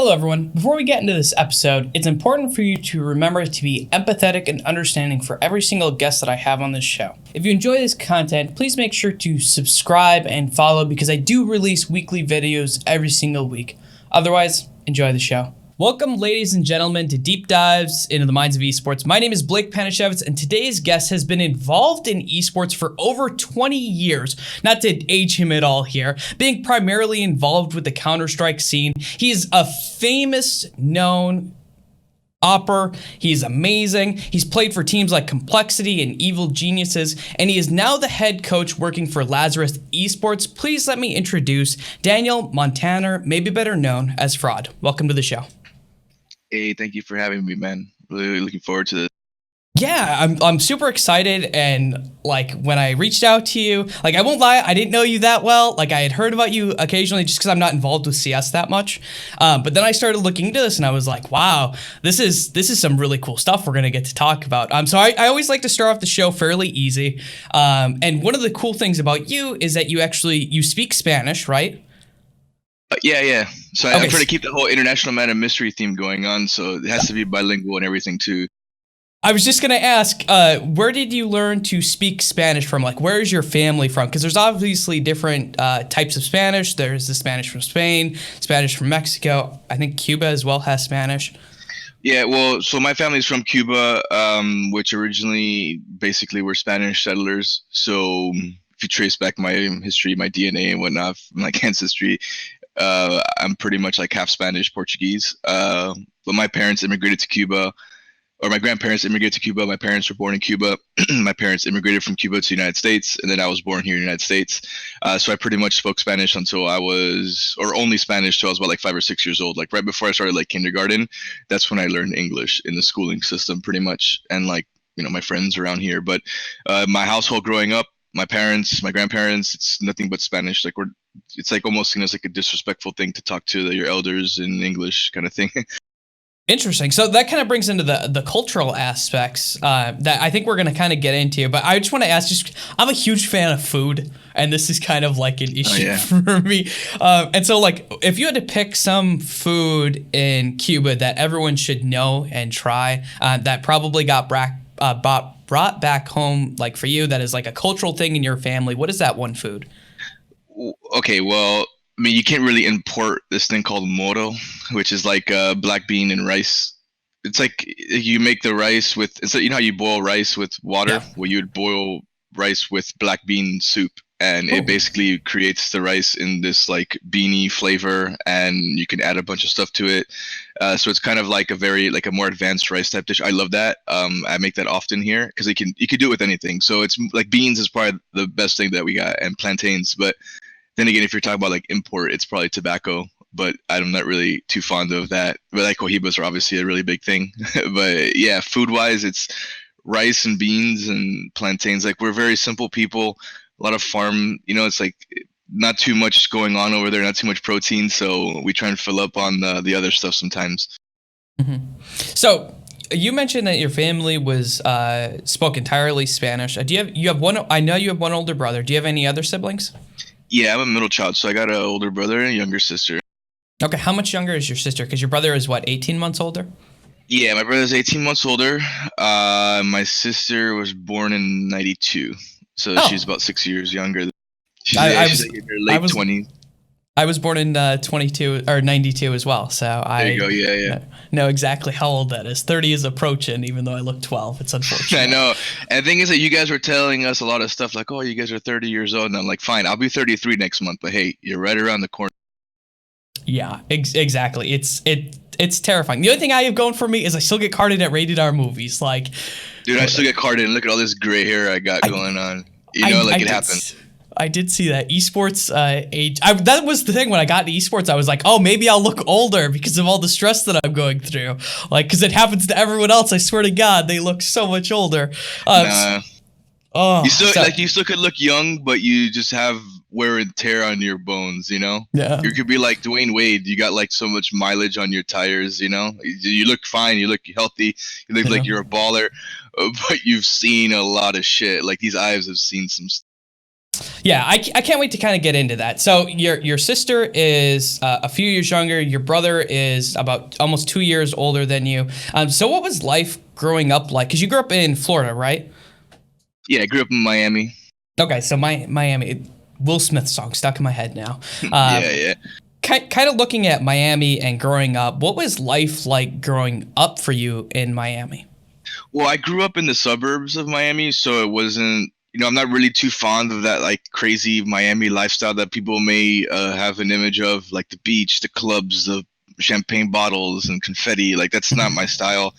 Hello everyone. Before we get into this episode, it's important for you to remember to be empathetic and understanding for every single guest that I have on this show. If you enjoy this content, please make sure to subscribe and follow because I do release weekly videos every single week. Otherwise, enjoy the show. Welcome, ladies and gentlemen, to Deep Dives into the Minds of Esports. My name is Blake Panashevitz, and today's guest has been involved in esports for over 20 years. Not to age him at all here, being primarily involved with the Counter-Strike scene. He is a famous, known opper. He's amazing. He's played for teams like Complexity and Evil Geniuses, and he is now the head coach working for Lazarus Esports. Please let me introduce Daniel Montaner, maybe better known as fRod. Welcome to the show. Hey, thank you for having me, man. Really looking forward to this. Yeah, I'm super excited, and like when I reached out to you, like I won't lie, I didn't know you that well. Like I had heard about you occasionally just because I'm not involved with CS that much. But then I started looking into this and I was like, wow, this is some really cool stuff we're gonna get to talk about. So I always like to start off the show fairly easy. And one of the cool things about you is that you speak Spanish, right? Yeah. So I'm Okay. trying to keep the whole international man of mystery theme going on, so it has to be bilingual and everything too. I was just going to ask, where did you learn to speak Spanish from? Like, where is your family from? Because there's obviously different types of Spanish. There's the Spanish from Spain, Spanish from Mexico. I think Cuba as well has Spanish. Yeah, well, so my family's from Cuba, which originally basically were Spanish settlers. So if you trace back my history, my DNA and whatnot, my ancestry, I'm pretty much like half Spanish, Portuguese. But my parents immigrated to Cuba. Or my grandparents immigrated to Cuba. My parents were born in Cuba. My parents immigrated from Cuba to the United States, and then I was born here in the United States. So I pretty much spoke Spanish until I was, or only Spanish till I was about like 5 or 6 years old. Like right before I started like kindergarten, that's when I learned English in the schooling system pretty much. And like, my friends around here. But my household growing up, my parents, my grandparents, it's nothing but Spanish. Like it's like almost seen as like a disrespectful thing to talk to your elders in English kind of thing. Interesting. So that kind of brings into the cultural aspects that I think we're going to kind of get into. But I just want to ask, I'm a huge fan of food, and this is kind of like an issue for me. And so like, if you had to pick some food in Cuba that everyone should know and try, that probably got brought back home, like for you, that is like a cultural thing in your family, what is that one food? Okay, well, I mean, you can't really import this thing called moro, which is like black bean and rice. It's like you make the rice with, it's like, how you boil rice with water? Yeah. Well, you would boil rice with black bean soup, and it basically creates the rice in this like beany flavor, and you can add a bunch of stuff to it. So it's kind of like a more advanced rice type dish. I love that. I make that often here because you can do it with anything. So it's like beans is probably the best thing that we got, and plantains, but then again, if you're talking about like import, it's probably tobacco, but I'm not really too fond of that. But like cohibas are obviously a really big thing. But yeah, food wise, it's rice and beans and plantains. Like we're very simple people, a lot of farm, it's like not too much going on over there, not too much protein. So we try and fill up on the other stuff sometimes. Mm-hmm. So you mentioned that your family was spoke entirely Spanish. You have one? I know you have one older brother. Do you have any other siblings? Yeah, I'm a middle child, so I got an older brother and a younger sister. Okay, how much younger is your sister? Because your brother is what, 18 months older? Yeah, my brother's 18 months older. My sister was born in 92, so she's about 6 years younger. She's in her late 20s. I was born in 22 or 92 as well, so there you go. Yeah. Know exactly how old that is. 30 is approaching, even though I look 12. It's unfortunate. I know. And the thing is that you guys were telling us a lot of stuff like, oh, you guys are 30 years old. And I'm like, fine, I'll be 33 next month. But hey, you're right around the corner. Yeah, exactly. It's terrifying. The only thing I have going for me is I still get carded at rated R movies. Like, dude, I still get carded. And look at all this gray hair I got going on. It happens. I did see that esports age. That was the thing when I got into esports. I was like, oh, maybe I'll look older because of all the stress that I'm going through. Like, because it happens to everyone else. I swear to God, they look so much older. You still could look young, but you just have wear and tear on your bones. Yeah. You could be like Dwayne Wade. You got like so much mileage on your tires. You look fine. You look healthy. You look like you're a baller, but you've seen a lot of shit. Like these eyes have seen some. Yeah, I can't wait to kind of get into that. So your sister is a few years younger. Your brother is about almost 2 years older than you. So what was life growing up like? Because you grew up in Florida, right? Yeah, I grew up in Miami. Okay, so Miami, Will Smith song stuck in my head now. Yeah, yeah. Kind of looking at Miami and growing up, what was life like growing up for you in Miami? Well, I grew up in the suburbs of Miami, so it wasn't, I'm not really too fond of that like crazy Miami lifestyle that people may have an image of, like the beach, the clubs, the champagne bottles and confetti. Like that's not my style.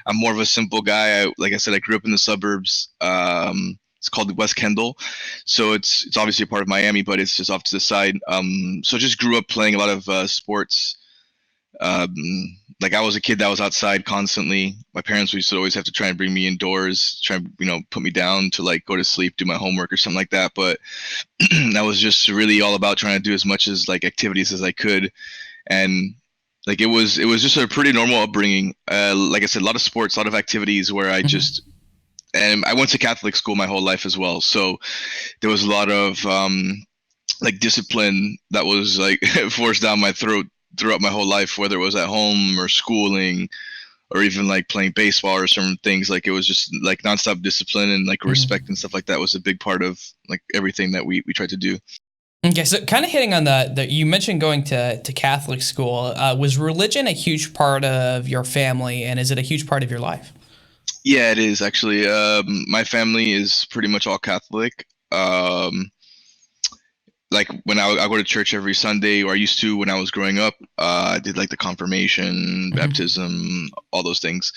I'm more of a simple guy. Like I said, I grew up in the suburbs. It's called West Kendall, so it's obviously a part of Miami, but it's just off to the side. So I just grew up playing a lot of sports. Um, like I was a kid that was outside constantly. My parents used to always have to try and bring me indoors, try and put me down to like go to sleep, do my homework or something like that. But I was just really all about trying to do as much as like activities as I could, and like it was just a pretty normal upbringing. Like I said, a lot of sports, a lot of activities where I Mhm. just and I went to Catholic school my whole life as well, so there was a lot of like discipline that was like forced down my throat throughout my whole life, whether it was at home or schooling or even like playing baseball or certain things. Like it was just like nonstop discipline and like respect Mhm. and stuff like that was a big part of like everything that we tried to do. Okay, so kind of hitting on the you mentioned going to Catholic school. Was religion a huge part of your family, and is it a huge part of your life? Yeah, it is actually. My family is pretty much all Catholic. Um, like when I go to church every Sunday, or I used to when I was growing up. I did like the confirmation, Mhm. baptism, all those things.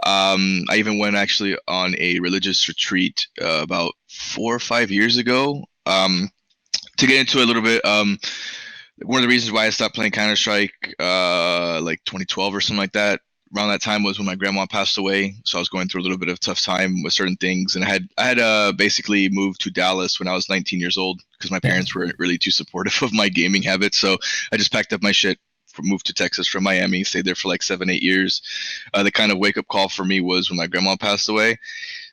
I even went actually on a religious retreat about 4 or 5 years ago. To get into a little bit, one of the reasons why I stopped playing Counter Strike, like 2012 or something like that. Around that time was when my grandma passed away, so I was going through a little bit of tough time with certain things, and I had basically moved to Dallas when I was 19 years old because my Yeah. parents weren't really too supportive of my gaming habits. So I just packed up my shit, moved to Texas from Miami, stayed there for like 7 8 years. The kind of wake up call for me was when my grandma passed away.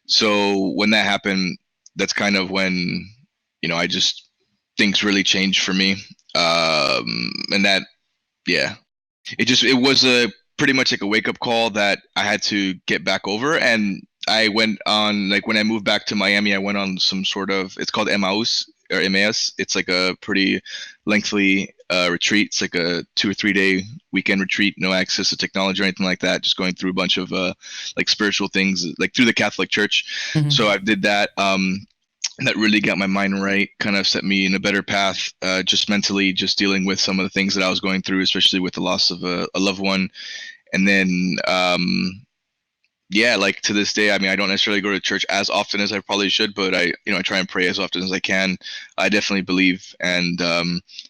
So when that happened, that's kind of when I just things really changed for me. And that, yeah, it was a pretty much like a wake up call that I had to get back over. And I went on, like when I moved back to Miami, I went on some sort of, it's called Emmaus or MAS. It's like a pretty lengthy retreat. It's like a 2 or 3 day weekend retreat, no access to technology or anything like that. Just going through a bunch of like spiritual things, like through the Catholic Church. So Mhm. I did that. That really got my mind right, kind of set me in a better path, just mentally, just dealing with some of the things that I was going through, especially with the loss of a loved one. And then, yeah, like to this day, I mean, I don't necessarily go to church as often as I probably should, but I try and pray as often as I can. I definitely believe, and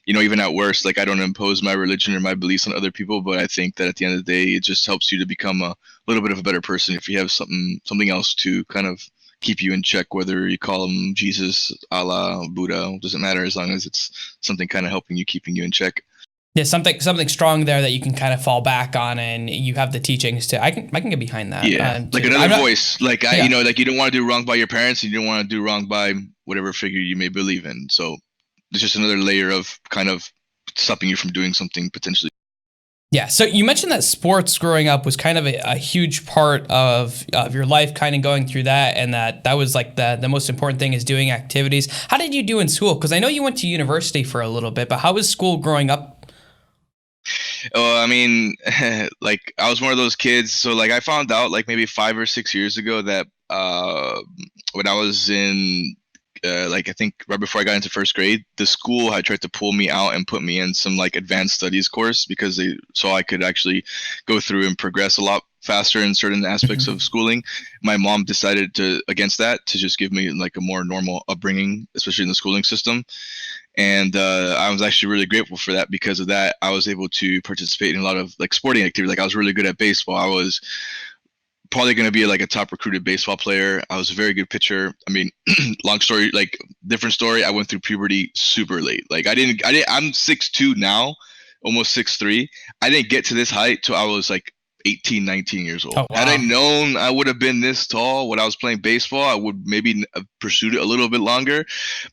even at worst, like I don't impose my religion or my beliefs on other people, but I think that at the end of the day, it just helps you to become a little bit of a better person if you have something else to kind of keep you in check, whether you call them Jesus, Allah, Buddha, doesn't matter as long as it's something kind of helping you, keeping you in check. Yeah, something strong there that you can kind of fall back on, and you have the teachings to. I can get behind that. Yeah, like Too. another I'm not. voice. Like Yeah. like you don't want to do wrong by your parents, and you don't want to do wrong by whatever figure you may believe in. So it's just another layer of kind of stopping you from doing something potentially. Yeah. So you mentioned that sports growing up was kind of a huge part of your life, kind of going through that, and that was like the most important thing is doing activities. How did you do in school? Because I know you went to university for a little bit, but how was school growing up? Oh, I mean, like I was one of those kids. So like I found out like maybe 5 or 6 years ago that when I was in like I think right before I got into first grade, the school had tried to pull me out and put me in some like advanced studies course because they saw I could actually go through and progress a lot faster in certain aspects of Mhm. schooling. My mom decided to against that to just give me like a more normal upbringing, especially in the schooling system. And I was actually really grateful for that. Because of that, I was able to participate in a lot of like sporting activity. Like I was really good at baseball. I was probably going to be like a top recruited baseball player. I was a very good pitcher. I mean, long story, like different story. I went through puberty super late. Like I'm 6'2" now, almost 6'3". I didn't get to this height till I was like 18, 19 years old. Oh, Had I wow. known I would have been this tall when I was playing baseball, I would maybe have pursued it a little bit longer.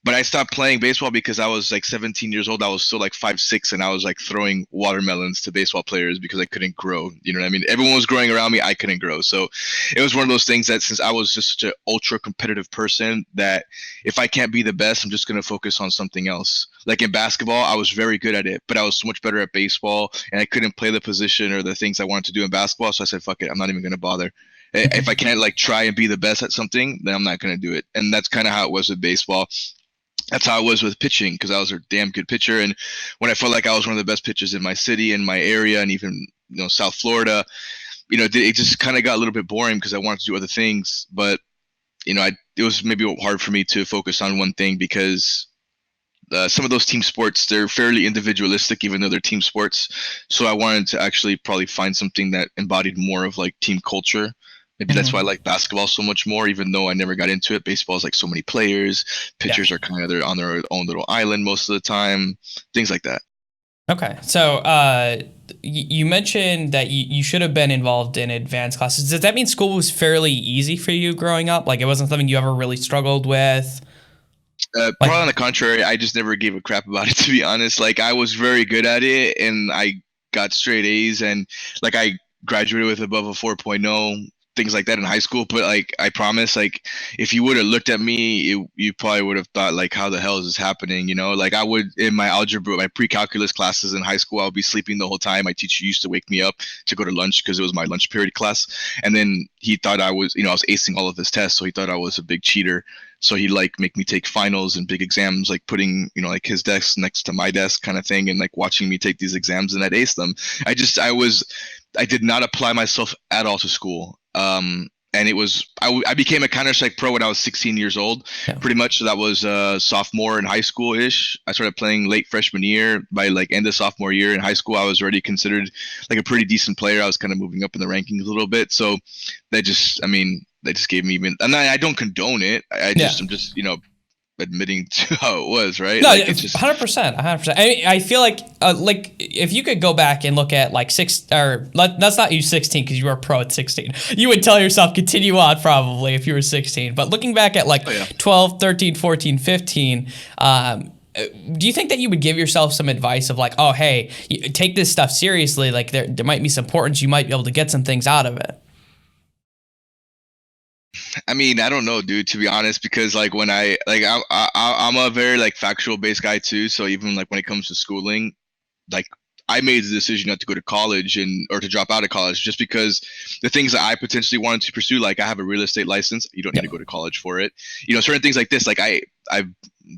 But I stopped playing baseball because I was like 17 years old. I was still like 5'6", and I was like throwing watermelons to baseball players because I couldn't grow. You know what I mean? Everyone was growing around me. I couldn't grow. So it was one of those things that since I was just such an ultra competitive person, that if I can't be the best, I'm just going to focus on something else. Like in basketball, I was very good at it, but I was so much better at baseball, and I couldn't play the position or the things I wanted to do in basketball. So I said, fuck it. I'm not even going to bother. If I can't like try and be the best at something, then I'm not going to do it. And that's kind of how it was with baseball. That's how I was with pitching, because I was a damn good pitcher. And when I felt like I was one of the best pitchers in my city, in my area, and even South Florida, it just kind of got a little bit boring because I wanted to do other things. But it was maybe hard for me to focus on one thing because some of those team sports, they're fairly individualistic, even though they're team sports. So I wanted to actually probably find something that embodied more of like team culture. Maybe that's why I like basketball so much more, even though I never got into it. Baseball is like so many players. Pitchers are kind of on their own little island most of the time. Things like that. Okay. So you mentioned that you should have been involved in advanced classes. Does that mean school was fairly easy for you growing up? Like it wasn't something you ever really struggled with? Probably on the contrary, I just never gave a crap about it, to be honest. Like I was very good at it, and I got straight A's, and like I graduated with above a 4.0, things like that in high school. But like I promise, like if you would have looked at me, you probably would have thought like, how the hell is this happening? Like I would in my algebra, my pre-calculus classes in high school, I would be sleeping the whole time. My teacher used to wake me up to go to lunch because it was my lunch period class, and then he thought I was acing all of his tests, so he thought I was a big cheater. So he'd like make me take finals and big exams, like putting, like his desk next to my desk kind of thing, and like watching me take these exams, and I'd ace them. I did not apply myself at all to school. And I became a Counter-Strike pro when I was 16 years old, pretty much. So that was sophomore in high school ish. I started playing late freshman year. By like end of sophomore year in high school, I was already considered like a pretty decent player. I was kind of moving up in the rankings a little bit. So they just gave me, and I don't condone it. I'm just admitting to how it was, right? No, like it's just 100%, 100%. I feel like if you could go back and look at like let's not use 16 because you were a pro at 16. You would tell yourself continue on probably if you were 16. But looking back at like 12, 13, 14, 15, do you think that you would give yourself some advice of like, oh, hey, take this stuff seriously. Like there might be some importance. You might be able to get some things out of it. I mean, I don't know, dude, to be honest, because like when I'm a very like factual based guy too. So even like when it comes to schooling, like I made the decision not to go to college or to drop out of college just because the things that I potentially wanted to pursue, like I have a real estate license. You don't need to go to college for it. Certain things like this, like I've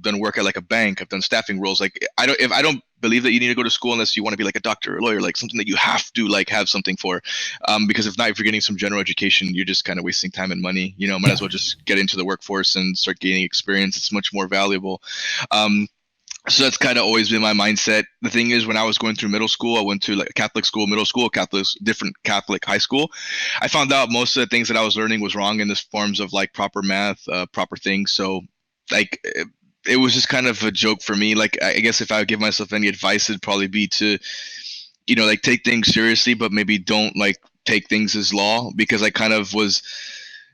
done work at like a bank. I've done staffing roles. Like I don't believe that you need to go to school unless you want to be like a doctor or a lawyer, like something that you have to like have something for. Because if not, if you're getting some general education, you're just kind of wasting time and money. Might as well just get into the workforce and start gaining experience. It's much more valuable. So that's kind of always been my mindset. The thing is, when I was going through middle school, I went to like Catholic school, middle school, different Catholic high school. I found out most of the things that I was learning was wrong in the forms of like proper math, proper things. So like it was just kind of a joke for me. Like I guess if I would give myself any advice, it'd probably be to, like take things seriously, but maybe don't like take things as law, because I kind of was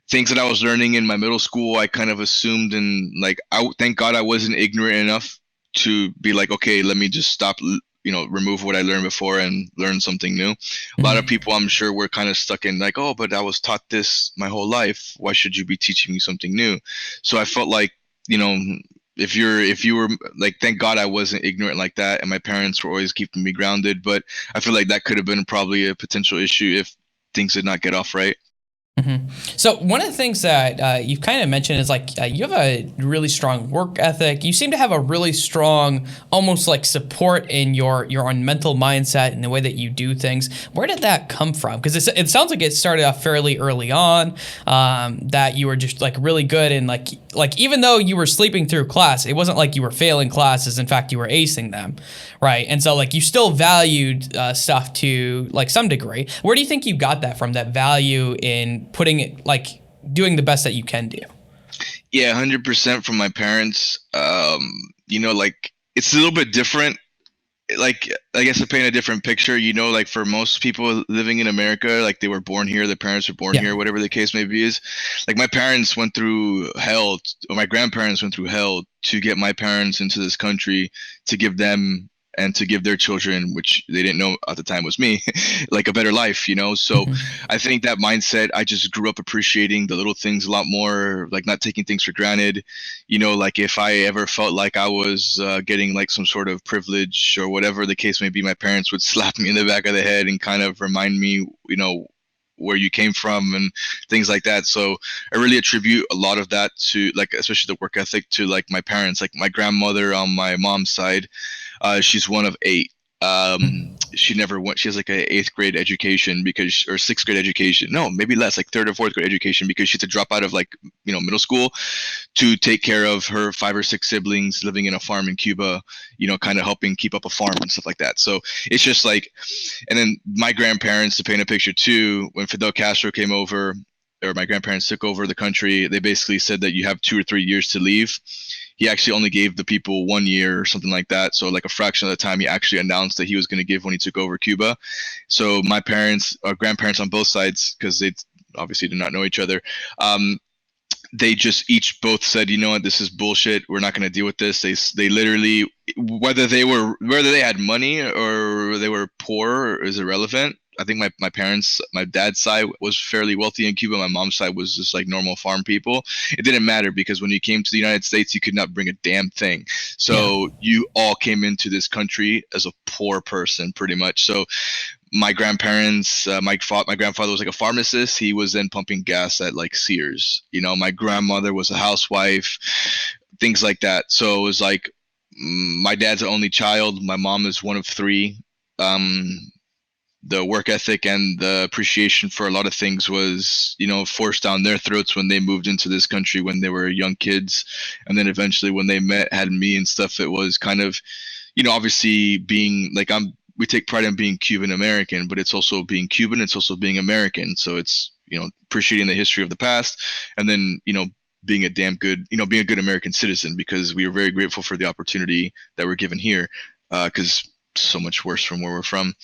things that I was learning in my middle school. I kind of assumed, and like thank God I wasn't ignorant enough to be like, okay, let me just stop, remove what I learned before and learn something new. A lot of people, I'm sure, were kind of stuck in like, oh, but I was taught this my whole life. Why should you be teaching me something new? So I felt like, if you were like, thank God I wasn't ignorant like that, and my parents were always keeping me grounded. But I feel like that could have been probably a potential issue if things did not get off right. So one of the things that you've kind of mentioned is like you have a really strong work ethic. You seem to have a really strong, almost like support in your own mental mindset and the way that you do things. Where did that come from? Because it sounds like it started off fairly early on, that you were just like really good, and like even though you were sleeping through class, it wasn't like you were failing classes. In fact, you were acing them, right? And so like you still valued stuff to like some degree. Where do you think you got that from? That value in putting it, like doing the best that you can do? Yeah, 100% from my parents. Like it's a little bit different like I guess to paint a different picture, like for most people living in America, like they were born here, their parents were born Yeah. here, whatever the case may be is. Like my parents went through hell, or my grandparents went through hell to get my parents into this country to give them and to give their children, which they didn't know at the time was me, like a better life. So Hmm. I think that mindset, I just grew up appreciating the little things a lot more, like not taking things for granted. Like if I ever felt like I was getting like some sort of privilege or whatever the case may be, my parents would slap me in the back of the head and kind of remind me, where you came from and things like that. So I really attribute a lot of that to, like, especially the work ethic, to like my parents. Like my grandmother on my mom's side, she's one of eight. Hmm. She never went. She has like a eighth grade education or sixth grade education. No, maybe less, like third or fourth grade education, because she had to drop out of like middle school to take care of her five or six siblings living in a farm in Cuba. Kind of helping keep up a farm and stuff like that. So it's just like, and then my grandparents, to paint a picture too, when Fidel Castro came over, or my grandparents took over the country, they basically said that you have 2 or 3 years to leave. He actually only gave the people 1 year or something like that. So like a fraction of the time he actually announced that he was going to give when he took over Cuba. So my parents or grandparents on both sides, because they obviously did not know each other, they just each both said, you know what, this is bullshit. We're not going to deal with this. They literally, whether they had money or they were poor is irrelevant. I think my parents, my dad's side was fairly wealthy in Cuba. My mom's side was just like normal farm people. It didn't matter because when you came to the United States, you could not bring a damn thing. Yeah. So you all came into this country as a poor person, pretty much. So my grandparents, my grandfather was like a pharmacist. He was then pumping gas at like Sears. My grandmother was a housewife, things like that. So it was like, my dad's the only child. My mom is one of three. Um, the work ethic and the appreciation for a lot of things was, forced down their throats when they moved into this country when they were young kids. And then eventually when they had me and stuff, it was kind of, obviously being like, we take pride in being Cuban American, but it's also being Cuban, it's also being American. So it's, appreciating the history of the past, and then, being a damn good, being a good American citizen, because we are very grateful for the opportunity that we're given here, because so much worse from where we're from.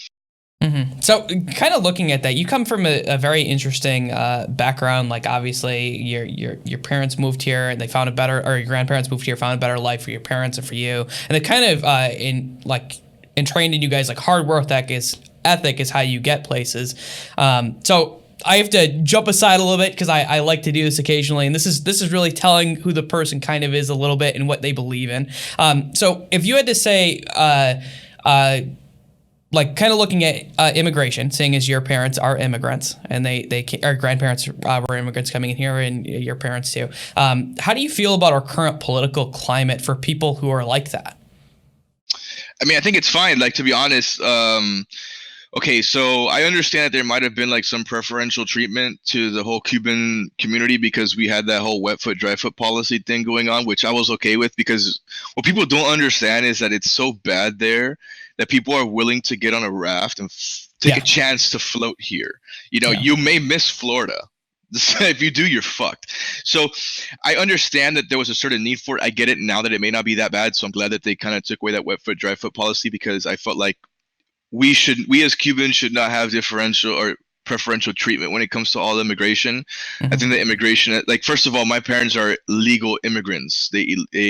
Hmm. So, kind of looking at that, you come from a very interesting background. Like, obviously, your parents moved here and they found a better, or your grandparents moved here, found a better life for your parents and for you, and they kind of trained in you guys like hard work ethic is how you get places. So. I have to jump aside a little bit because I like to do this occasionally, and this is really telling who the person kind of is a little bit and what they believe in. So if you had to say, like kind of looking at immigration, seeing as your parents are immigrants and our grandparents were immigrants coming in here, and your parents too. How do you feel about our current political climate for people who are like that? I mean, I think it's fine. Like, to be honest, okay, so I understand that there might have been like some preferential treatment to the whole Cuban community because we had that whole wet foot, dry foot policy thing going on, which I was okay with, because what people don't understand is that it's so bad there that people are willing to get on a raft and take a Yeah, chance to float here. yeah. You may miss Florida. If you do, you're fucked. So I understand that there was a certain need for it. I get it now that it may not be that bad. So I'm glad that they kind of took away that wet foot, dry foot policy, because I felt like we as Cubans should not have differential or preferential treatment when it comes to all immigration. I think Hmm. that immigration, like, first of all, my parents are legal immigrants. They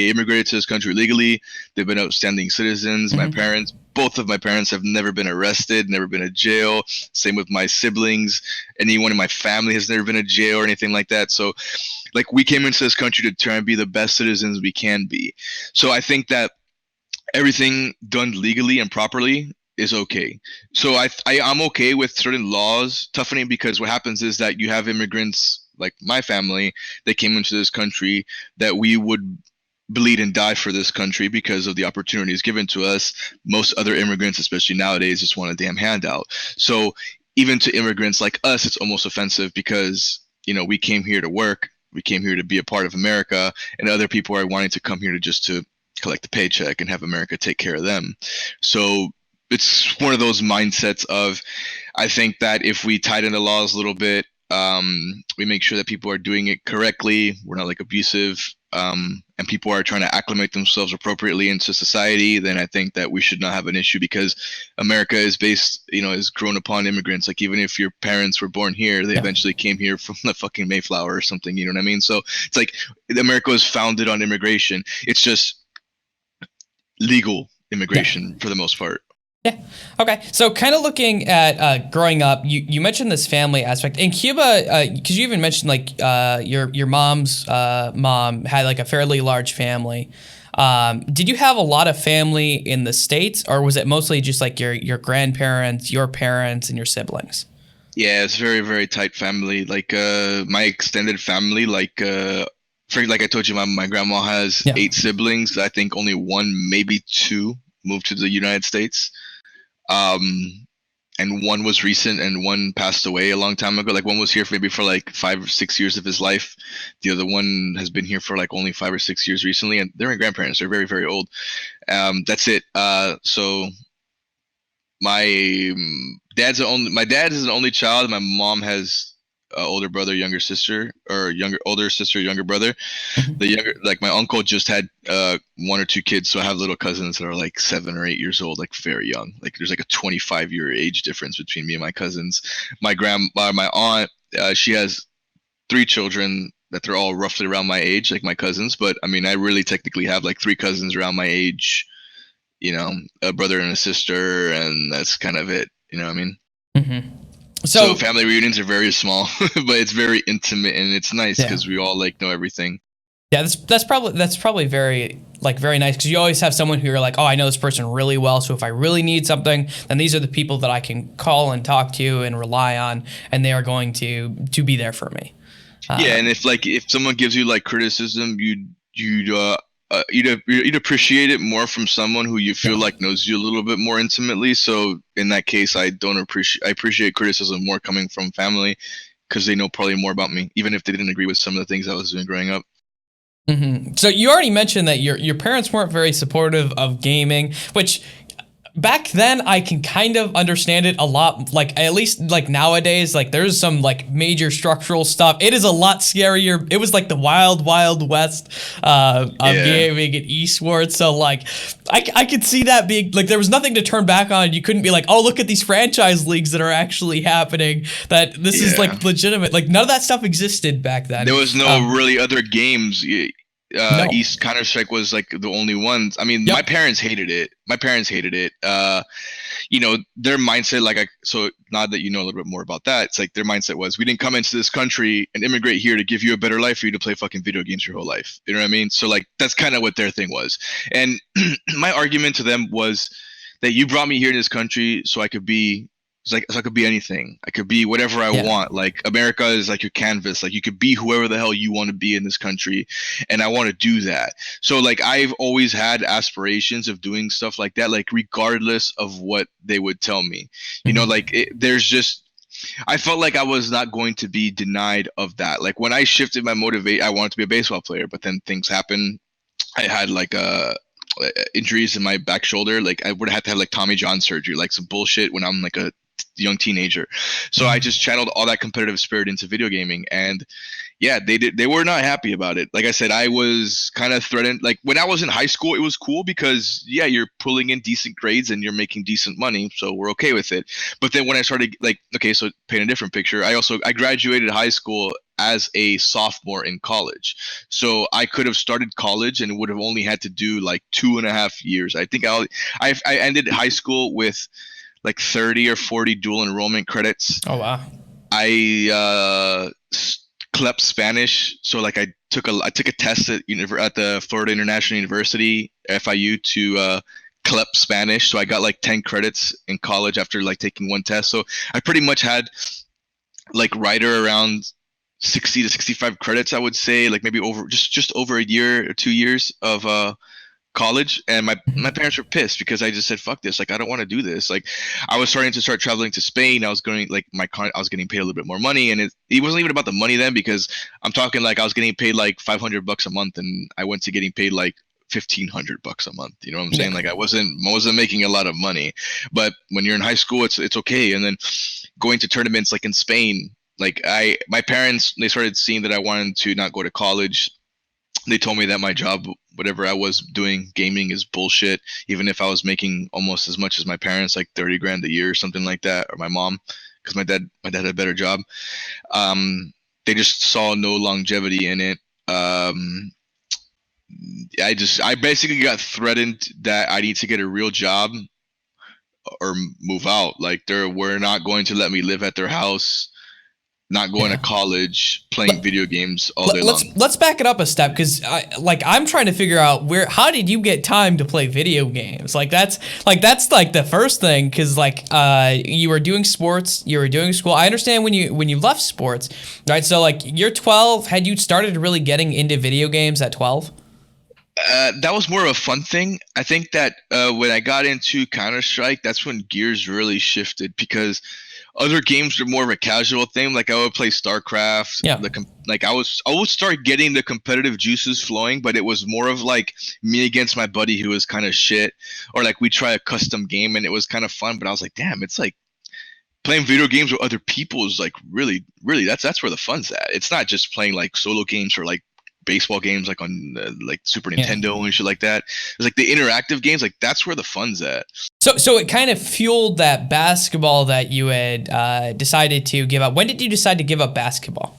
immigrated to this country legally. They've been outstanding citizens. Hmm. Both of my parents have never been arrested, never been in jail. Same with my siblings. Anyone in my family has never been in jail or anything like that. So, like, we came into this country to try and be the best citizens we can be. So I think that everything done legally and properly is okay. So I'm okay with certain laws toughening, because what happens is that you have immigrants like my family that came into this country that we would bleed and die for this country because of the opportunities given to us. Most other immigrants, especially nowadays, just want a damn handout. So even to immigrants like us, it's almost offensive because, we came here to work, we came here to be a part of America, and other people are wanting to come here to collect the paycheck and have America take care of them. So it's one of those mindsets of, I think that if we tighten the laws a little bit, we make sure that people are doing it correctly. We're not like abusive, and people are trying to acclimate themselves appropriately into society, then I think that we should not have an issue, because America is based, is grown upon immigrants. Like, even if your parents were born here, they eventually came here from the fucking Mayflower or something. You know what I mean? So it's like America was founded on immigration. It's just legal immigration for the most part. Yeah. Okay. So kind of looking at growing up, you mentioned this family aspect in Cuba, because you even mentioned like your mom's mom had like a fairly large family. Did you have a lot of family in the States, or was it mostly just like your grandparents, your parents, and your siblings? Yeah, it's very, very tight family. Like my extended family, like like I told you, my grandma has 8 siblings. I think only one, maybe two, moved to the United States. And one was recent, and one passed away a long time ago. Like, one was here for maybe for like 5 or 6 years of his life. The other one has been here for like only 5 or 6 years recently, and they're my grandparents. They're very, very old. That's it. So my my dad is an only child. My mom has older brother, younger sister, or older sister, younger brother. The younger, like, my uncle just had 1 or 2 kids, so I have little cousins that are like 7 or 8 years old, like very young. Like, there's like a 25-year age difference between me and my cousins. My aunt, she has 3 children that they're all roughly around my age, like my cousins. But I mean, I really technically have like 3 cousins around my age. A brother and a sister, and that's kind of it. You know what I mean? Mm-hmm. So family reunions are very small, but it's very intimate, and it's nice because we all like know everything. Yeah, that's probably very nice, because you always have someone who you're like, oh, I know this person really well, so if I really need something, then these are the people that I can call and talk to and rely on, and they are going to be there for me. Yeah, and if someone gives you like criticism, you'd appreciate it more from someone who you feel like knows you a little bit more intimately. So in that case, I appreciate criticism more coming from family, because they know probably more about me, even if they didn't agree with some of the things I was doing growing up. Mm-hmm. So you already mentioned that your parents weren't very supportive of gaming, which back then I can kind of understand it a lot. Like, at least like nowadays, like there's some like major structural stuff. It is a lot scarier. It was like the wild west of gaming and esports. So like I could see that being like, there was nothing to turn back on. You couldn't be like, oh, look at these franchise leagues that are actually happening, that this is like legitimate. Like, none of that stuff existed back then. There was no really other games. East Counter-Strike was like the only ones. I mean, my parents hated it. Their mindset, so now that you know a little bit more about that, it's like their mindset was, we didn't come into this country and immigrate here to give you a better life for you to play fucking video games your whole life. You know what I mean? So like, that's kind of what their thing was. And my argument to them was that you brought me here to this country so I could be so I could be anything. I could be whatever I want. Like, America is like your canvas. Like, you could be whoever the hell you want to be in this country, and I want to do that. So like, I've always had aspirations of doing stuff like that, like regardless of what they would tell me. There's just, I felt like I was not going to be denied of that. Like, when I shifted my motivate, I wanted to be a baseball player, but then things happened. I had like injuries in my back shoulder. Like, I would have had to have like Tommy John surgery, like some bullshit, when I'm like a young teenager. So I just channeled all that competitive spirit into video gaming, and they were not happy about it. Like I said, I was kind of threatened. Like, when I was in high school, it was cool because you're pulling in decent grades and you're making decent money, so we're okay with it. But then when I started, like, okay, so paint a different picture, I graduated high school as a sophomore in college. So I could have started college and would have only had to do like 2.5 years. I think I ended high school with like 30 or 40 dual enrollment credits. Oh wow. I clept Spanish, so like I took a test at the Florida International University, FIU, to clept Spanish. So I got like 10 credits in college after like taking one test. So I pretty much had like right around 60 to 65 credits, I would say, like maybe over just over a year or 2 years of college. And my parents were pissed because I just said, fuck this, like, I don't want to do this. Like, I was starting to traveling to Spain. I was going, like, I was getting paid a little bit more money, and it wasn't even about the money then, because I'm talking like I was getting paid like $500 a month, and I went to getting paid like $1,500 a month. You know what I'm saying? Like, I wasn't making a lot of money. But when you're in high school, it's okay. And then going to tournaments like in Spain, Like my parents, they started seeing that I wanted to not go to college. They told me that my job, whatever I was doing, gaming is bullshit. Even if I was making almost as much as my parents, like 30 grand a year or something like that, or my mom, because my dad had a better job. They just saw no longevity in it. I basically got threatened that I need to get a real job or move out. Like were not going to let me live at their house, not going to Yeah. college, playing video games all day long. Let's back it up a step, because I'm trying to figure out how did you get time to play video games? That's like the first thing, because you were doing sports, you were doing school. I understand when you left sports, right? So like you're 12. Had you started really getting into video games at 12? That was more of a fun thing. I think that when I got into Counter Strike, that's when gears really shifted, because other games were more of a casual thing. Like I would play StarCraft. Yeah. I would start getting the competitive juices flowing, but it was more of like me against my buddy who was kind of shit, or like we try a custom game and it was kind of fun. But I was like, damn, it's like playing video games with other people is like really, really that's where the fun's at. It's not just playing like solo games or like baseball games like on like Super Nintendo and shit like that. It's like the interactive games, like that's where the fun's at. So it kind of fueled that basketball that you had decided to give up. When did you decide to give up basketball?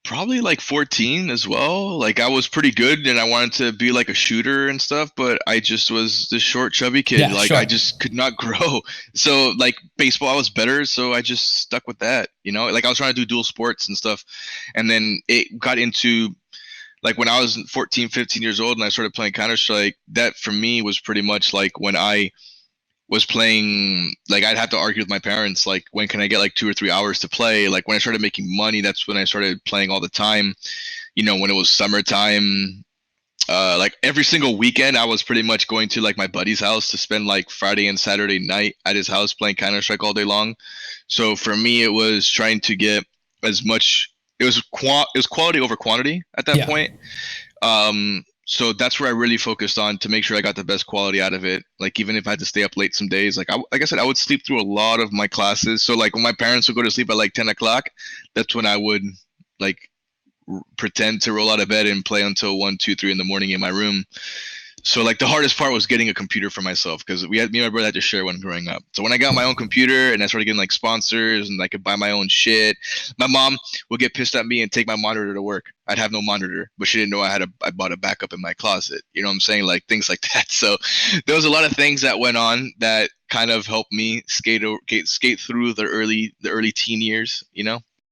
Probably like 14 as well. Like I was pretty good and I wanted to be like a shooter and stuff, but I just was this short chubby kid. Yeah, like sure. I just could not grow. So like baseball I was better, so I just stuck with that, Like I was trying to do dual sports and stuff. And then it got into like when I was 14, 15 years old and I started playing Counter Strike, that for me was pretty much like when I was playing, like I'd have to argue with my parents, like when can I get like 2 or 3 hours to play? Like when I started making money, that's when I started playing all the time. When it was summertime, like every single weekend, I was pretty much going to like my buddy's house to spend like Friday and Saturday night at his house playing Counter Strike all day long. So for me, it was trying to get as much. It was quality over quantity at that Yeah. point. So that's where I really focused on to make sure I got the best quality out of it. Like even if I had to stay up late some days, like I said, I would sleep through a lot of my classes. So like when my parents would go to sleep at like 10 o'clock, that's when I would like pretend to roll out of bed and play until 1, 2, 3 in the morning in my room. So like the hardest part was getting a computer for myself, because me and my brother had to share one growing up. So when I got my own computer and I started getting like sponsors and I could buy my own shit, my mom would get pissed at me and take my monitor to work. I'd have no monitor, but she didn't know I bought a backup in my closet. You know what I'm saying? Like things like that. So there was a lot of things that went on that kind of helped me skate through the early teen years.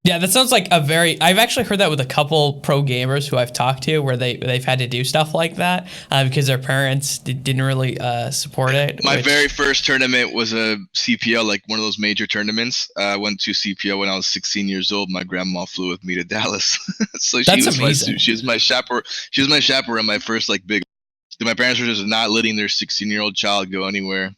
Yeah, that sounds like I've actually heard that with a couple pro gamers who I've talked to, where they've had to do stuff like that because their parents didn't really support it. My very first tournament was a CPL, like one of those major tournaments. I went to CPL when I was 16 years old. My grandma flew with me to Dallas. So That's amazing. She was my chaperone. She was my chaperone, my first like big. My parents were just not letting their 16-year-old child go anywhere.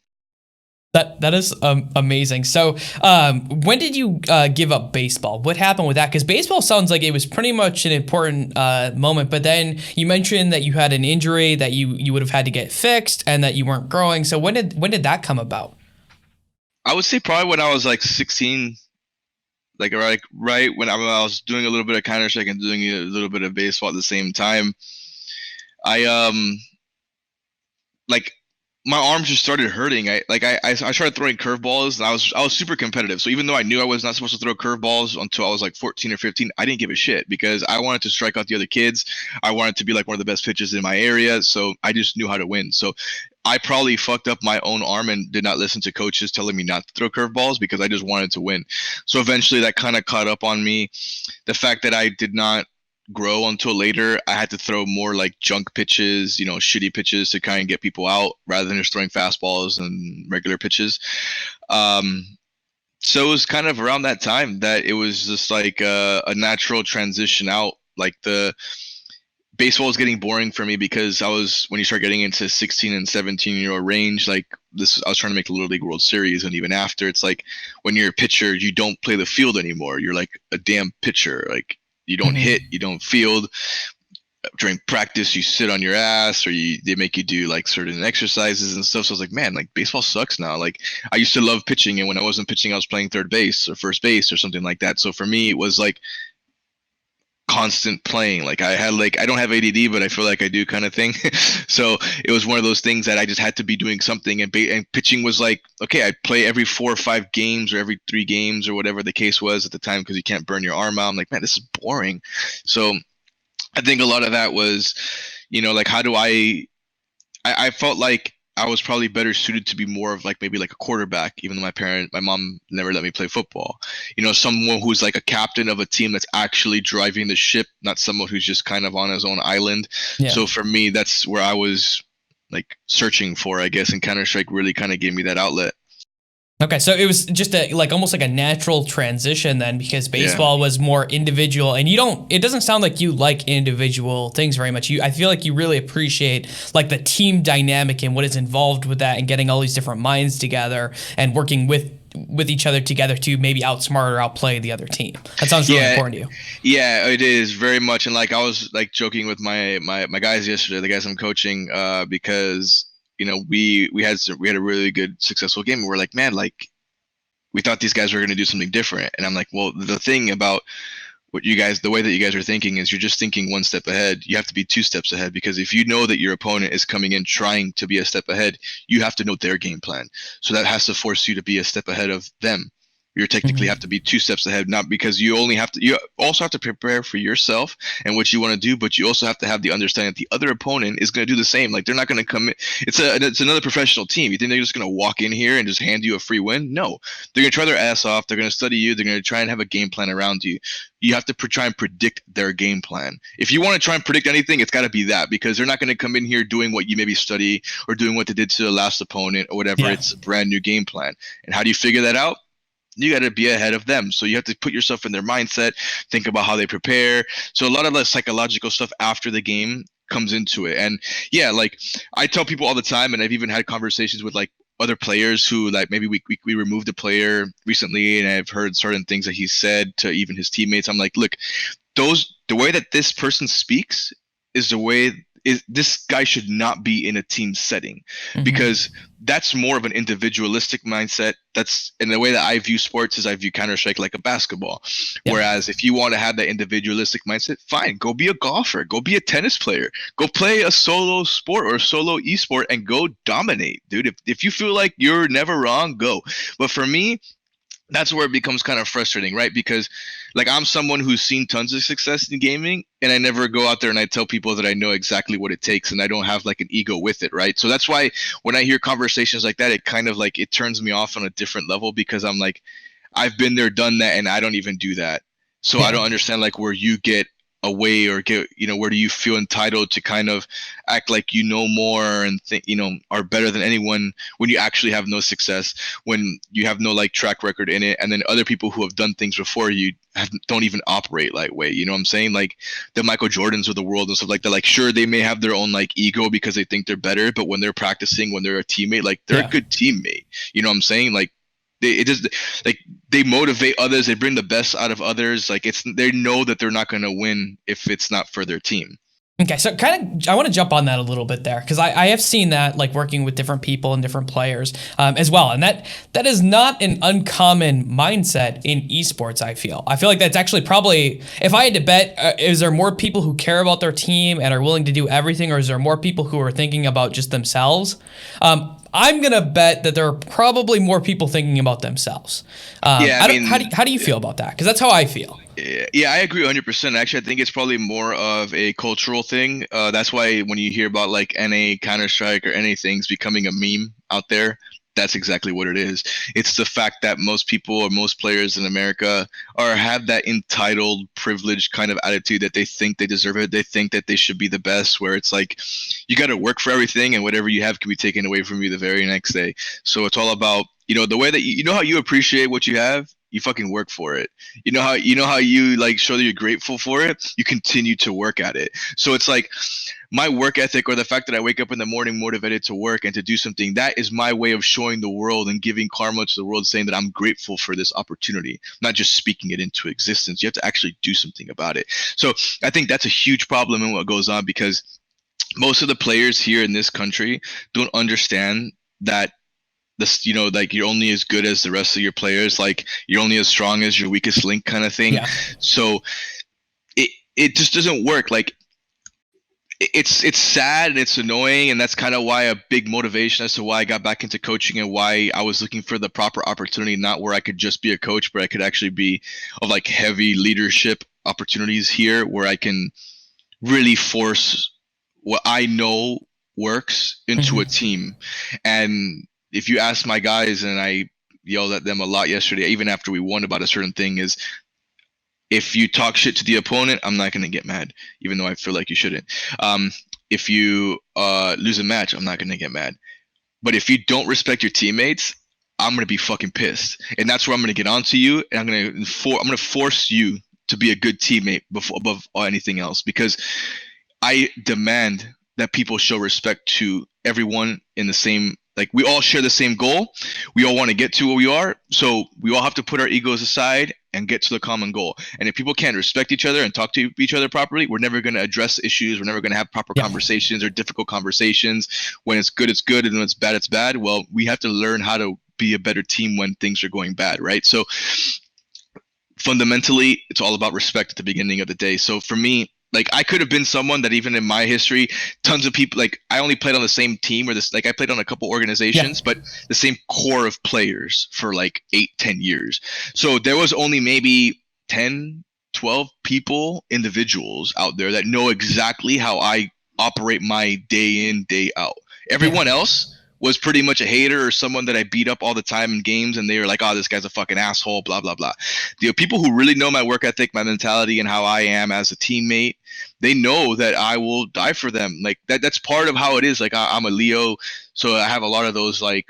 That is amazing. So when did you give up baseball? What happened with that? Because baseball sounds like it was pretty much an important moment, but then you mentioned that you had an injury that you would have had to get fixed and that you weren't growing. So when did that come about? I would say probably when I was like 16, like right when I was doing a little bit of Counter Strike and doing a little bit of baseball at the same time. I like my arms just started hurting. I started throwing curveballs, and I was super competitive. So even though I knew I was not supposed to throw curveballs until I was like 14 or 15, I didn't give a shit because I wanted to strike out the other kids. I wanted to be like one of the best pitchers in my area. So I just knew how to win. So I probably fucked up my own arm and did not listen to coaches telling me not to throw curveballs because I just wanted to win. So eventually that kind of caught up on me. The fact that I did not grow until later, I had to throw more like junk pitches, shitty pitches to kind of get people out rather than just throwing fastballs and regular pitches. So it was kind of around that time that it was just like a natural transition out. Like the baseball was getting boring for me because when you start getting into 16 and 17-year-old range, like I was trying to make the Little League World Series. And even after, it's like when you're a pitcher, you don't play the field anymore. You're like a damn pitcher. Like, you don't hit, you don't field. during practice you sit on your ass, or they make you do like certain exercises and stuff. So I was like, man, like baseball sucks now. Like I used to love pitching, and when I wasn't pitching I was playing third base or first base or something like that. So for me it was like constant playing. Like I had like, I don't have ADD, but I feel like I do, kind of thing. So it was one of those things that I just had to be doing something, and pitching was like, okay, I play every 4 or 5 games or every 3 games or whatever the case was at the time, because you can't burn your arm out. I'm like, man, this is boring. So I think a lot of that was, like how do I felt like I was probably better suited to be more of like maybe like a quarterback, even though my mom never let me play football. Someone who's like a captain of a team that's actually driving the ship, not someone who's just kind of on his own island. Yeah. So for me, that's where I was like searching for, I guess, and Counter-Strike really kind of gave me that outlet. Okay, so it was just almost like a natural transition then, because Yeah. baseball was more individual, and it doesn't sound like you like individual things very much. I feel like you really appreciate like the team dynamic and what is involved with that, and getting all these different minds together and working with each other together to maybe outsmart or outplay the other team. That sounds really important to you. Yeah, it is very much. And like I was like joking with my guys yesterday, the guys I'm coaching, because we had a really good successful game. And we're like, man, like we thought these guys were going to do something different. And I'm like, well, the thing about the way that you guys are thinking is you're just thinking one step ahead. You have to be 2 steps ahead, because if you know that your opponent is coming in trying to be a step ahead, you have to know their game plan. So that has to force you to be a step ahead of them. You technically have to be 2 steps ahead, not because you also have to prepare for yourself and what you want to do, but you also have to have the understanding that the other opponent is going to do the same. Like they're not going to come in. It's another professional team. You think they're just going to walk in here and just hand you a free win? No, they're going to try their ass off. They're going to study you. They're going to try and have a game plan around you. You have to try and predict their game plan. If you want to try and predict anything, it's got to be that, because they're not going to come in here doing what you maybe study or doing what they did to the last opponent or whatever. Yeah. It's a brand new game plan. And how do you figure that out? You got to be ahead of them. So you have to put yourself in their mindset, think about how they prepare. So a lot of the psychological stuff after the game comes into it. And yeah, like I tell people all the time, and I've even had conversations with like other players who like maybe we removed a player recently, and I've heard certain things that he said to even his teammates. I'm like, look, the way that this person speaks is the way this guy should not be in a team setting, because that's more of an individualistic mindset. That's in the way that I view sports is I view Counter-Strike like a basketball. Yeah. Whereas if you want to have that individualistic mindset, fine, go be a golfer, go be a tennis player, go play a solo sport or a solo esport and go dominate, dude. If you feel like you're never wrong, go. But for me, that's where it becomes kind of frustrating, right? Because like I'm someone who's seen tons of success in gaming, and I never go out there and I tell people that I know exactly what it takes, and I don't have like an ego with it, right? So that's why when I hear conversations like that, it kind of like it turns me off on a different level, because I'm like, I've been there, done that, and I don't even do that. So yeah. I don't understand like where you get away or get, where do you feel entitled to kind of act like you know more and think, are better than anyone, when you actually have no success, when you have no like track record in it, and then other people who have done things before you don't even operate that way. You know what I'm saying? Like the Michael Jordans of the world and stuff like that. Like sure, they may have their own like ego because they think they're better, but when they're practicing, when they're a teammate, like they're a good teammate. You know what I'm saying? Like they motivate others, they bring the best out of others. Like they know that they're not going to win if it's not for their team. Okay, so kind of I want to jump on that a little bit there, because I have seen that like working with different people and different players as well, and that is not an uncommon mindset in esports. I feel like that's actually probably, if I had to bet, is there more people who care about their team and are willing to do everything, or is there more people who are thinking about just themselves? I'm gonna bet that there are probably more people thinking about themselves. How do you feel about that? Because that's how I feel. Yeah, I agree 100%. Actually, I think it's probably more of a cultural thing. That's why when you hear about like NA, Counter-Strike, or any things becoming a meme out there, that's exactly what it is. It's the fact that most people or most players in America have that entitled, privileged kind of attitude that they think they deserve it. They think that they should be the best, where it's like you got to work for everything, and whatever you have can be taken away from you the very next day. So it's all about, the way that how you appreciate what you have. you fucking work for it. You know how you like show that you're grateful for it, you continue to work at it. So it's like my work ethic, or the fact that I wake up in the morning motivated to work and to do something, that is my way of showing the world and giving karma to the world, saying that I'm grateful for this opportunity, not just speaking it into existence. You have to actually do something about it. So I think that's a huge problem in what goes on, because most of the players here in this country don't understand that this, like, you're only as good as the rest of your players. Like, you're only as strong as your weakest link, kind of thing. Yeah. So it just doesn't work. Like, it's sad and it's annoying, and that's kind of why a big motivation as to why I got back into coaching, and why I was looking for the proper opportunity, not where I could just be a coach, but I could actually be of like heavy leadership opportunities here, where I can really force what I know works into a team. And if you ask my guys, and I yelled at them a lot yesterday, even after we won, about a certain thing, is if you talk shit to the opponent, I'm not going to get mad, even though I feel like you shouldn't. If you lose a match, I'm not going to get mad. But if you don't respect your teammates, I'm going to be fucking pissed. And that's where I'm going to get onto you, and I'm going to force you to be a good teammate above anything else, because I demand that people show respect to everyone in the same, like, we all share the same goal. We all want to get to where we are. So we all have to put our egos aside and get to the common goal. And if people can't respect each other and talk to each other properly, we're never going to address issues. We're never going to have proper conversations or difficult conversations. When it's good, it's good. And when it's bad, it's bad. Well, we have to learn how to be a better team when things are going bad, right? So fundamentally, it's all about respect at the beginning of the day. So for me, like, I could have been someone that, even in my history, tons of people, like, I only played on the same team, or this, like, I played on a couple organizations, but the same core of players for like 8-10 years. So there was only maybe 10-12 people, individuals out there that know exactly how I operate my day in, day out. Everyone else was pretty much a hater, or someone that I beat up all the time in games, and they were like, oh, this guy's a fucking asshole, blah, blah, blah. The people who really know my work ethic, my mentality, and how I am as a teammate, they know that I will die for them. Like, that's part of how it is. Like, I'm a Leo, so I have a lot of those, like,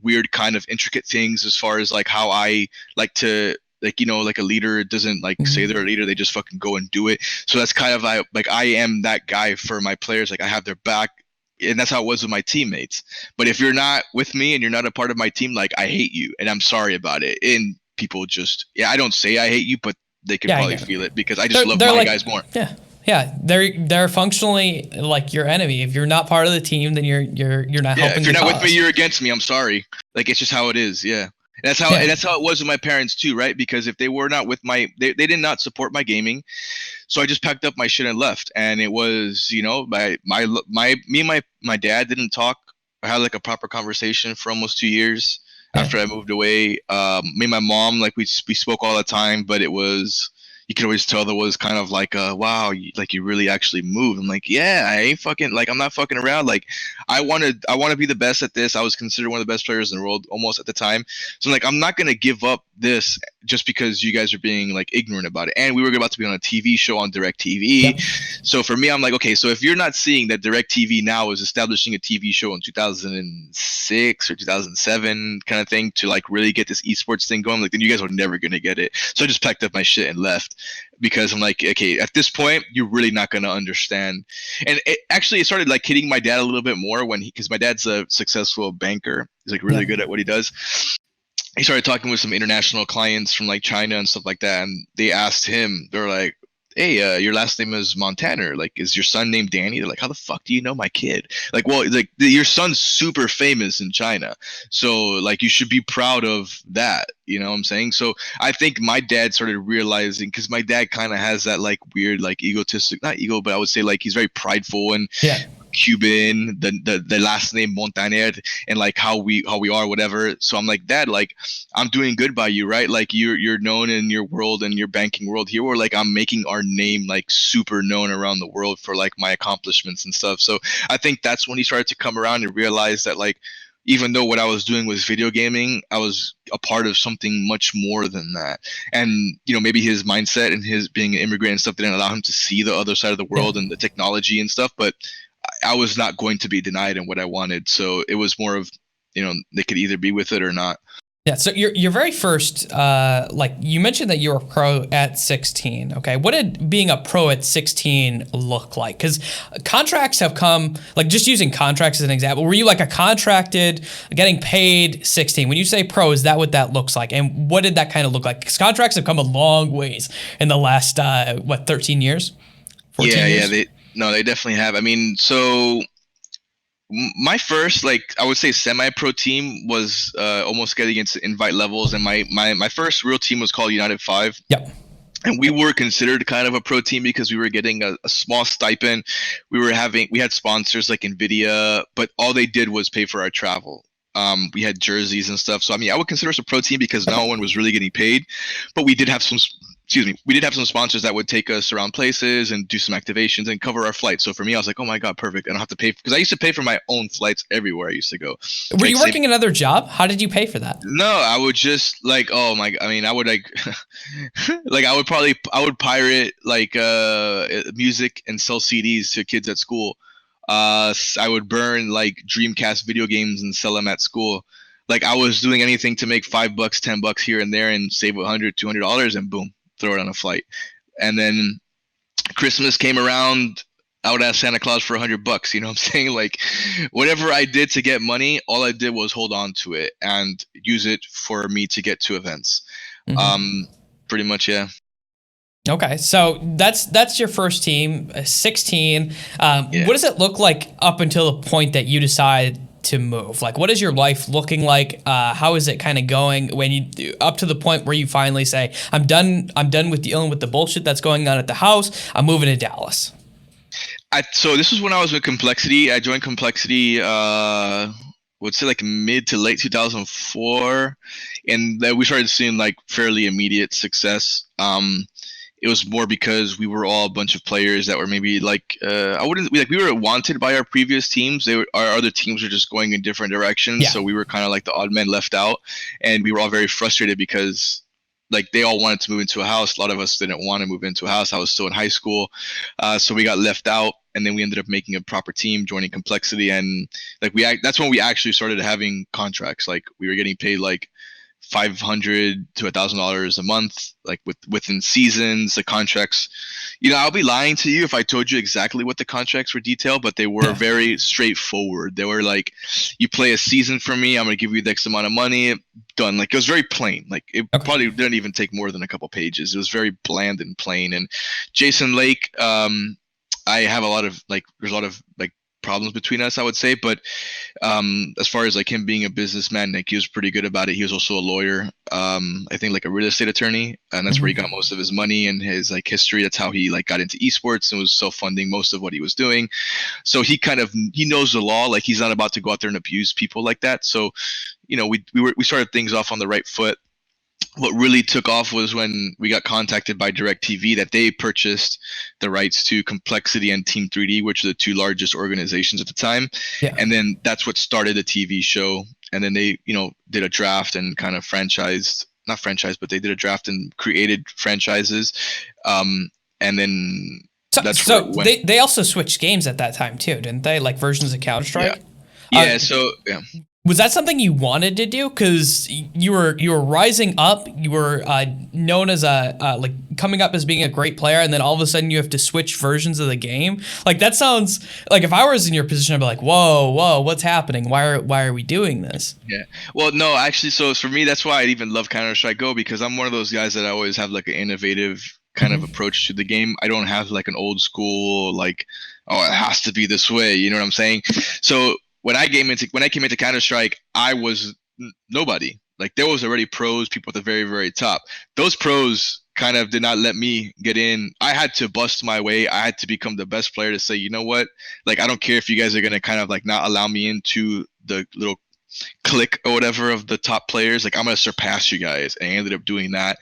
weird kind of intricate things as far as like how I like to, like, like a leader doesn't like say they're a leader, they just fucking go and do it. So that's kind of like I am that guy for my players. Like, I have their back. And that's how it was with my teammates. But if you're not with me and you're not a part of my team, like, I hate you, and I'm sorry about it. And people just, I don't say I hate you, but they can probably feel it, because I just love my guys more. Yeah, they're functionally like your enemy. If you're not part of the team, then you're not helping. If you're not with me, you're against me. I'm sorry. Like, it's just how it is. Yeah. And that's how it was with my parents too, right? Because if they were not with they did not support my gaming. So I just packed up my shit and left. And it was, me and my dad didn't talk. I had like a proper conversation for almost 2 years after I moved away. Me and my mom, like, we spoke all the time, but it was, you could always tell there was kind of like wow, you really actually moved. I'm like, yeah, I ain't fucking, like, I'm not fucking around. Like, I want to be the best at this. I was considered one of the best players in the world almost at the time. So, like, I'm not going to give up this just because you guys are being like ignorant about it. And we were about to be on a TV show on DirecTV. So for me, I'm like, okay, so if you're not seeing that DirecTV now is establishing a TV show in 2006 or 2007 kind of thing to like really get this esports thing going, like, then you guys are never going to get it. So I just packed up my shit and left, because I'm like, okay, at this point, you're really not going to understand. And it started like hitting my dad a little bit more because my dad's a successful banker. He's like really good at what he does. He started talking with some international clients from like China and stuff like that. And they asked him, they're like, hey, your last name is Montaner. Like, is your son named Danny? They're like, how the fuck do you know my kid? Like, well, like, your son's super famous in China. So, like, you should be proud of that. You know what I'm saying? So I think my dad started realizing, because my dad kind of has that, like, weird, like, egotistic, not ego, but I would say, like, he's very prideful and Cuban, the last name Montaner, and like how we are, whatever. So I'm like, Dad, like, I'm doing good by you, right? Like, you're known in your world and your banking world here, where like I'm making our name like super known around the world for like my accomplishments and stuff. So I think that's when he started to come around and realize that, like, even though what I was doing was video gaming, I was a part of something much more than that. And, maybe his mindset and his being an immigrant and stuff didn't allow him to see the other side of the world and the technology and stuff. But I was not going to be denied in what I wanted. So it was more of, they could either be with it or not. Yeah, so your very first, like you mentioned that you were pro at 16. Okay, what did being a pro at 16 look like? Because contracts have come, like just using contracts as an example. Were you like a contracted, getting paid 16? When you say pro, is that what that looks like? And what did that kind of look like? Because contracts have come a long ways in the last 13 years, 14 Yeah, yeah, years. they definitely have. I mean, so my first, like, I would say semi-pro team was almost getting into invite levels, and my first real team was called United Five. Yep. And we were considered kind of a pro team because we were getting a small stipend. We had sponsors like Nvidia, but all they did was pay for our travel. We had jerseys and stuff. So I mean, I would consider us a pro team because no one was really getting paid, but we did have some. Excuse me. We did have some sponsors that would take us around places and do some activations and cover our flights. So for me, I was like, oh my god, perfect. I don't have to pay because I used to pay for my own flights everywhere I used to go. Were Like, you working another job? How did you pay for that? no, I would just like, oh my, I mean, I would like, like I would pirate like music and sell CDs to kids at school. I would burn like Dreamcast video games and sell them at school. Like I was doing anything to make $5, $10 here and there and save $100, $200 and boom, throw it on a flight. And then Christmas came around, I would ask Santa Claus for $100. You know what I'm saying? Like whatever I did to get money, all I did was hold on to it and use it for me to get to events. Mm-hmm. Pretty much, yeah. Okay, so that's your first team, 16. Yeah. What does it look like up until the point that you decide to move? Like, what is your life looking like? How is it kind of going when you up to the point where you finally say, "I'm done. I'm done with dealing with the bullshit that's going on at the house. I'm moving to Dallas." So this was when I was with Complexity. I joined Complexity. Would say like mid to late 2004, and then we started seeing like fairly immediate success. It was more because we were all a bunch of players that were maybe like I wouldn't like we were wanted by our previous teams. Our other teams were just going in different directions, Yeah. so we were kind of like the odd men left out, and we were all very frustrated because like they all wanted to move into a house. A lot of us didn't want to move into a house. I was still in high school, so we got left out, and then we ended up making a proper team, joining Complexity, and like that's when we actually started having contracts. Like we were getting paid like $500 to $1,000 a month, like within seasons. The contracts, you know, I'll be lying to you if I told you exactly what the contracts were detailed, but they were very straightforward. They were like, you play a season for me, I'm gonna give you the X amount of money. Done. Like it was very plain. Like it probably didn't even take more than a couple pages. It was very bland and plain. And Jason Lake, I have a lot of like, there's a lot of like problems between us, I would say, but as far as like him being a businessman, like he was pretty good about it. He was also a lawyer, I think like a real estate attorney, and that's where he got most of his money and his like history. That's how he like got into esports and was self-funding most of what he was doing. So he knows the law. Like he's not about to go out there and abuse people like that. So you know, we started things off on the right foot. What really took off was when we got contacted by DirecTV that they purchased the rights to Complexity and Team 3D, which are the two largest organizations at the time. Yeah. And then that's what started the TV show. And then they, you know, did a draft and kind of not franchised, but they did a draft and created franchises. And then that's where it went. They also switched games at that time too, didn't they? Like versions of Counter-Strike. Yeah. Was that something you wanted to do? Because you were rising up, you were known as like coming up as being a great player, and then all of a sudden you have to switch versions of the game. Like that sounds like if I was in your position, I'd be like, whoa, what's happening? Why are we doing this? Yeah. Well, no, actually, so for me, that's why I even love Counter-Strike Go, because I'm one of those guys that I always have like an innovative kind of approach to the game. I don't have like an old school like, oh, it has to be this way. You know what I'm saying? So when I came into Counter-Strike, I was nobody. Like there was already pros, people at the very, very top. Those pros kind of did not let me get in. I had to bust my way. I had to become the best player to say, you know what? Like I don't care if you guys are gonna kind of like not allow me into the little clique or whatever of the top players. Like I'm gonna surpass you guys. And I ended up doing that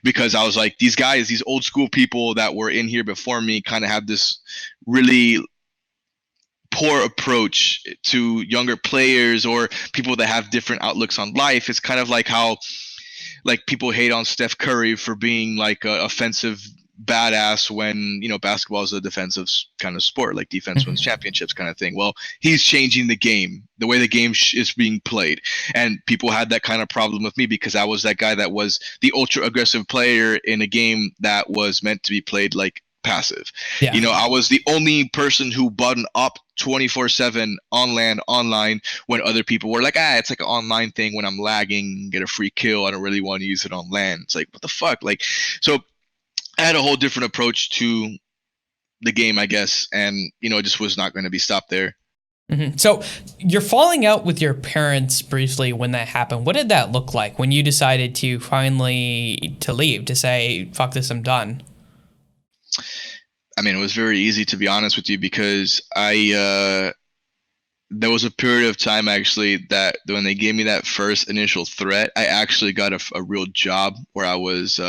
because I was like, these guys, these old school people that were in here before me kind of have this really poor approach to younger players or people that have different outlooks on life. It's kind of like how like people hate on Steph Curry for being like an offensive badass when, you know, basketball is a defensive kind of sport, like defense wins championships kind of thing. Well, he's changing the game, the way the game is being played. And people had that kind of problem with me because I was that guy that was the ultra aggressive player in a game that was meant to be played like passive. Yeah. You know, I was the only person who buttoned up 24/7 on land, online, when other people were like, it's like an online thing when I'm lagging, get a free kill. I don't really want to use it on land. It's like, what the fuck? Like, so I had a whole different approach to the game, I guess. And, you know, it just was not going to be stopped there. So you're falling out with your parents briefly when that happened. What did that look like when you decided to finally to leave, to say, fuck this, I'm done? I mean, it was very easy, to be honest with you, because there was a period of time actually that when they gave me that first initial threat, I actually got a real job where I was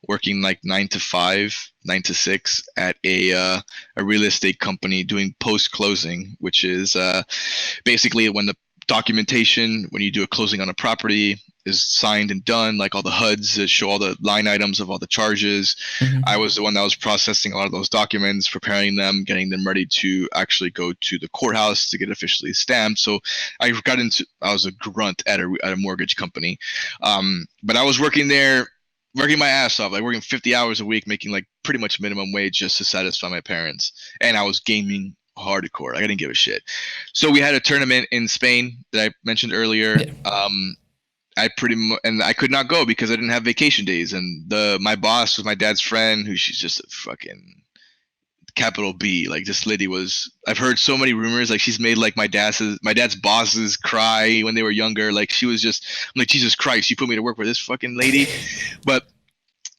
working like 9 to 5, 9 to 6 at a real estate company doing post closing, which is basically when the documentation, when you do a closing on a property, is signed and done, like all the HUDs that show all the line items of all the charges. I was the one that was processing a lot of those documents, preparing them, getting them ready to actually go to the courthouse to get officially stamped. So I was a grunt at a mortgage company. But I was working there, working my ass off, like working 50 hours a week, making like pretty much minimum wage just to satisfy my parents. And I was gaming hardcore. I didn't give a shit. So we had a tournament in Spain that I mentioned earlier. Yeah. And I could not go because I didn't have vacation days. And my boss was my dad's friend, who she's just a fucking capital B. Like, this lady was, I've heard so many rumors, like she's made like my dad's bosses cry when they were younger. Like, she was just, I'm like, Jesus Christ, you put me to work with this fucking lady. But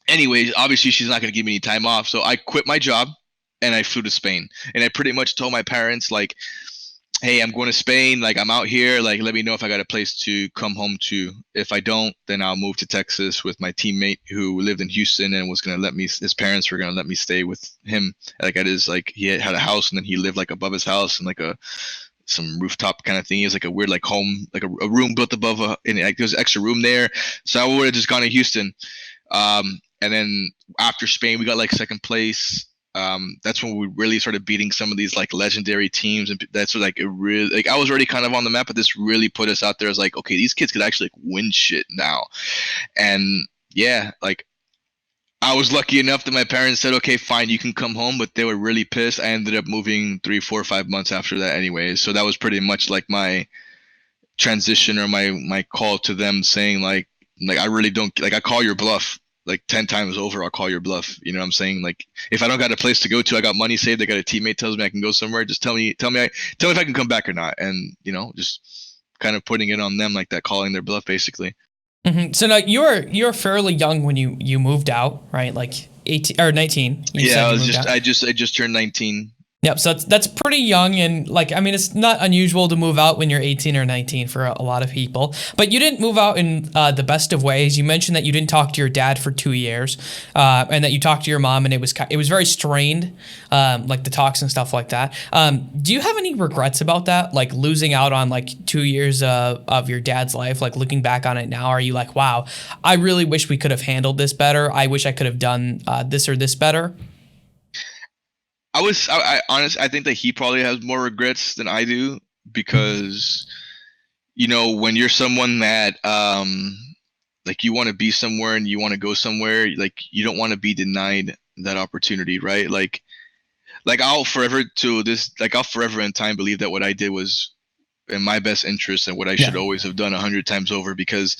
anyways, obviously she's not going to give me any time off. So I quit my job and I flew to Spain. And I pretty much told my parents, like, hey, I'm going to Spain. Like, I'm out here. Like, let me know if I got a place to come home to. If I don't, then I'll move to Texas with my teammate who lived in Houston and was going to let me, his parents were going to let me stay with him. Like, at his, like, he had a house and then he lived like above his house and like some rooftop kind of thing. He has like a weird, like, home, like a room built above and like there's extra room there. So I would have just gone to Houston. And then after Spain, we got like second place. That's when we really started beating some of these like legendary teams, and that's like it really, like, I was already kind of on the map, but this really put us out there as like, okay, these kids could actually like win shit now. And yeah, like, I was lucky enough that my parents said, okay, fine, you can come home, but they were really pissed. I ended up moving 3, 4, 5 months after that anyway. So that was pretty much like my transition, or my call to them, saying like I really don't, like, I call your bluff. Like 10 times over, I'll call your bluff. You know what I'm saying? Like, if I don't got a place to go to, I got money saved, I got a teammate tells me I can go somewhere, just tell me if I can come back or not. And, you know, just kind of putting it on them like that, calling their bluff basically. So now you're fairly young when you moved out, right? Like 18 or 19. Yeah, I just turned 19. Yep. So that's pretty young, and like, I mean, it's not unusual to move out when you're 18 or 19 for a lot of people. But you didn't move out in the best of ways. You mentioned that you didn't talk to your dad for 2 years, and that you talked to your mom, and it was very strained, like the talks and stuff like that. Do you have any regrets about that, like losing out on like 2 years of your dad's life? Like, looking back on it now, are you like, wow, I really wish we could have handled this better. I wish I could have done this or this better. I honestly, I think that he probably has more regrets than I do, because, you know, when you're someone that, like, you want to be somewhere and you want to go somewhere, like, you don't want to be denied that opportunity, right? Like I'll forever in time believe that what I did was in my best interest and what I should always have done 100 times over, because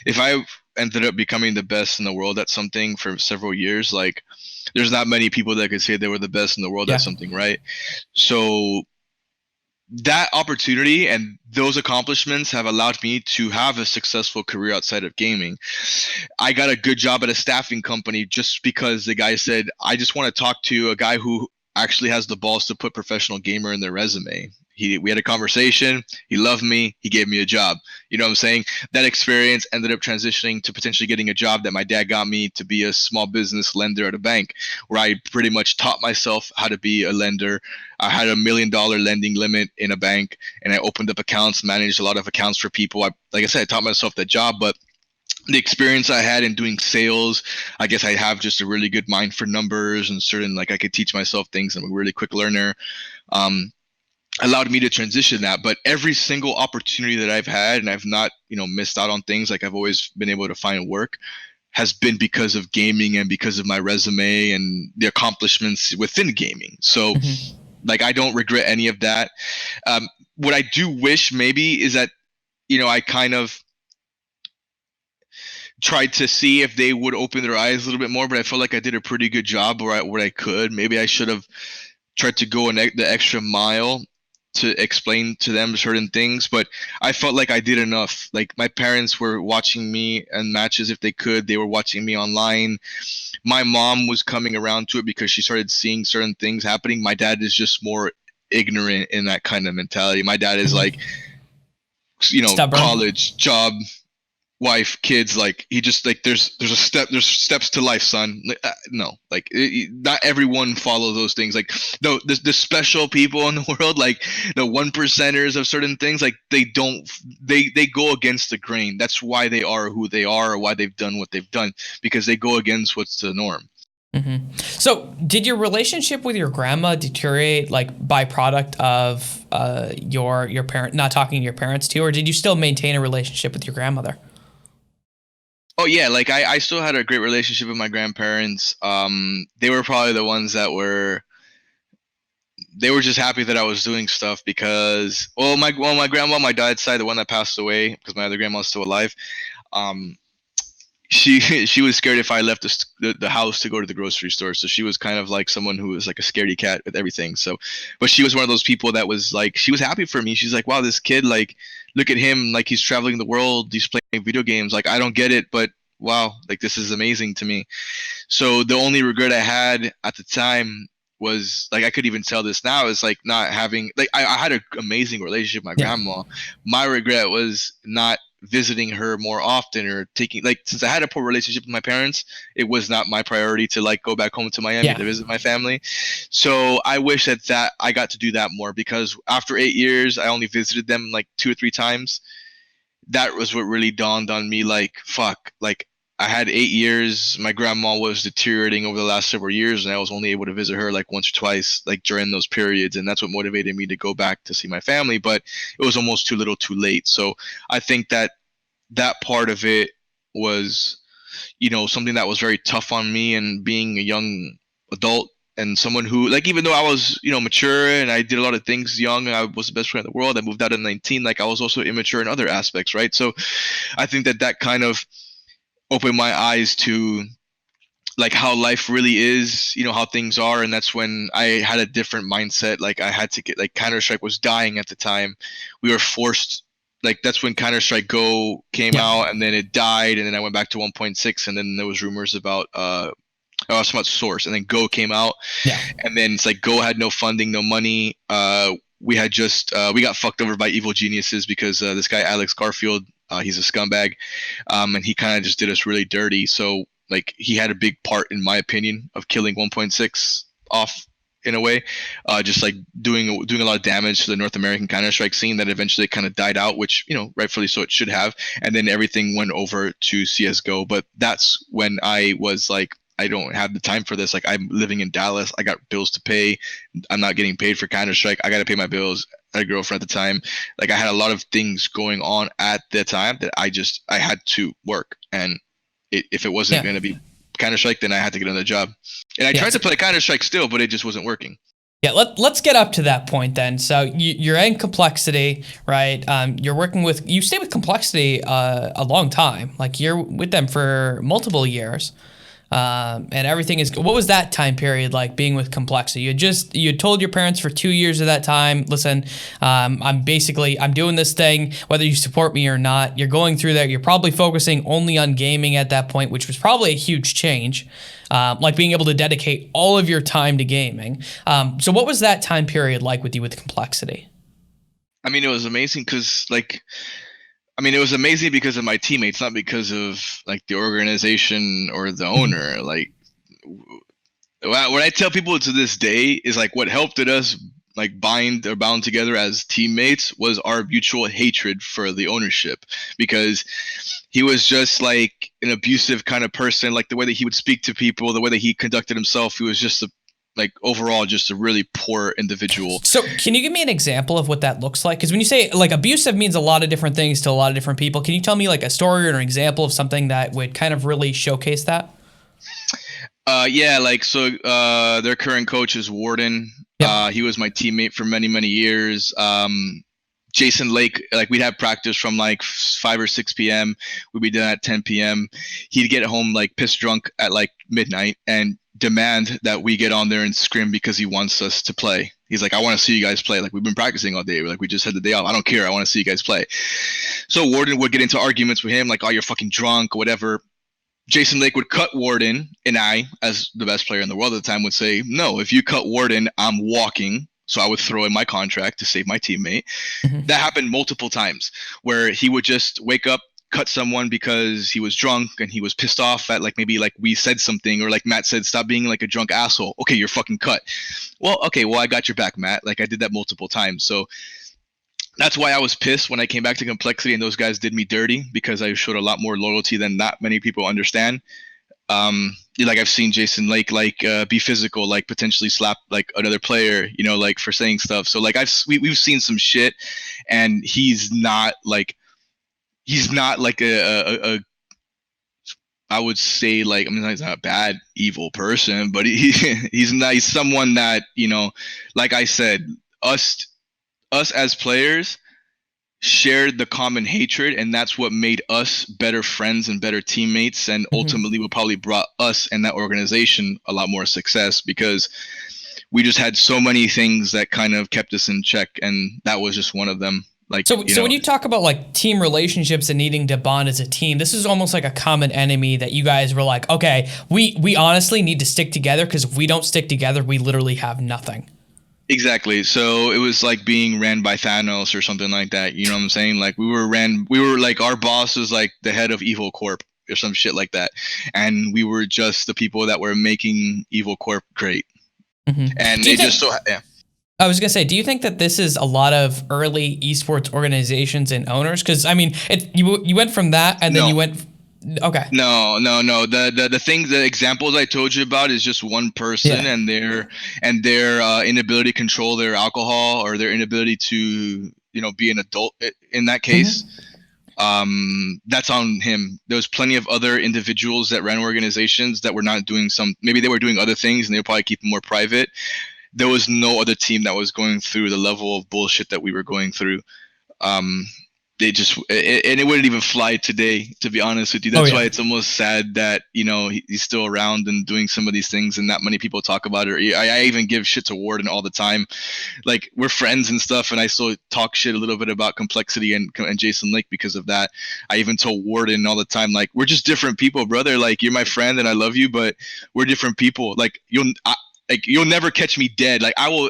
if I ended up becoming the best in the world at something for several years, like, there's not many people that could say they were the best in the world at something, right? So that opportunity and those accomplishments have allowed me to have a successful career outside of gaming. I got a good job at a staffing company just because the guy said, I just want to talk to a guy who actually has the balls to put professional gamer in their resume. We had a conversation. He loved me. He gave me a job. You know what I'm saying? That experience ended up transitioning to potentially getting a job that my dad got me to be a small business lender at a bank, where I pretty much taught myself how to be a lender. I had $1 million lending limit in a bank, and I opened up accounts, managed a lot of accounts for people. Like I said, I taught myself that job, but the experience I had in doing sales, I guess I have just a really good mind for numbers and certain, like, I could teach myself things. I'm a really quick learner. Um, allowed me to transition that. But every single opportunity that I've had, and I've not, missed out on things, like I've always been able to find work, has been because of gaming and because of my resume and the accomplishments within gaming. So, Mhm. like, I don't regret any of that. What I do wish maybe is that, I kind of tried to see if they would open their eyes a little bit more, but I felt like I did a pretty good job where I could. Maybe I should have tried to go the extra mile to explain to them certain things, but I felt like I did enough. Like, my parents were watching me and matches if they could. They were watching me online. My mom was coming around to it because she started seeing certain things happening. My dad is just more ignorant in that kind of mentality. My dad is like, Mhm. Stubborn. college, job, wife, kids. Like, he just, like, there's steps to life, son. Like, no, like, not everyone follows those things. Like, no, the special people in the world, like the 1%ers of certain things, like, they don't, they go against the grain. That's why they are who they are, or why they've done what they've done, because they go against what's the norm. So, did your relationship with your grandma deteriorate, like byproduct of your parent not talking to your parents too, or did you still maintain a relationship with your grandmother? Oh yeah, like, I still had a great relationship with my grandparents. They were probably the ones that they were just happy that I was doing stuff because, my grandma, my dad's side, the one that passed away, because my other grandma's still alive. Um, she she was scared if I left the house to go to the grocery store. So she was kind of like someone who was like a scaredy cat with everything. So, but she was one of those people that was like, she was happy for me. She's like, wow, this kid, like, look at him, like, he's traveling the world, he's playing video games. Like, I don't get it, but wow, like, this is amazing to me. So the only regret I had at the time was, like, I could even tell this now, is like not having, like, I had an amazing relationship with my Yeah. grandma. My regret was not visiting her more often, or taking, like, since I had a poor relationship with my parents, it was not my priority to, like, go back home to Miami Yeah. to visit my family. So I wish that I got to do that more, because after 8 years I only visited them like 2 or 3 times. That was what really dawned on me, like, fuck, like, I had 8 years. My grandma was deteriorating over the last several years, and I was only able to visit her like once or twice, like, during those periods. And that's what motivated me to go back to see my family. But it was almost too little too late. So I think that part of it was, something that was very tough on me. And being a young adult, and someone who, like, even though I was, mature and I did a lot of things young, and I was the best friend in the world, I moved out at 19, like, I was also immature in other aspects, right? So I think that kind of opened my eyes to, like, how life really is, how things are. And that's when I had a different mindset. Like, I had to get, like, Counter-Strike was dying at the time. We were forced, like, that's when Counter-Strike Go came Yeah. out, and then it died, and then I went back to 1.6, and then there was rumors about so much Source, and then Go came out, Yeah. and then it's like Go had no funding, no money. We had just we got fucked over by evil geniuses, because this guy Alex Garfield, he's a scumbag, and he kind of just did us really dirty. So, like, he had a big part, in my opinion, of killing 1.6 off, in a way, just like doing a lot of damage to the North American Counter Strike scene that eventually kind of died out, which, rightfully so, it should have. And then everything went over to CS:GO. But that's when I was like, I don't have the time for this. Like, I'm living in Dallas. I got bills to pay. I'm not getting paid for Counter Strike. I got to pay my bills. I had a girlfriend at the time. Like, I had a lot of things going on at the time that I had to work. And if it wasn't Yeah. going to be Counter Strike, then I had to get another job. And I tried Yes. to play Counter Strike still, but it just wasn't working. Yeah, let's get up to that point then. So you're in Complexity, right? You're working with, you stay with Complexity a long time. Like, you're with them for multiple years. And everything is, what was that time period like being with Complexity? You had told your parents for 2 years of that time, listen, I'm doing this thing, whether you support me or not. You're going through that. You're probably focusing only on gaming at that point, which was probably a huge change. Like, being able to dedicate all of your time to gaming. So what was that time period like with you with Complexity? I mean, it was amazing because, like, it was amazing because of my teammates, not because of, like, the organization or the Mhm. owner. Like, what I tell people to this day is, like, what helped us, like bound together as teammates was our mutual hatred for the ownership, because he was just like an abusive kind of person. Like the way that he would speak to people, the way that he conducted himself, he was just like overall just a really poor individual. So can you give me an example of what that looks like? Because when you say like abusive means a lot of different things to a lot of different people. Can you tell me like a story or an example of something that would kind of really showcase that? Yeah, like so their current coach is Warden. Yep. He was my teammate for many, many years. Jason Lake, like we'd have practice from like 5 or 6 p.m. We'd be done at 10 p.m. He'd get home like piss drunk at like midnight and demand that we get on there and scrim because he wants us to play. He's like, I want to see you guys play. Like, we've been practicing all day. Like, we just had the day off. I don't care. I want to see you guys play. So Warden would get into arguments with him, like, oh, you're fucking drunk or whatever. Jason Lake would cut Warden, and I, as the best player in the world at the time, would say, no, if you cut Warden, I'm walking. So I would throw in my contract to save my teammate. Mm-hmm. That happened multiple times where he would just wake up, cut someone because he was drunk and he was pissed off at like maybe like we said something, or like Matt said, stop being like a drunk asshole. Okay, you're fucking cut. Well, okay, well, I got your back, Matt. Like I did that multiple times. So that's why I was pissed when I came back to Complexity and those guys did me dirty, because I showed a lot more loyalty than not many people understand. Like I've seen Jason Lake like be physical, like potentially slap like another player, you know, like for saying stuff. So like we've seen some shit, and he's not like a I would say like, I mean, he's not a bad evil person, but he's someone that, you know, like I said, us as players shared the common hatred, and that's what made us better friends and better teammates, and ultimately what probably brought us and that organization a lot more success, because we just had so many things that kind of kept us in check, and that was just one of them. Like, so when you talk about like team relationships and needing to bond as a team, this is almost like a common enemy that you guys were like, okay, we honestly need to stick together, because if we don't stick together, we literally have nothing. Exactly. So it was like being ran by Thanos or something like that. You know what I'm saying? Like we were like, our boss was like the head of Evil Corp or some shit like that. And we were just the people that were making Evil Corp great. Mm-hmm. And it just so, yeah. I was going to say, do you think that this is a lot of early esports organizations and owners? Because, I mean, you went from that and then you went... Okay. No. The examples I told you about is just one person, and their inability to control their alcohol, or their inability to, you know, be an adult in that case. That's on him. There was plenty of other individuals that ran organizations that were not doing maybe they were doing other things and they were probably keeping more private. There was no other team that was going through the level of bullshit that we were going through. They just, and it wouldn't even fly today, to be honest with you. That's why it's almost sad that, you know, he's still around and doing some of these things and not many people talk about it. I even give shit to Warden all the time. Like, we're friends and stuff, and I still talk shit a little bit about Complexity and Jason Lake because of that. I even told Warden all the time, like, we're just different people, brother. Like, you're my friend and I love you, but we're different people. Like, you'll never catch me dead. Like, I will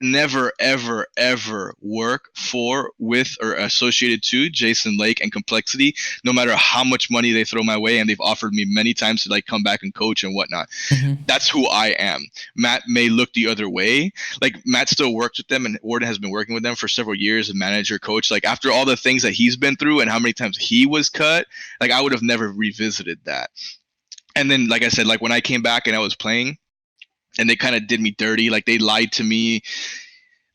never, ever, ever work for, with, or associated to Jason Lake and Complexity, no matter how much money they throw my way, and they've offered me many times to like come back and coach and whatnot. That's who I am. Matt may look the other way. Like, Matt still works with them, and Warden has been working with them for several years, a manager, coach. Like, after all the things that he's been through and how many times he was cut, like, I would have never revisited that. And then, like I said, like when I came back and I was playing, and they kind of did me dirty. Like, they lied to me.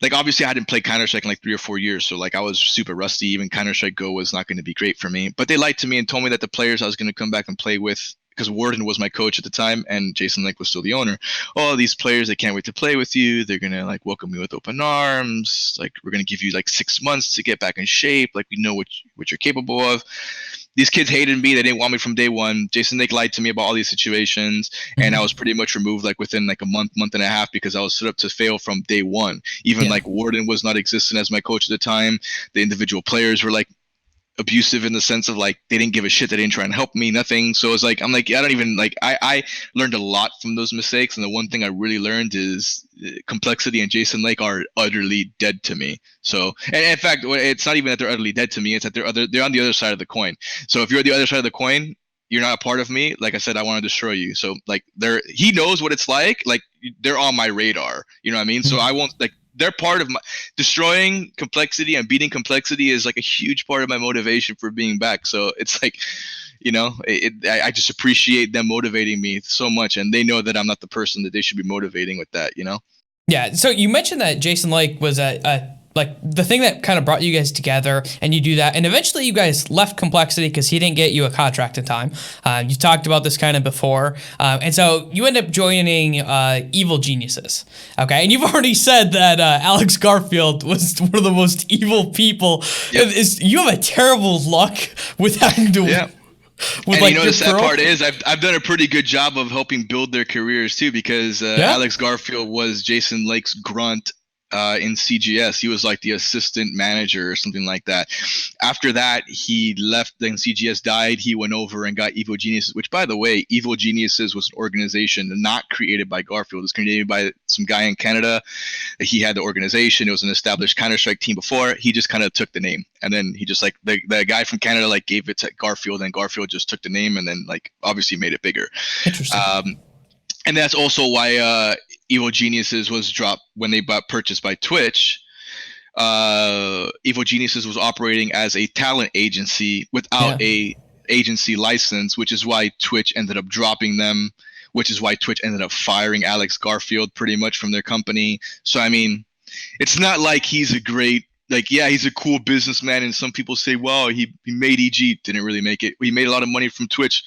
Like, obviously I hadn't played Counter-Strike in like 3 or 4 years. So like I was super rusty. Even Counter-Strike Go was not going to be great for me, but they lied to me and told me that the players I was going to come back and play with, because Warden was my coach at the time and Jason Lake was still the owner. Oh, these players, they can't wait to play with you. They're going to like welcome you with open arms. Like, we're going to give you like 6 months to get back in shape. Like, we know what you're capable of. These kids hated me. They didn't want me from day one. Jason Lake lied to me about all these situations, and I was pretty much removed like within like a month and a half, because I was set up to fail from day one. Even like Warden was not existent as my coach at the time. The individual players were like abusive in the sense of like they didn't give a shit. They didn't try and help me, nothing. So it's like, I'm like, I don't even like, I learned a lot from those mistakes. And the one thing I really learned is Complexity and Jason Lake are utterly dead to me. So, and in fact, it's not even that they're utterly dead to me. It's that they're on the other side of the coin. So if you're the other side of the coin, you're not a part of me. Like I said, I want to destroy you. So like he knows what it's like they're on my radar. You know what I mean? So I won't like, they're part of my destroying complexity and beating complexity is like a huge part of my motivation for being back. So it's like, I just appreciate them motivating me so much, and they know that I'm not the person that they should be motivating with that. Yeah. So you mentioned that Jason Lake was like the thing that kind of brought you guys together, and you do that, and eventually you guys left Complexity because he didn't get you a contract in time. You talked about this kind of before, and so you end up joining Evil Geniuses. Okay, and you've already said that Alex Garfield was one of the most evil people. Yep. You have a terrible luck with having to. Yeah. And like the sad part is I've done a pretty good job of helping build their careers too, because Alex Garfield was Jason Lake's grunt in CGS. He was like the assistant manager or something like that. After that, he left. Then CGS died. He went over and got Evil Geniuses, which, by the way, Evil Geniuses was an organization not created by Garfield. It was created by some guy in Canada. He had the organization. It was an established Counter-Strike team before. He just kind of took the name, and then he just like the guy from Canada like gave it to Garfield, and Garfield just took the name and then like obviously made it bigger. Interesting. And that's also why Evil Geniuses was dropped when they got purchased by Twitch. Evil Geniuses was operating as a talent agency without a agency license, which is why Twitch ended up dropping them, which is why Twitch ended up firing Alex Garfield pretty much from their company. So, I mean, it's not like he's a great, like, yeah, he's a cool businessman. And some people say, well, he made EG, didn't really make it. He made a lot of money from Twitch,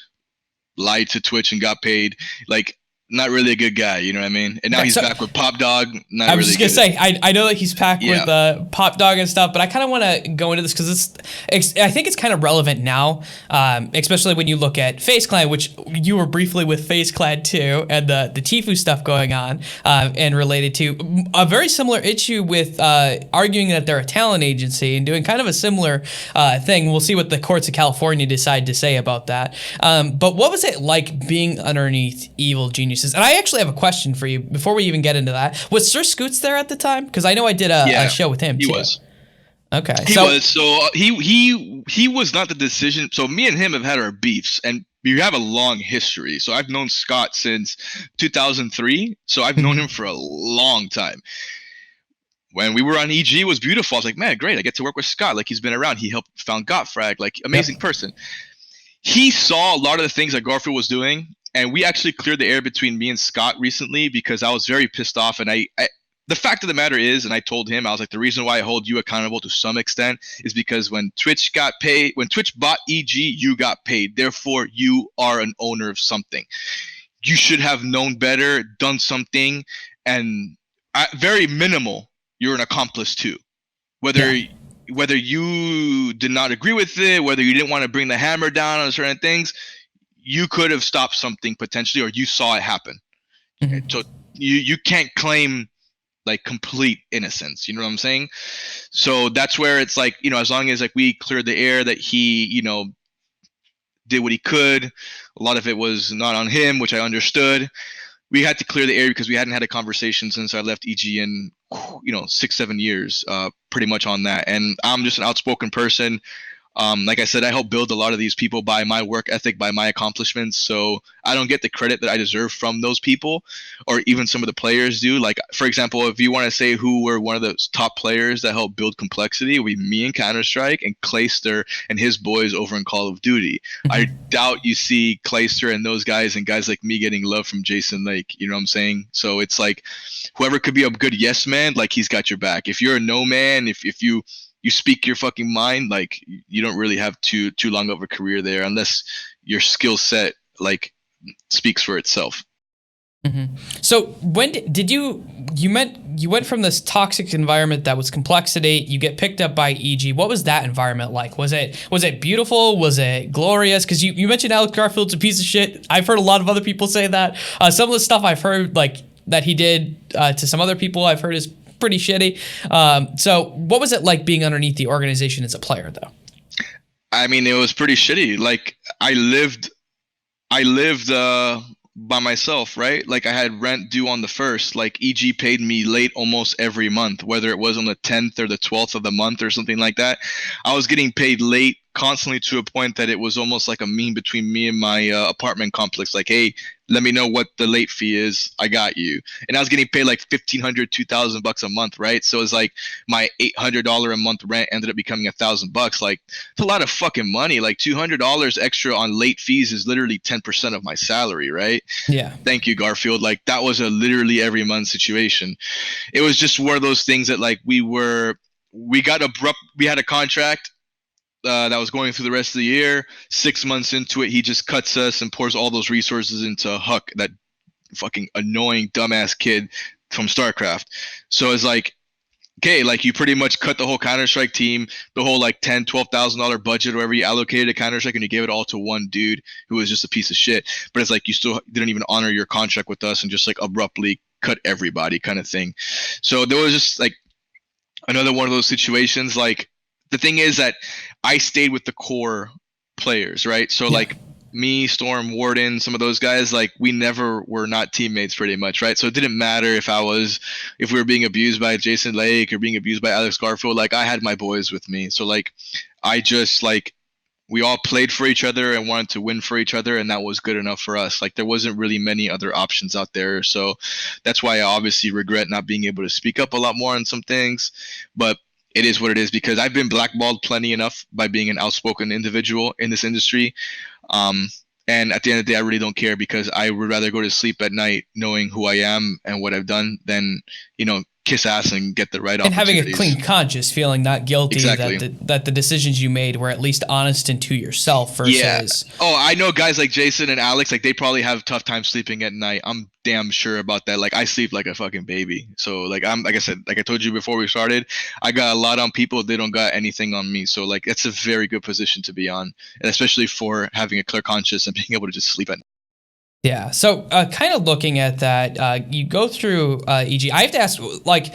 lied to Twitch and got paid. Like, not really a good guy, you know what I mean? And now he's back with Pop Dog. I was just gonna say, I know that he's back with Pop Dog and stuff, but I kind of want to go into this because I think it's kind of relevant now, especially when you look at Faze Clan, which you were briefly with Faze Clan Tfue, and the Tfue stuff going on, and related to a very similar issue with arguing that they're a talent agency and doing kind of a similar thing. We'll see what the courts of California decide to say about that. But what was it like being underneath Evil Genius? And I actually have a question for you before we even get into that. Was Sir Scoots there at the time? Because I know I did a show with him too. He was. Okay. He was. So he was not the decision. So me and him have had our beefs, and we have a long history. So I've known Scott since 2003. So I've known him for a long time. When we were on EG, it was beautiful. I was like, man, great. I get to work with Scott. Like, he's been around. He helped found Gotfrag. Like, amazing person. He saw a lot of the things that Garfield was doing. And we actually cleared the air between me and Scott recently because I was very pissed off. And the fact of the matter is, and I told him, I was like, the reason why I hold you accountable to some extent is because when Twitch got paid, when Twitch bought EG, you got paid. Therefore, you are an owner of something. You should have known better, done something, and very minimal, you're an accomplice too. Whether you did not agree with it, whether you didn't want to bring the hammer down on certain things, you could have stopped something potentially, or you saw it happen. Mm-hmm. So you can't claim like complete innocence. You know what I'm saying? So that's where it's like, as long as like we cleared the air that he, did what he could, a lot of it was not on him, which I understood. We had to clear the air because we hadn't had a conversation since I left EG in, 6-7 years, pretty much on that. And I'm just an outspoken person. Like I said, I help build a lot of these people by my work ethic, by my accomplishments. So I don't get the credit that I deserve from those people, or even some of the players do. Like, for example, if you want to say who were one of the top players that helped build complexity, it would be me in Counter-Strike and Clayster and his boys over in Call of Duty. Mm-hmm. I doubt you see Clayster and those guys and guys like me getting love from Jason Lake. You know what I'm saying? So it's like whoever could be a good yes man, like he's got your back. If you're a no man, if you speak your fucking mind, like you don't really have too long of a career there unless your skill set like speaks for itself. Mm-hmm. So when did you went from this toxic environment that was Complexity, you get picked up by EG. What was that environment like? Was it beautiful? Was it glorious? Because you mentioned Alex Garfield's a piece of shit. I've heard a lot of other people say that. Some of the stuff I've heard like that he did to some other people I've heard is pretty shitty. So what was it like being underneath the organization as a player though? I mean, it was pretty shitty. Like I lived by myself, right? Like I had rent due on the 1st. Like EG paid me late almost every month, whether it was on the 10th or the 12th of the month or something like that. I was getting paid late constantly to a point that it was almost like a meme between me and my apartment complex. Like, hey, let me know what the late fee is. I got you. And I was getting paid like $1,500, $2,000 a month, right? So it's like my $800 a month rent ended up becoming $1,000. Like, it's a lot of fucking money. Like $200 extra on late fees is literally 10% of my salary, right? Yeah. Thank you, Garfield. Like, that was a literally every month situation. It was just one of those things that like we had a contract that was going through the rest of the year. 6 months into it, he just cuts us and pours all those resources into Huck, that fucking annoying dumbass kid from StarCraft. So it's like, okay, like you pretty much cut the whole Counter-Strike team, the whole like $10,000-$12,000 budget, or whatever you allocated to Counter-Strike, and you gave it all to one dude who was just a piece of shit. But it's like you still didn't even honor your contract with us and just like abruptly cut everybody, kind of thing. So there was just like another one of those situations. Like, the thing is that I stayed with the core players, right? So like me, Storm, Warden, some of those guys, like we never were not teammates pretty much, right? So it didn't matter if we were being abused by Jason Lake or being abused by Alex Garfield. Like, I had my boys with me. So like I just like we all played for each other and wanted to win for each other, and that was good enough for us. Like, there wasn't really many other options out there. So that's why I obviously regret not being able to speak up a lot more on some things. But it is what it is, because I've been blackballed plenty enough by being an outspoken individual in this industry. And at the end of the day, I really don't care, because I would rather go to sleep at night knowing who I am and what I've done than, kiss ass and get the right and having opportunities. a clean conscience, feeling not guilty, Exactly. that the decisions you made were at least honest and to yourself versus. Yeah. Oh, I know guys like Jason and Alex, like they probably have a tough time sleeping at night. I'm damn sure about that. Like, I sleep like a fucking baby. So like like I said, like I told you before we started, I got a lot on people. They don't got anything on me. So like it's a very good position to be on, and especially for having a clear conscience and being able to just sleep at night. Yeah. So kind of looking at that, you go through EG. I have to ask, like,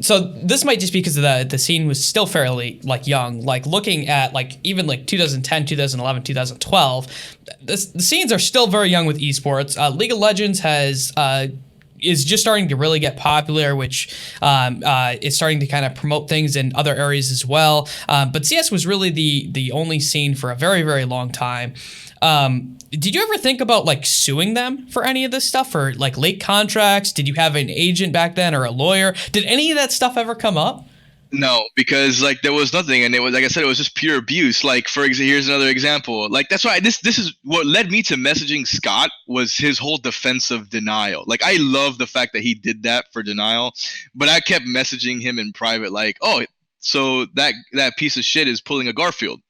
so this might just be because the scene was still fairly like young. Like looking at like even like 2010, 2011, 2012, the scenes are still very young with esports. League of Legends is just starting to really get popular, which is starting to kind of promote things in other areas as well. But CS was really the only scene for a very, very long time. Did you ever think about like suing them for any of this stuff, or like late contracts? Did you have an agent back then or a lawyer? Did any of that stuff ever come up? No, because like there was nothing, and it was, like I said, it was just pure abuse. Like, for example, here's another example. Like, that's why this is what led me to messaging Scott, was his whole defense of denial. Like, I love the fact that he did that for denial, but I kept messaging him in private, like, oh, so that piece of shit is pulling a Garfield,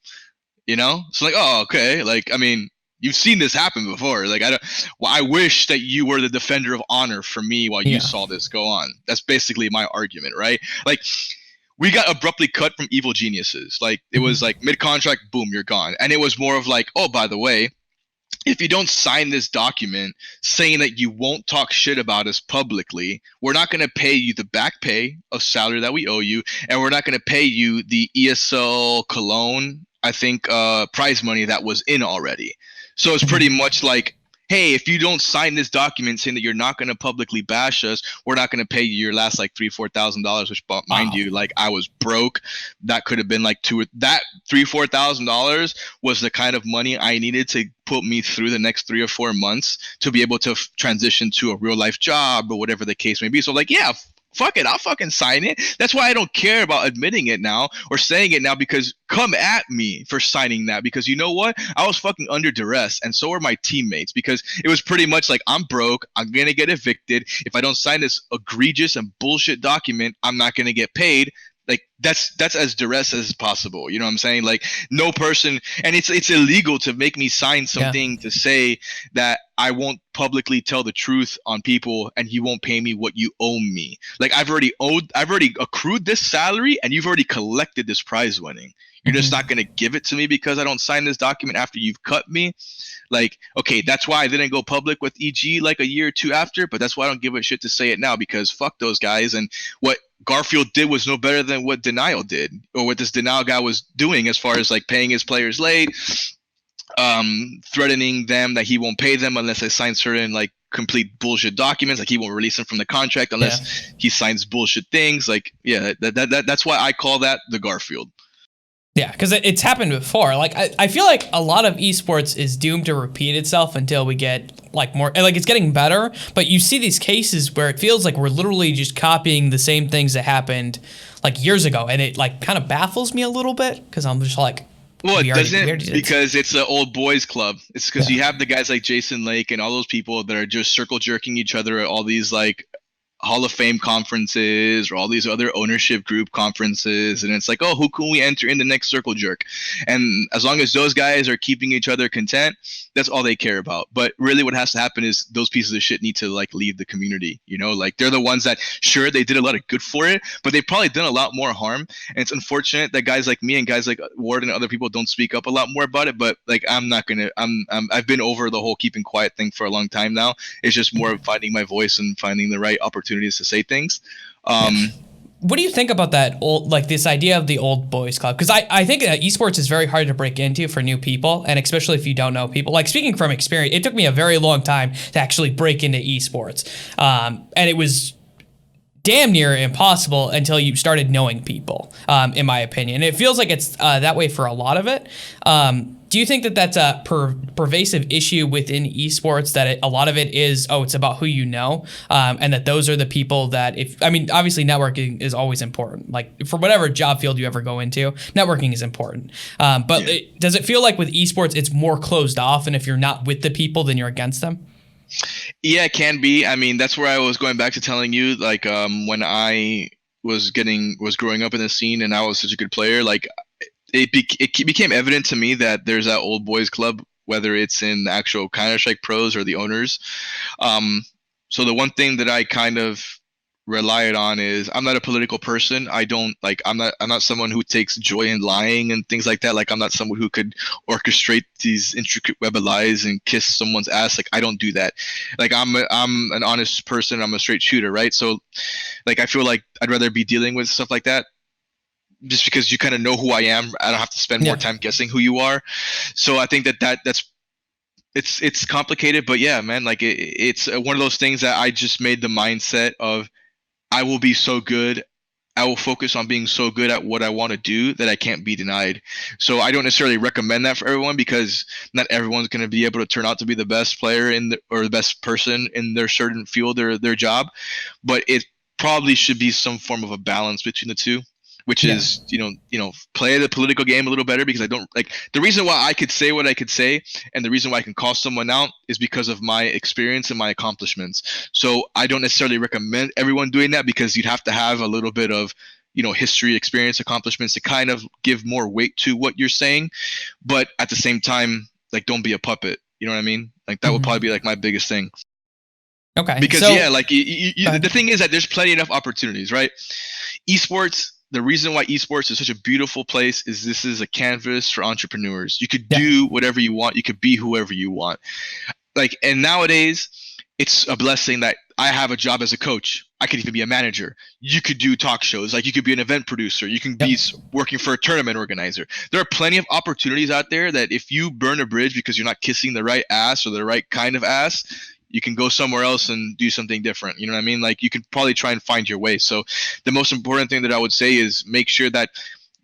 So like, oh, okay. Like, I mean, you've seen this happen before. Like, I wish that you were the defender of honor for me while you saw this go on. That's basically my argument, right? Like, we got abruptly cut from Evil Geniuses. Like, it was like mid-contract, boom, you're gone. And it was more of like, oh, by the way, if you don't sign this document saying that you won't talk shit about us publicly, we're not going to pay you the back pay of salary that we owe you, and we're not going to pay you the ESL Cologne, I think, prize money that was in already. So it's pretty much like, hey, if you don't sign this document saying that you're not going to publicly bash us, we're not going to pay you your last like $3,000-$4,000, which, mind you, like I was broke. That could have been like $3,000-$4,000 was the kind of money I needed to put me through the next 3 or 4 months to be able to transition to a real life job or whatever the case may be. So like, yeah, fuck it, I'll fucking sign it. That's why I don't care about admitting it now or saying it now, because come at me for signing that, because you know what? I was fucking under duress, and so were my teammates, because it was pretty much like, I'm broke, I'm gonna get evicted. If I don't sign this egregious and bullshit document, I'm not gonna get paid. Like, that's as duress as possible. You know what I'm saying? Like, no person, and it's illegal to make me sign something to say that I won't publicly tell the truth on people and you won't pay me what you owe me. Like, I've already accrued this salary, and you've already collected this prize winning. You're just not going to give it to me because I don't sign this document after you've cut me. Like, okay, that's why I didn't go public with EG like a year or two after, but that's why I don't give a shit to say it now, because fuck those guys. And what Garfield did was no better than what Denial did, or what this Denial guy was doing, as far as like paying his players late, threatening them that he won't pay them unless they sign certain like complete bullshit documents, like he won't release them from the contract unless he signs bullshit things. Like, yeah, that's why I call that the Garfield. Yeah, because it's happened before. Like I feel like a lot of esports is doomed to repeat itself until we get like more like it's getting better. But you see these cases where it feels like we're literally just copying the same things that happened like years ago, and it like kind of baffles me a little bit because I'm just like, Well, we it already doesn't did it. because it's an old boys club. It's because Yeah. you have the guys like Jason Lake and all those people that are just circle jerking each other at all these like Hall of Fame conferences or all these other ownership group conferences, and it's like, oh, who can we enter in the next circle jerk? And as long as those guys are keeping each other content, that's all they care about. But really, what has to happen is those pieces of shit need to like leave the community. You know, like they're the ones that sure they did a lot of good for it, but they've probably done a lot more harm. And it's unfortunate that guys like me and guys like Ward and other people don't speak up a lot more about it. But like, I'm not gonna. I've been over the whole keeping quiet thing for a long time now. It's just more of finding my voice and finding the right opportunities to say things. Yeah. Um, What do you think about that old, like this idea of the old boys club? Because I think that esports is very hard to break into for new people, and especially if you don't know people. Like speaking from experience, it took me a very long time to actually break into esports, and it was damn near impossible until you started knowing people, in my opinion. It feels like it's that way for a lot of it. Do you think that that's a pervasive issue within esports, that a lot of it is, oh, it's about who you know, and that those are the people that I mean, obviously networking is always important. Like for whatever job field you ever go into, networking is important. But yeah. does it feel like with esports, it's more closed off, and if you're not with the people, then you're against them? Yeah, it can be. I mean, that's where I was going back to telling you, like, when I was growing up in the scene and I was such a good player, like it became evident to me that there's that old boys club, whether it's in the actual Counter Strike pros or the owners. Um, so the one thing that I kind of relied on is I'm not a political person. I don't like I'm not someone who takes joy in lying and things like that. Like I'm not someone who could orchestrate these intricate web of lies and kiss someone's ass. Like I don't do that. Like I'm an honest person. I'm a straight shooter, right? So like I feel like I'd rather be dealing with stuff like that just because you kind of know who I am. I don't have to spend more Yeah. time guessing who you are. So I think that's it's complicated, but yeah, man, like it's one of those things that I just made the mindset of I will be so good. I will focus on being so good at what I want to do that I can't be denied. So I don't necessarily recommend that for everyone because not everyone's going to be able to turn out to be the best player or the best person in their certain field or their job, but it probably should be some form of a balance between the two, which Yeah. is play the political game a little better because I don't like the reason why I could say what I could say and the reason why I can call someone out is because of my experience and my accomplishments. So I don't necessarily recommend everyone doing that because you'd have to have a little bit of history, experience, accomplishments to kind of give more weight to what you're saying. But at the same time, like don't be a puppet. You know what I mean? Like that would probably be Mhm. like my biggest thing. Okay. Because yeah, So, like go the ahead. thing is that there's plenty enough opportunities, right? Esports, the reason why esports is such a beautiful place is this is a canvas for entrepreneurs. You could Yeah. do whatever you want, you could be whoever you want. Like, and nowadays it's a blessing that I have a job as a coach. I could even be a manager. You could do talk shows, like you could be an event producer, you can be Yep. working for a tournament organizer. There are plenty of opportunities out there that if you burn a bridge because you're not kissing the right ass or the right kind of ass, you can go somewhere else and do something different. You know what I mean? Like you can probably try and find your way. So the most important thing that I would say is make sure that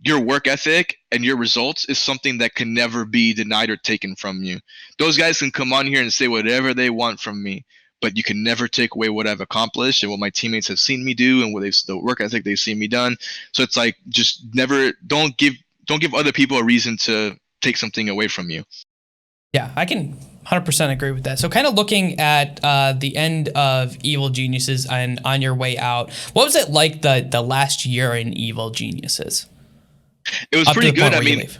your work ethic and your results is something that can never be denied or taken from you. Those guys can come on here and say whatever they want from me, but you can never take away what I've accomplished and what my teammates have seen me do and the work ethic they've seen me done. So it's like just never don't give other people a reason to take something away from you. Yeah, I can 100% agree with that. So, kind of looking at the end of Evil Geniuses and on your way out, what was it like the last year in Evil Geniuses It was up to pretty the good. point I where you mean, leave?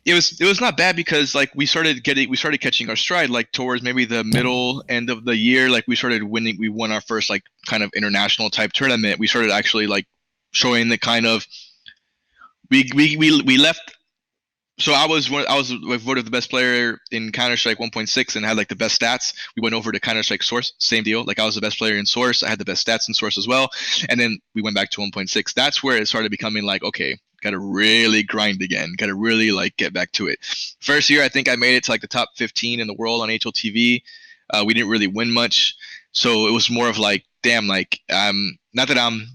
it was not bad because like we started catching our stride like towards maybe the Yeah. middle end of the year. Like we started winning. We won our first like kind of international type tournament. We started actually like showing the kind of we left. So I was like, voted the best player in Counter Strike 1.6 and had like the best stats. We went over to Counter Strike Source, same deal. Like I was the best player in Source. I had the best stats in Source as well. And then we went back to 1.6. That's where it started becoming like, okay, got to really grind again. Got to really like get back to it. First year, I think I made it to like the top 15 in the world on HLTV. We didn't really win much, so it was more of like, damn, like not that I'm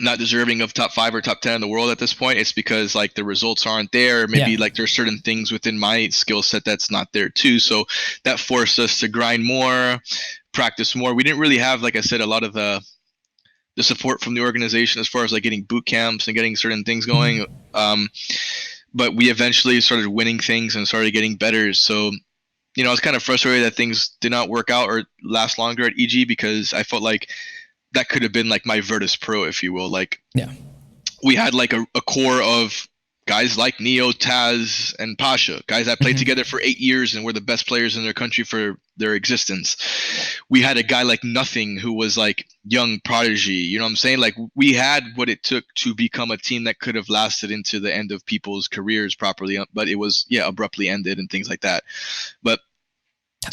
not deserving of top 5 or top 10 in the world at this point. It's because like the results aren't there. Maybe like there's certain things within my skill set that's not there too. So that forced us to grind more, practice more. We didn't really have, like I said, a lot of the support from the organization as far as like getting boot camps and getting certain things going. But we eventually started winning things and started getting better. So, you know, I was kind of frustrated that things did not work out or last longer at EG, because I felt like that could have been like my Virtus Pro, if you will. Like, we had like a core of guys like Neo, Taz, and Pasha, guys that played together for 8 years and were the best players in their country for their existence. We had a guy like Nothing, who was like young prodigy. You know what I'm saying? Like, we had what it took to become a team that could have lasted into the end of people's careers properly, but it was abruptly ended and things like that. But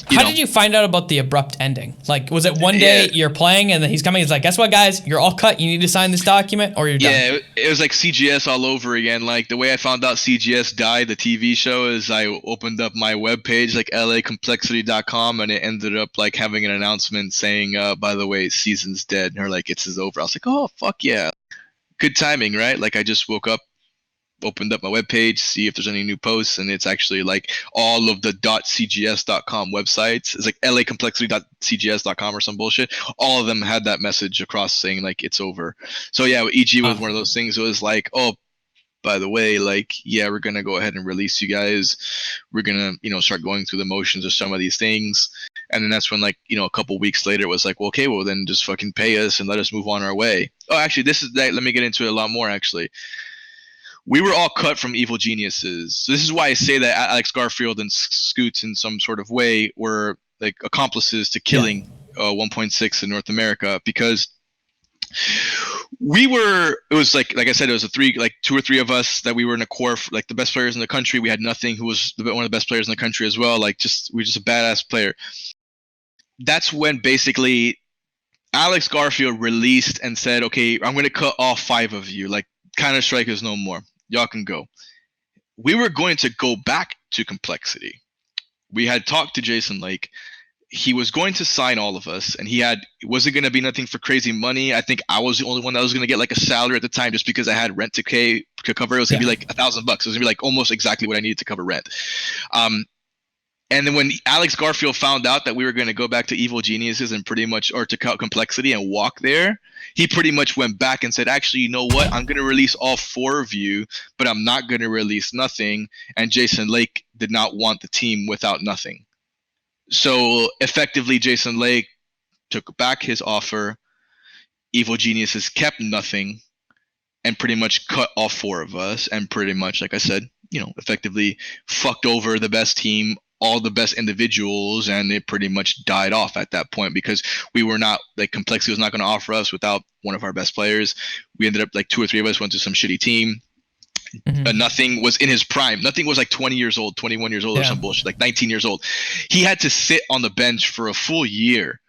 how did you find out about the abrupt ending? Like, was it one day you're playing and then he's coming, he's like, guess what, guys, you're all cut, you need to sign this document, or you're done? Yeah, it was like CGS all over again. Like, the way I found out CGS died, the TV show, is I opened up my webpage, like lacomplexity.com, and it ended up like having an announcement saying, by the way, season's dead. And like, it's over. I was like, oh, fuck yeah. Good timing, right? Like, I just woke up, opened up my webpage, see if there's any new posts, and it's actually like all of the .cgs.com websites. It's like lacomplexity.cgs.com or some bullshit. All of them had that message across saying like it's over. So yeah, EG was one of those things. It was like, oh, by the way, like, yeah, we're gonna go ahead and release you guys. We're gonna, you know, start going through the motions of some of these things. And then that's when, like, you know, a couple weeks later, it was like, well, okay, well then just fucking pay us and let us move on our way. Oh, actually, this is that. Let me get into it a lot more. Actually, we were all cut from Evil Geniuses. So this is why I say that Alex Garfield and Scoots in some sort of way were like accomplices to killing 1.6 in North America, because it was like I said, it was two or three of us that we were in a core, like the best players in the country. We had Nothing, who was one of the best players in the country as well. Like, we're just a badass player. That's when basically Alex Garfield released and said, okay, I'm going to cut all 5 of you. Like, Counter-Strike is no more. Y'all can go. We were going to go back to Complexity. We had talked to Jason Lake. He was going to sign all of us, and it wasn't going to be nothing for crazy money. I think I was the only one that was going to get like a salary at the time, just because I had rent to cover. It was going to be like $1,000. It was going to be like almost exactly what I needed to cover rent. And then when Alex Garfield found out that we were going to go back to Evil Geniuses and pretty much, or to Complexity and walk there, he pretty much went back and said, actually, you know what? I'm going to release all 4 of you, but I'm not going to release Nothing. And Jason Lake did not want the team without Nothing. So effectively, Jason Lake took back his offer. Evil Geniuses kept Nothing and pretty much cut all 4 of us, and pretty much, like I said, you know, effectively fucked over the best team, all the best individuals, and it pretty much died off at that point, because we were not, like, Complexity was not going to offer us without one of our best players. We ended up, like, 2 or 3 of us went to some shitty team. Nothing was in his prime. Nothing was like 20 years old, 21 years old, or some bullshit, like 19 years old. He had to sit on the bench for a full year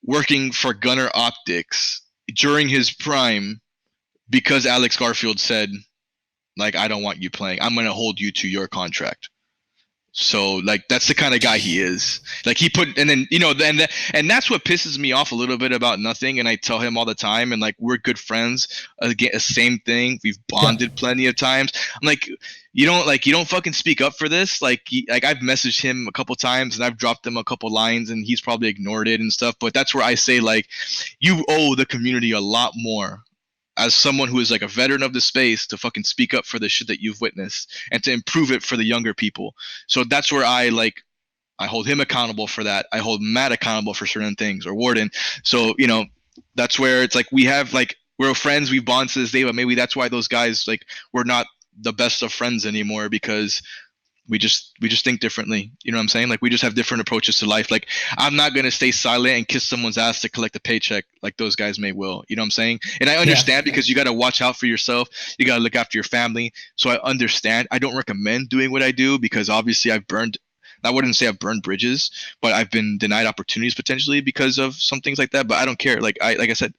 working for Gunner Optics during his prime, because Alex Garfield said, like, I don't want you playing. I'm going to hold you to your contract. So, like, that's the kind of guy he is. Like, he put, and then, you know, and that's what pisses me off a little bit about Nothing. And I tell him all the time, and like, we're good friends. Again, same thing. We've bonded plenty of times. I'm like, you don't fucking speak up for this. Like, I've messaged him a couple times and I've dropped him a couple lines and he's probably ignored it and stuff. But that's where I say, like, you owe the community a lot more, as someone who is like a veteran of the space, to fucking speak up for the shit that you've witnessed and to improve it for the younger people. So that's where I hold him accountable for that. I hold Matt accountable for certain things, or Warden. So, you know, that's where it's like, we're friends, we've bonded to this day, but maybe that's why those guys, like, we're not the best of friends anymore, because we just think differently. You know what I'm saying? Like, we just have different approaches to life. Like, I'm not going to stay silent and kiss someone's ass to collect a paycheck like those guys may will. You know what I'm saying? And I understand, because you got to watch out for yourself. You got to look after your family. So I understand. I don't recommend doing what I do, because obviously I wouldn't say I've burned bridges, but I've been denied opportunities potentially because of some things like that. But I don't care. Like I said,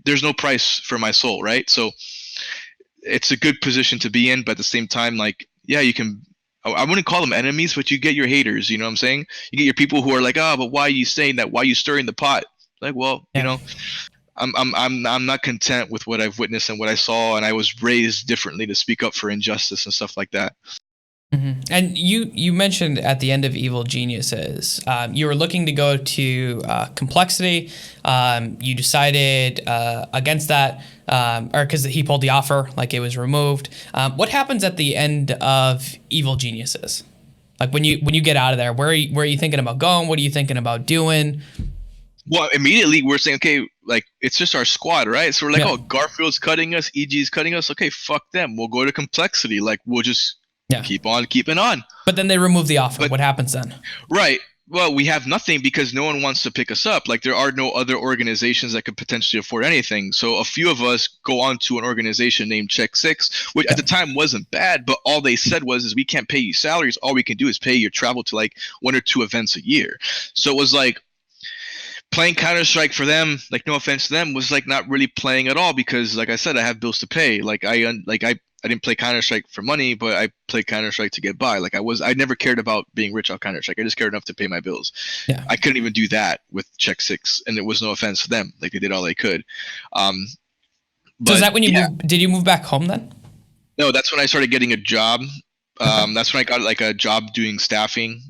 there's no price for my soul, right? So it's a good position to be in, but at the same time, like, yeah, you can, I wouldn't call them enemies, but you get your haters. You know what I'm saying? You get your people who are like, oh, but why are you saying that? Why are you stirring the pot? Like, well, you know, I'm not content with what I've witnessed and what I saw, and I was raised differently to speak up for injustice and stuff like that. And you mentioned at the end of Evil Geniuses, you were looking to go to complexity. You decided against that, or because he pulled the offer, like it was removed. What happens at the end of Evil Geniuses? Like when you get out of there, where are you thinking about going? What are you thinking about doing? Well, immediately we're saying, okay, like it's just our squad, right? So we're like, Yeah, oh, Garfield's cutting us, EG's cutting us. Okay, fuck them. We'll go to complexity. Like we'll just yeah. keep on keeping on. But then they remove the offer. But What happens then? right. Well, we have nothing because no one wants to pick us up. Like there are no other organizations that could potentially afford anything. So a few of us go on to an organization named Check Six, which at the time wasn't bad, but all they said was is we can't pay you salaries. All we can do is pay your travel to like 1 or 2 events a year. So it was like playing Counter Strike for them, like no offense to them, was like not really playing at all because, like I said, I have bills to pay. I didn't play Counter Strike for money, but I played Counter Strike to get by. I never cared about being rich on Counter Strike. I just cared enough to pay my bills. Yeah. I couldn't even do that with Check Six, and it was no offense to them. Like they did all they could. So is But that when you yeah, moved? Did you move back home then? no, that's when I started getting a job. Okay. That's when I got like a job doing staffing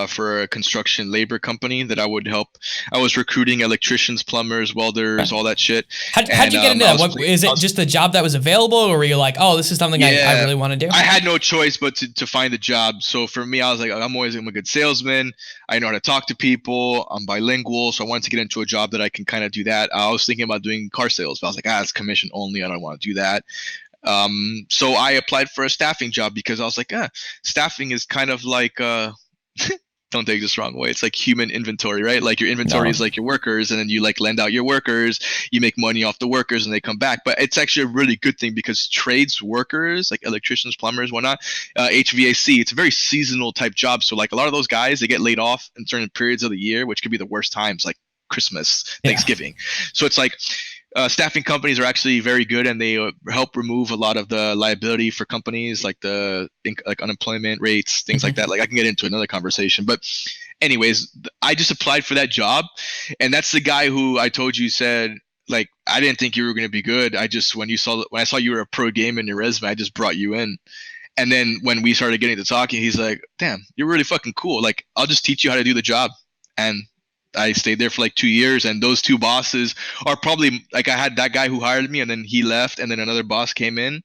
for a construction labor company that I would help. I was recruiting electricians, plumbers, welders, all that shit. How'd And you get into I that? was, What is I it? was, Just the job that was available, or were you like, oh, this is something I yeah, really want to do? I had no choice but to find a job. So for me, I was like, I'm a good salesman. I know how to talk to people. I'm bilingual, so I wanted to get into a job that I can kind of do that. I was thinking about doing car sales, but I was like, it's commission only. I don't want to do that. So I applied for a staffing job because I was like, staffing is kind of like don't take this wrong way. It's like human inventory, right? Like your inventory No. is like your workers, and then you like lend out your workers, you make money off the workers, and they come back. But it's actually a really good thing because trades workers, like electricians, plumbers, whatnot, HVAC, it's a very seasonal type job. So like a lot of those guys, they get laid off in certain periods of the year, which could be the worst times, like Christmas, Yeah. Thanksgiving. So it's like staffing companies are actually very good, and they help remove a lot of the liability for companies, like like unemployment rates, things like that. Like I can get into another conversation, but anyways, I just applied for that job, and that's the guy who I told you said like I didn't think you were going to be good. I just when I saw you were a pro game in your resume, I just brought you in. And then when we started getting to talking, he's like, "Damn, you're really fucking cool. Like I'll just teach you how to do the job." And I stayed there for like 2 years, and those two bosses are probably like I had that guy who hired me, and then he left, and then another boss came in.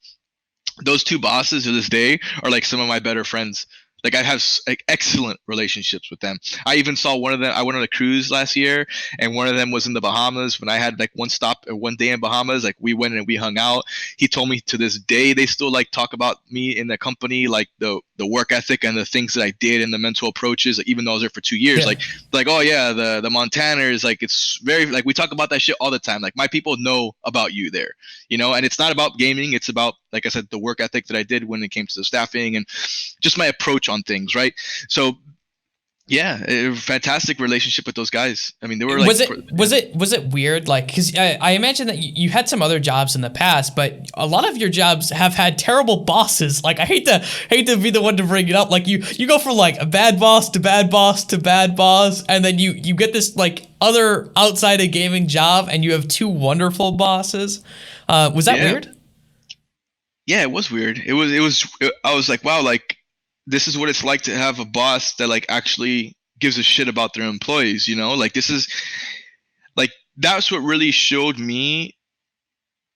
Those two bosses to this day are like some of my better friends. Like I have like excellent relationships with them. I even saw one of them. I went on a cruise last year, and one of them was in the Bahamas. When I had like one stop or one day in Bahamas, like we went and we hung out. He told me to this day they still like talk about me in the company, like the work ethic and the things that I did and the mental approaches. Like, even though I was there for 2 years, Yeah. like oh yeah, the Montaners, like it's very like we talk about that shit all the time. Like my people know about you there, and it's not about gaming. It's about, like I said, the work ethic that I did when it came to the staffing and just my approach on things, right? So yeah, a fantastic relationship with those guys. I mean, they were like, Was it weird? Like, because I imagine that you had some other jobs in the past, but a lot of your jobs have had terrible bosses. Like, I hate to be the one to bring it up. Like, you go from like a bad boss to bad boss to bad boss, and then you get this like other outside of gaming job, and you have two wonderful bosses. Was that yeah, weird? yeah, it was weird. I was like, wow, like this is what it's like to have a boss that like actually gives a shit about their employees. Like this is like that's what really showed me.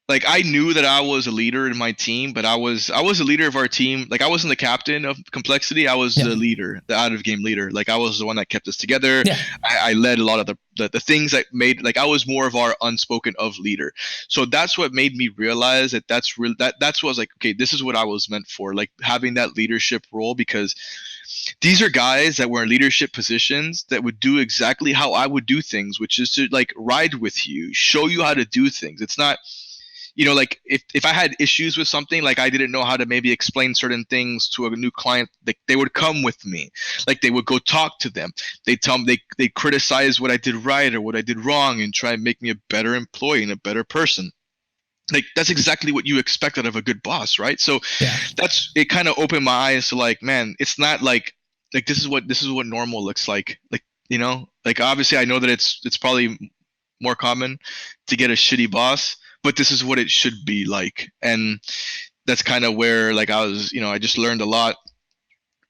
Like I knew that I was a leader in my team, but I was a leader of our team. Like I wasn't the captain of complexity. I was Yeah. the leader, the out of game leader. Like I was the one that kept us together. Yeah. I led a lot of the things that made, like I was more of our unspoken of leader. So that's what made me realize that that's what I was like, okay, this is what I was meant for. Like having that leadership role, because these are guys that were in leadership positions that would do exactly how I would do things, which is to like ride with you, show you how to do things. It's not, like if I had issues with something, like I didn't know how to maybe explain certain things to a new client, they would come with me. Like they would go talk to them. They tell me they criticize what I did right or what I did wrong and try and make me a better employee and a better person. Like that's exactly what you expect out of a good boss, right? So Yeah. that's it. Kind of opened my eyes to like, man, it's not like this is what normal looks like. Like, like obviously I know that it's probably more common to get a shitty boss, but this is what it should be like. And that's kind of where like I was, I just learned a lot.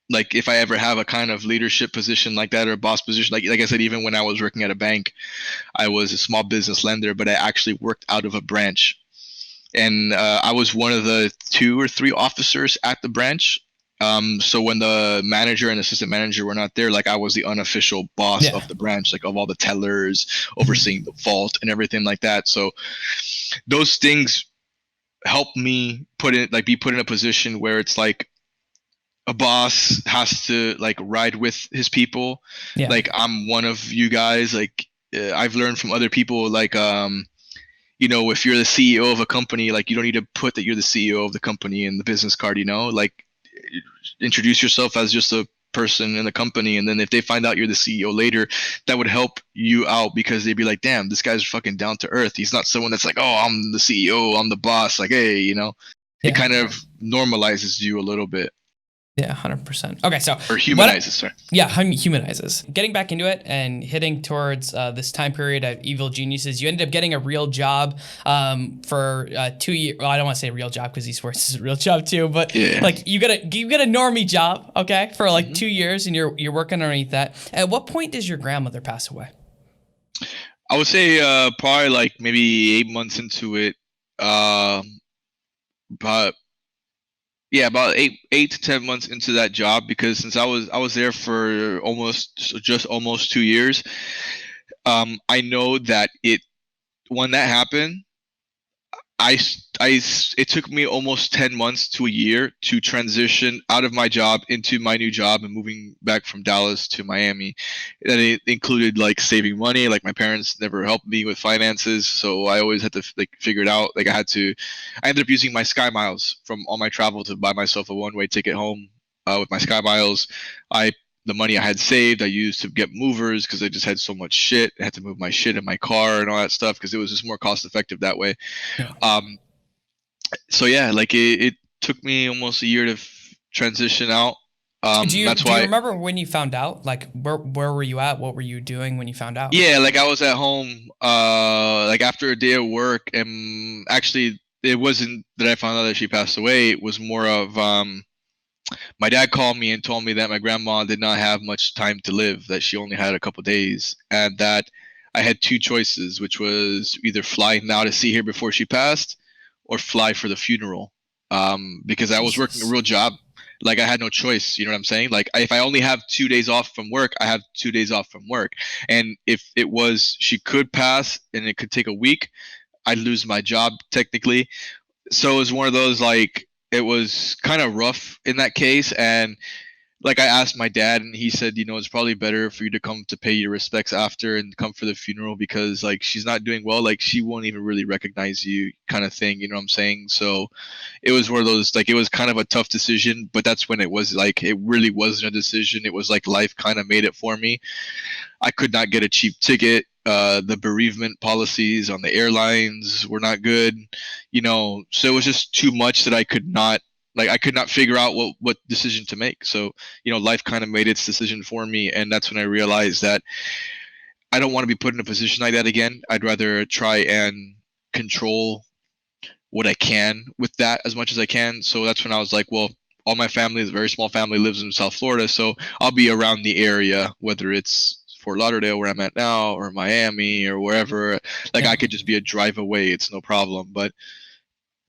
Like if I ever have a kind of leadership position like that or a boss position, like I said, even when I was working at a bank, I was a small business lender, but I actually worked out of a branch. And I was one of the 2 or 3 officers at the branch. So when the manager and assistant manager were not there, like I was the unofficial boss Yeah. of the branch, like of all the tellers, overseeing the vault and everything like that. So those things help me be put in a position where it's like a boss has to like ride with his people. Yeah. Like I'm one of you guys. Like I've learned from other people. Like if you're the CEO of a company, like you don't need to put that you're the CEO of the company in the business card. Like introduce yourself as just a person in the company, and then if they find out you're the CEO later, that would help you out because they'd be like, damn, this guy's fucking down to earth. He's not someone that's like, oh, I'm the CEO, I'm the boss. Like, hey, it Yeah. kind of normalizes you a little bit. Yeah, 100%. Okay, so Or humanizes, sorry. Yeah, humanizes. Getting back into it and hitting towards this time period of evil geniuses, you ended up getting a real job for 2 years. Well, I don't want to say a real job because esports is a real job too, but Yeah. like you get a normie job, okay, for like Mhm. 2 years, and you're working underneath that. At what point does your grandmother pass away? I would say probably like maybe 8 months into it. But yeah, about 8 to 10 months into that job, because since I was there for almost 2 years. I know that when that happened, it took me almost 10 months to a year to transition out of my job into my new job and moving back from Dallas to Miami. And it included like saving money. Like my parents never helped me with finances, so I always had to like figure it out. Like I ended up using my Sky Miles from all my travel to buy myself a one-way ticket home. With my Sky Miles, the money I had saved, I used to get movers because I just had so much shit. I had to move my shit in my car and all that stuff because it was just more cost effective that way. Yeah. So yeah, like it took me almost a year to transition out. Do you That's do you why. remember when you found out? Like where were you at? What were you doing when you found out? Yeah, like I was at home, like after a day of work, and actually it wasn't that I found out that she passed away. It was more of my dad called me and told me that my grandma did not have much time to live, that she only had a couple days, and that I had 2 choices, which was either fly now to see her before she passed, or fly for the funeral. Because I was working a Jesus. real job, like I had no choice. You know what I'm saying? Like if I only have 2 days off from work, I have 2 days off from work, and if it was she could pass and it could take a week, I'd lose my job technically. So it was one of those, like it was kind of rough in that case. And like I asked my dad, and he said, it's probably better for you to come to pay your respects after and come for the funeral, because like she's not doing well, like she won't even really recognize you, kind of thing. You know what I'm saying? So it was one of those, like it was kind of a tough decision, but that's when it was like it really wasn't a decision. It was like life kind of made it for me. I could not get a cheap ticket. The bereavement policies on the airlines were not good, so it was just too much that I could not figure out what decision to make. So, life kind of made its decision for me. And that's when I realized that I don't want to be put in a position like that again. I'd rather try and control what I can with that as much as I can. So that's when I was like, well, all my family is a very small family, lives in South Florida. So I'll be around the area, whether it's Fort Lauderdale, where I'm at now, or Miami, or wherever. Like Yeah. I could just be a drive away. It's no problem. But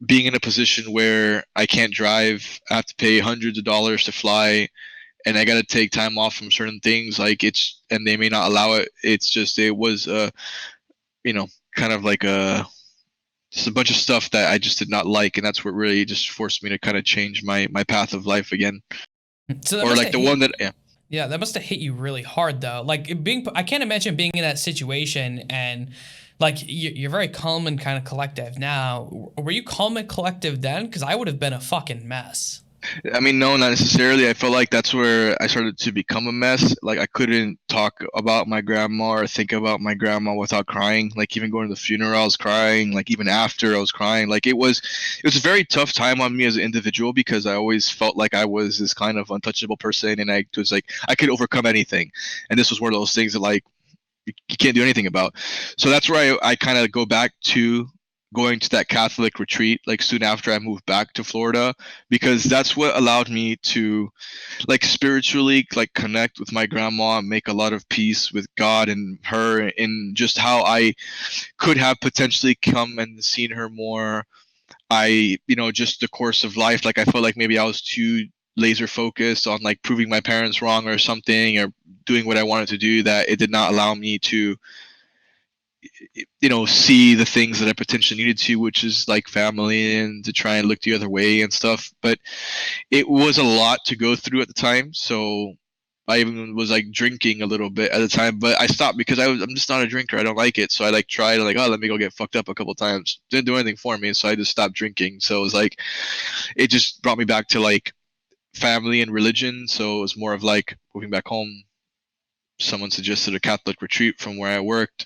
being in a position where I can't drive, I have to pay hundreds of dollars to fly, and I got to take time off from certain things, like and they may not allow it. It's just, it was, kind of like just a bunch of stuff that I just did not like. And that's what really just forced me to kind of change my path of life again. So that Or must like have the hit, one that, yeah. yeah, that must have hit you really hard though. Like I can't imagine being in that situation and like you're very calm and kind of collective now. Were you calm and collective then? Because I would have been a fucking mess. I mean, no, not necessarily. I felt like that's where I started to become a mess. Like I couldn't talk about my grandma or think about my grandma without crying. Like even going to the funeral, I was crying. Like even after, I was crying. Like it was a very tough time on me as an individual, because I always felt like I was this kind of untouchable person, and I was like I could overcome anything. And this was one of those things that, like, you can't do anything about. So that's where I kind of go back to going to that Catholic retreat like soon after I moved back to Florida, because that's what allowed me to like spiritually like connect with my grandma and make a lot of peace with God and her, and just how I could have potentially come and seen her more. I, just the course of life, like I felt like maybe I was too laser focused on like proving my parents wrong or something, or doing what I wanted to do, that it did not allow me to, see the things that I potentially needed to, which is like family, and to try and look the other way and stuff. But it was a lot to go through at the time. So I even was like drinking a little bit at the time, but I stopped because I'm just not a drinker. I don't like it. So I like tried like, oh, let me go get fucked up a couple times. Didn't do anything for me. So I just stopped drinking. So it was like, it just brought me back to like family and religion. So it was more of like moving back home. Someone suggested a Catholic retreat from where I worked,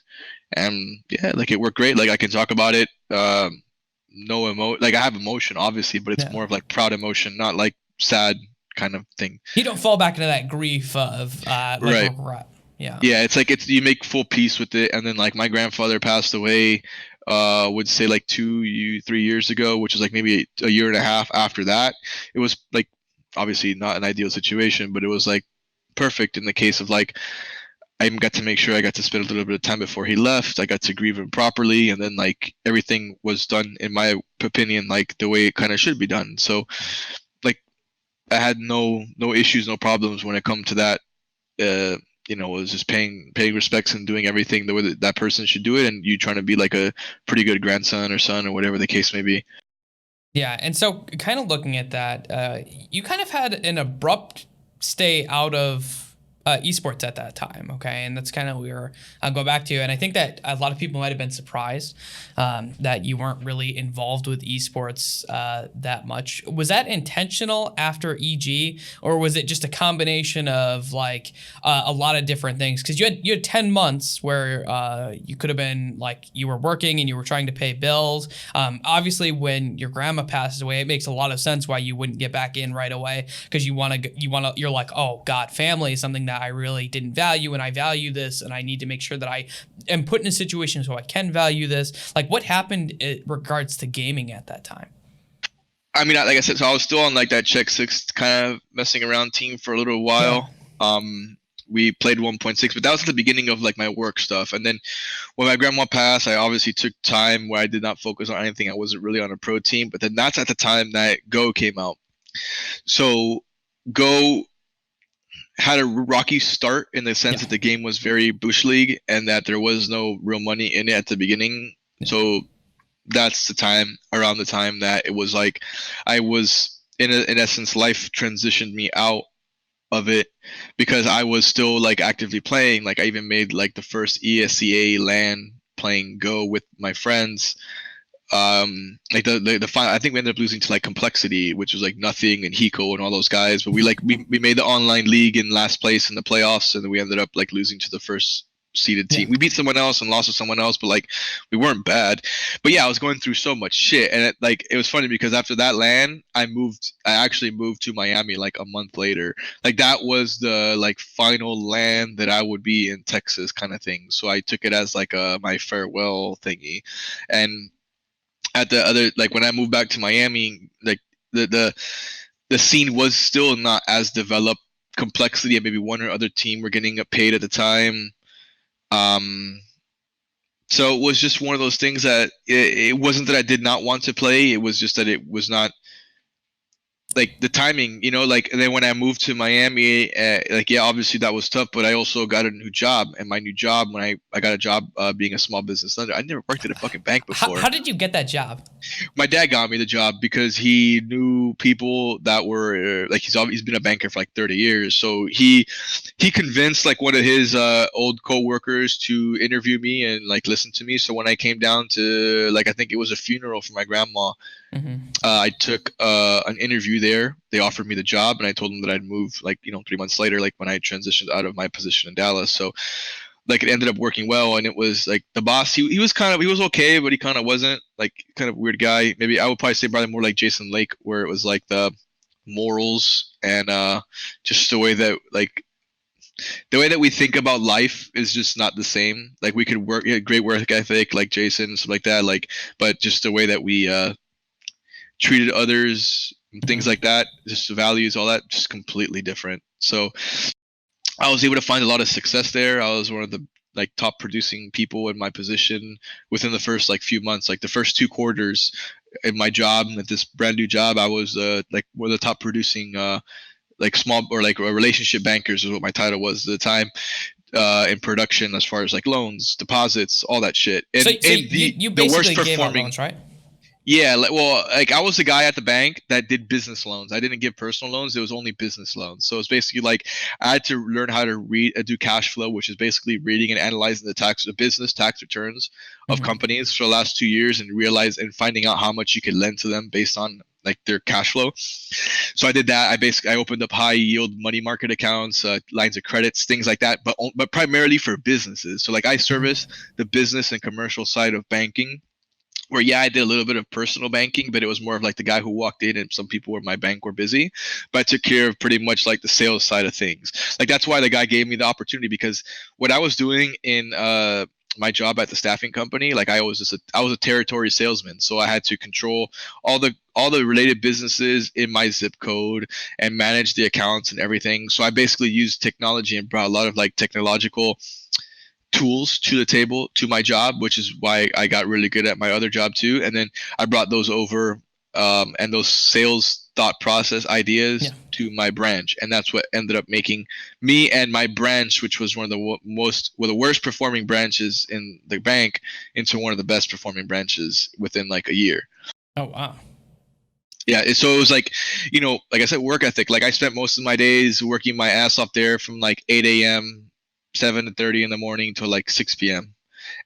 and yeah, like it worked great. Like I can talk about it. No like I have emotion obviously, but it's Yeah. more of like proud emotion, not like sad kind of thing. You don't fall back into that grief of like Right. regret. Yeah. Yeah, it's like you make full peace with it. And then like my grandfather passed away, would say like 3 years ago, which is like maybe a year and a half after that. It was like obviously not an ideal situation, but it was like perfect in the case of like I even got to make sure I got to spend a little bit of time before he left. I got to grieve him properly, and then like everything was done, in my opinion, like the way it kind of should be done. So like I had no issues, no problems when it come to that. It was just paying respects and doing everything the way that person should do it, and you trying to be like a pretty good grandson or son or whatever the case may be. Yeah, and so kind of looking at that, you kind of had an abrupt stay out of esports at that time, okay? And that's kind of where I'll go back to. And I think that a lot of people might have been surprised that you weren't really involved with esports that much. Was that intentional after EG, or was it just a combination of like a lot of different things? Because you had 10 months where you could have been like you were working and you were trying to pay bills. Obviously, when your grandma passes away, it makes a lot of sense why you wouldn't get back in right away, because you're like, oh God, family is something that I really didn't value, and I value this, and I need to make sure that I am put in a situation so I can value this. Like, what happened in regards to gaming at that time? I mean, like I said, so I was still on like that Check Six kind of messing around team for a little Yeah. while. We played 1.6, but that was at the beginning of like my work stuff. And then when my grandma passed, I obviously took time where I did not focus on anything. I wasn't really on a pro team. But then that's at the time that Go came out. So Go had a rocky start in the sense Yeah. that the game was very bush league and that there was no real money in it at the beginning. So that's around the time that it was like I was in essence, life transitioned me out of it, because I was still like actively playing. Like I even made like the first ESEA LAN playing Go with my friends. Like the final, I think we ended up losing to like Complexity, which was like Nothing and Hiko and all those guys. But we made the online league in last place in the playoffs, and then we ended up like losing to the first seeded team. Yeah. We beat someone else and lost to someone else, but like we weren't bad. But yeah, I was going through so much shit, and it was funny because after that LAN, I actually moved to Miami like a month later. Like that was the like final LAN that I would be in Texas kind of thing. So I took it as like my farewell thingy, and at the other, like when I moved back to Miami, like the the scene was still not as developed. Complexity and maybe one or other team were getting paid at the time. Um, so it was just one of those things that it wasn't that I did not want to play. It was just that it was not like the timing, like. And then when I moved to Miami, like yeah, obviously that was tough, but I also got a new job, and my new job, when I got a job being a small business lender. I never worked at a fucking bank before. How did you get that job? My dad got me the job because he knew people that were like he's been a banker for like 30 years. So he convinced like one of his old coworkers to interview me and like listen to me. So when I came down to like, I think it was a funeral for my grandma, Mm-hmm. I took an interview there. They offered me the job, and I told them that I'd move like 3 months later, like when I transitioned out of my position in Dallas. So like it ended up working well, and it was like the boss, he was he was okay, but he kind of wasn't, like kind of weird guy. Maybe I would probably say probably more like Jason Lake, where it was like the morals and just the way that like the way that we think about life is just not the same. Like we could work, great work ethic, like Jason and stuff like that. Like, but just the way that we treated others, things Mhm. like that, just the values, all that, just completely different. So I was able to find a lot of success there. I was one of the like top producing people in my position within the first like few months. Like the first 2 quarters in my job at this brand new job, I was like one of the top producing like small or like relationship bankers is what my title was at the time in production as far as like loans, deposits, all that shit. So And you the worst basically gave out performing. loans, right? Yeah, like, well, like I was the guy at the bank that did business loans. I didn't give personal loans; it was only business loans. So it's basically like I had to learn how to read, do cash flow, which is basically reading and analyzing the business tax returns of Hmm. companies for the last 2 years, and realize and finding out how much you could lend to them based on like their cash flow. So I did that. I opened up high yield money market accounts, lines of credits, things like that, but primarily for businesses. So like I service the business and commercial side of banking, where yeah, I did a little bit of personal banking, but it was more of like the guy who walked in and some people in my bank were busy. But I took care of pretty much like the sales side of things. Like that's why the guy gave me the opportunity, because what I was doing in my job at the staffing company, like I was a territory salesman, so I had to control all the related businesses in my zip code and manage the accounts and everything. So I basically used technology and brought a lot of like technological tools to the table to my job, which is why I got really good at my other job too. And then I brought those over, and those sales thought process Yeah. ideas to my branch, and that's what ended up making me and my branch, which was one of the the worst performing branches in the bank, into one of the best performing branches within like a year. Oh wow. Yeah, so it was like, like I said, work ethic. Like I spent most of my days working my ass off there from like 8 a.m., 7:30 in the morning to like 6 p.m.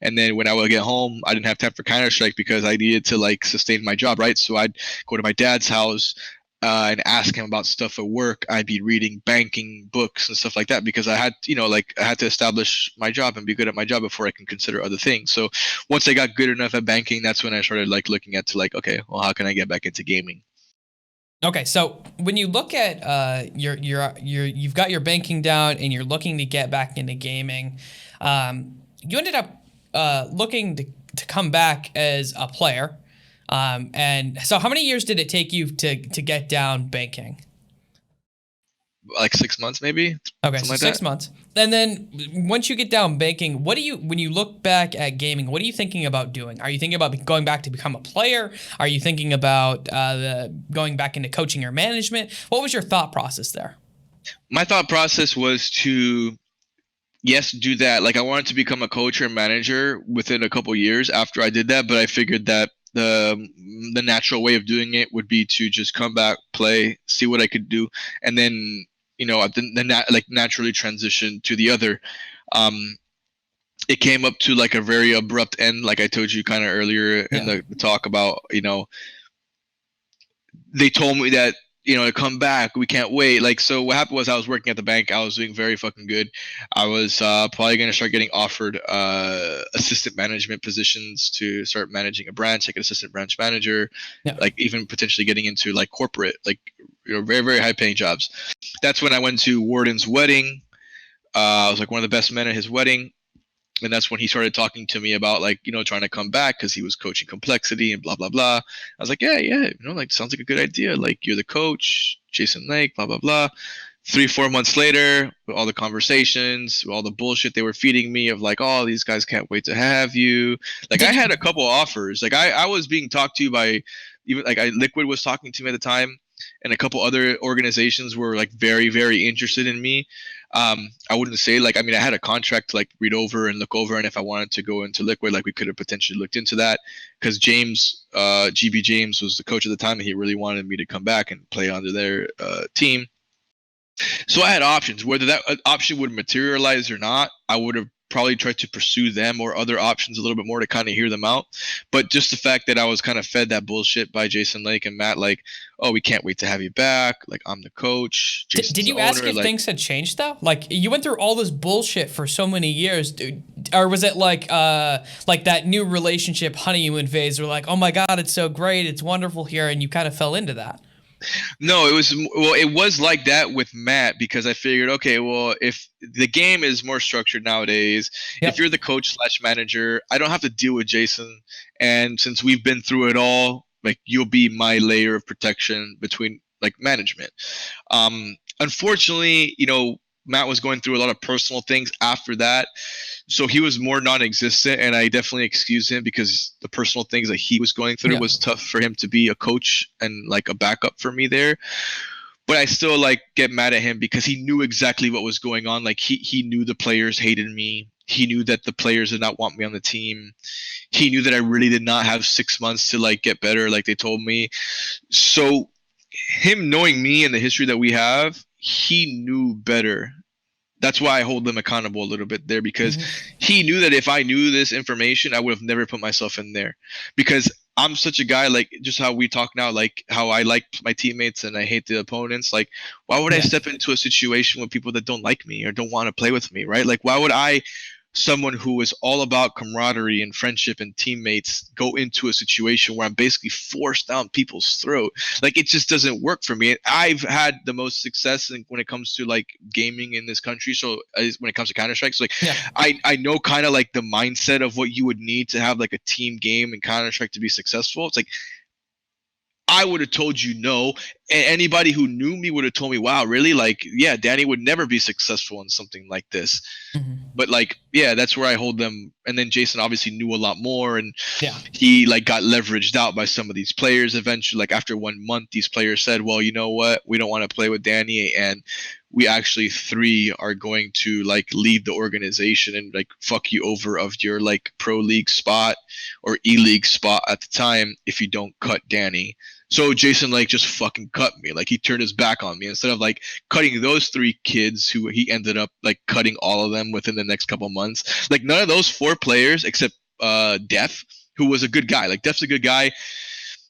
And then when I would get home, I didn't have time for Counter Strike because I needed to like sustain my job, right? So I'd go to my dad's house and ask him about stuff at work. I'd be reading banking books and stuff like that because I had, like I had to establish my job and be good at my job before I can consider other things. So once I got good enough at banking, that's when I started like looking at to like, okay, well, how can I get back into gaming? Okay, so when you look at you've got your banking down and you're looking to get back into gaming, you ended up looking to come back as a player. And so how many years did it take you to get down banking? Like 6 months, maybe Okay, something so like six that. months. And then once you get down banking, when you look back at gaming, what are you thinking about doing? Are you thinking about going back to become a player? Are you thinking about going back into coaching or management? What was your thought process there? My thought process was to, yes, do that. Like I wanted to become a coach or manager within a couple years after I did that, but I figured that the natural way of doing it would be to just come back, play, see what I could do, and then like naturally transition to the other. Um, it came up to like a very abrupt end, like I told you kind of earlier in Yeah. the talk about, they told me that, to come back, we can't wait. Like, so what happened was I was working at the bank, I was doing very fucking good. I was probably going to start getting offered assistant management positions to start managing a branch, like an assistant branch manager, Yeah. like even potentially getting into like corporate, like, very very high paying jobs. That's when I went to Warden's wedding. I was like one of the best men at his wedding, and that's when he started talking to me about like, trying to come back because he was coaching complexity and blah blah blah. I was like, yeah, yeah, like sounds like a good idea. Like you're the coach, Jason Lake, blah blah blah. 3 4 months later, with all the conversations, with all the bullshit they were feeding me of like, oh, these guys can't wait to have you. Like I Did had a couple offers. Like I was being talked to by, even like Liquid was talking to me at the time, and a couple other organizations were like very very interested in me. I wouldn't say like, I mean, I had a contract to like read over and look over, and if I wanted to go into Liquid, like we could have potentially looked into that, because James, GB James was the coach at the time, and he really wanted me to come back and play under their team. So I had options. Whether that option would materialize or not, I would have probably tried to pursue them or other options a little bit more to kind of hear them out. But just the fact that I was kind of fed that bullshit by Jason Lake and Matt, like, oh, we can't wait to have you back. Like, I'm the coach, did Jason's the you ask owner. if Like, things had changed though? Like you went through all this bullshit for so many years, dude. Or was it like that new relationship honeymoon phase where like, oh my God, it's so great, it's wonderful here, and you kind of fell into that? No, it was like that with Matt because I figured, okay, well, if the game is more structured nowadays, if Yep. you're the coach slash manager, I don't have to deal with Jason. And since we've been through it all, like you'll be my layer of protection between like management. Unfortunately, Matt was going through a lot of personal things after that. So he was more non-existent, and I definitely excuse him because the personal things that he was going through Yeah. was tough for him to be a coach and like a backup for me there. But I still like get mad at him because he knew exactly what was going on. Like he knew the players hated me. He knew that the players did not want me on the team. He knew that I really did not have 6 months to like get better, like they told me. So him knowing me and the history that we have, he knew better. That's why I hold them accountable a little bit there because he knew that if I knew this information, I would have never put myself in there because I'm such a guy, like just how we talk now, like how I like my teammates and I hate the opponents. Like, why would I Yeah. step into a situation with people that don't like me or don't want to play with me, right? Like, why would I, someone who is all about camaraderie and friendship and teammates, go into a situation where I'm basically forced down people's throat? Like, it just doesn't work for me. I've had the most success when it comes to like gaming in this country. So when it comes to Counter-Strike, so like Yeah. I know kind of like the mindset of what you would need to have like a team game in Counter-Strike to be successful. It's like I would have told you no. And anybody who knew me would have told me, wow, really? Like, yeah, Danny would never be successful in something like this. But like, yeah, that's where I hold them. And then Jason obviously knew a lot more, and Yeah. he like got leveraged out by some of these players eventually. Like after 1 month, these players said, well, you know what, we don't want to play with Danny, and we actually three are going to like leave the organization and like fuck you over of your like pro league spot or e-league spot at the time if you don't cut Danny. So Jason like just fucking cut me. Like he turned his back on me instead of like cutting those three kids who he ended up like cutting all of them within the next couple months. Like none of those four players except Def, who was a good guy. Like Def's a good guy.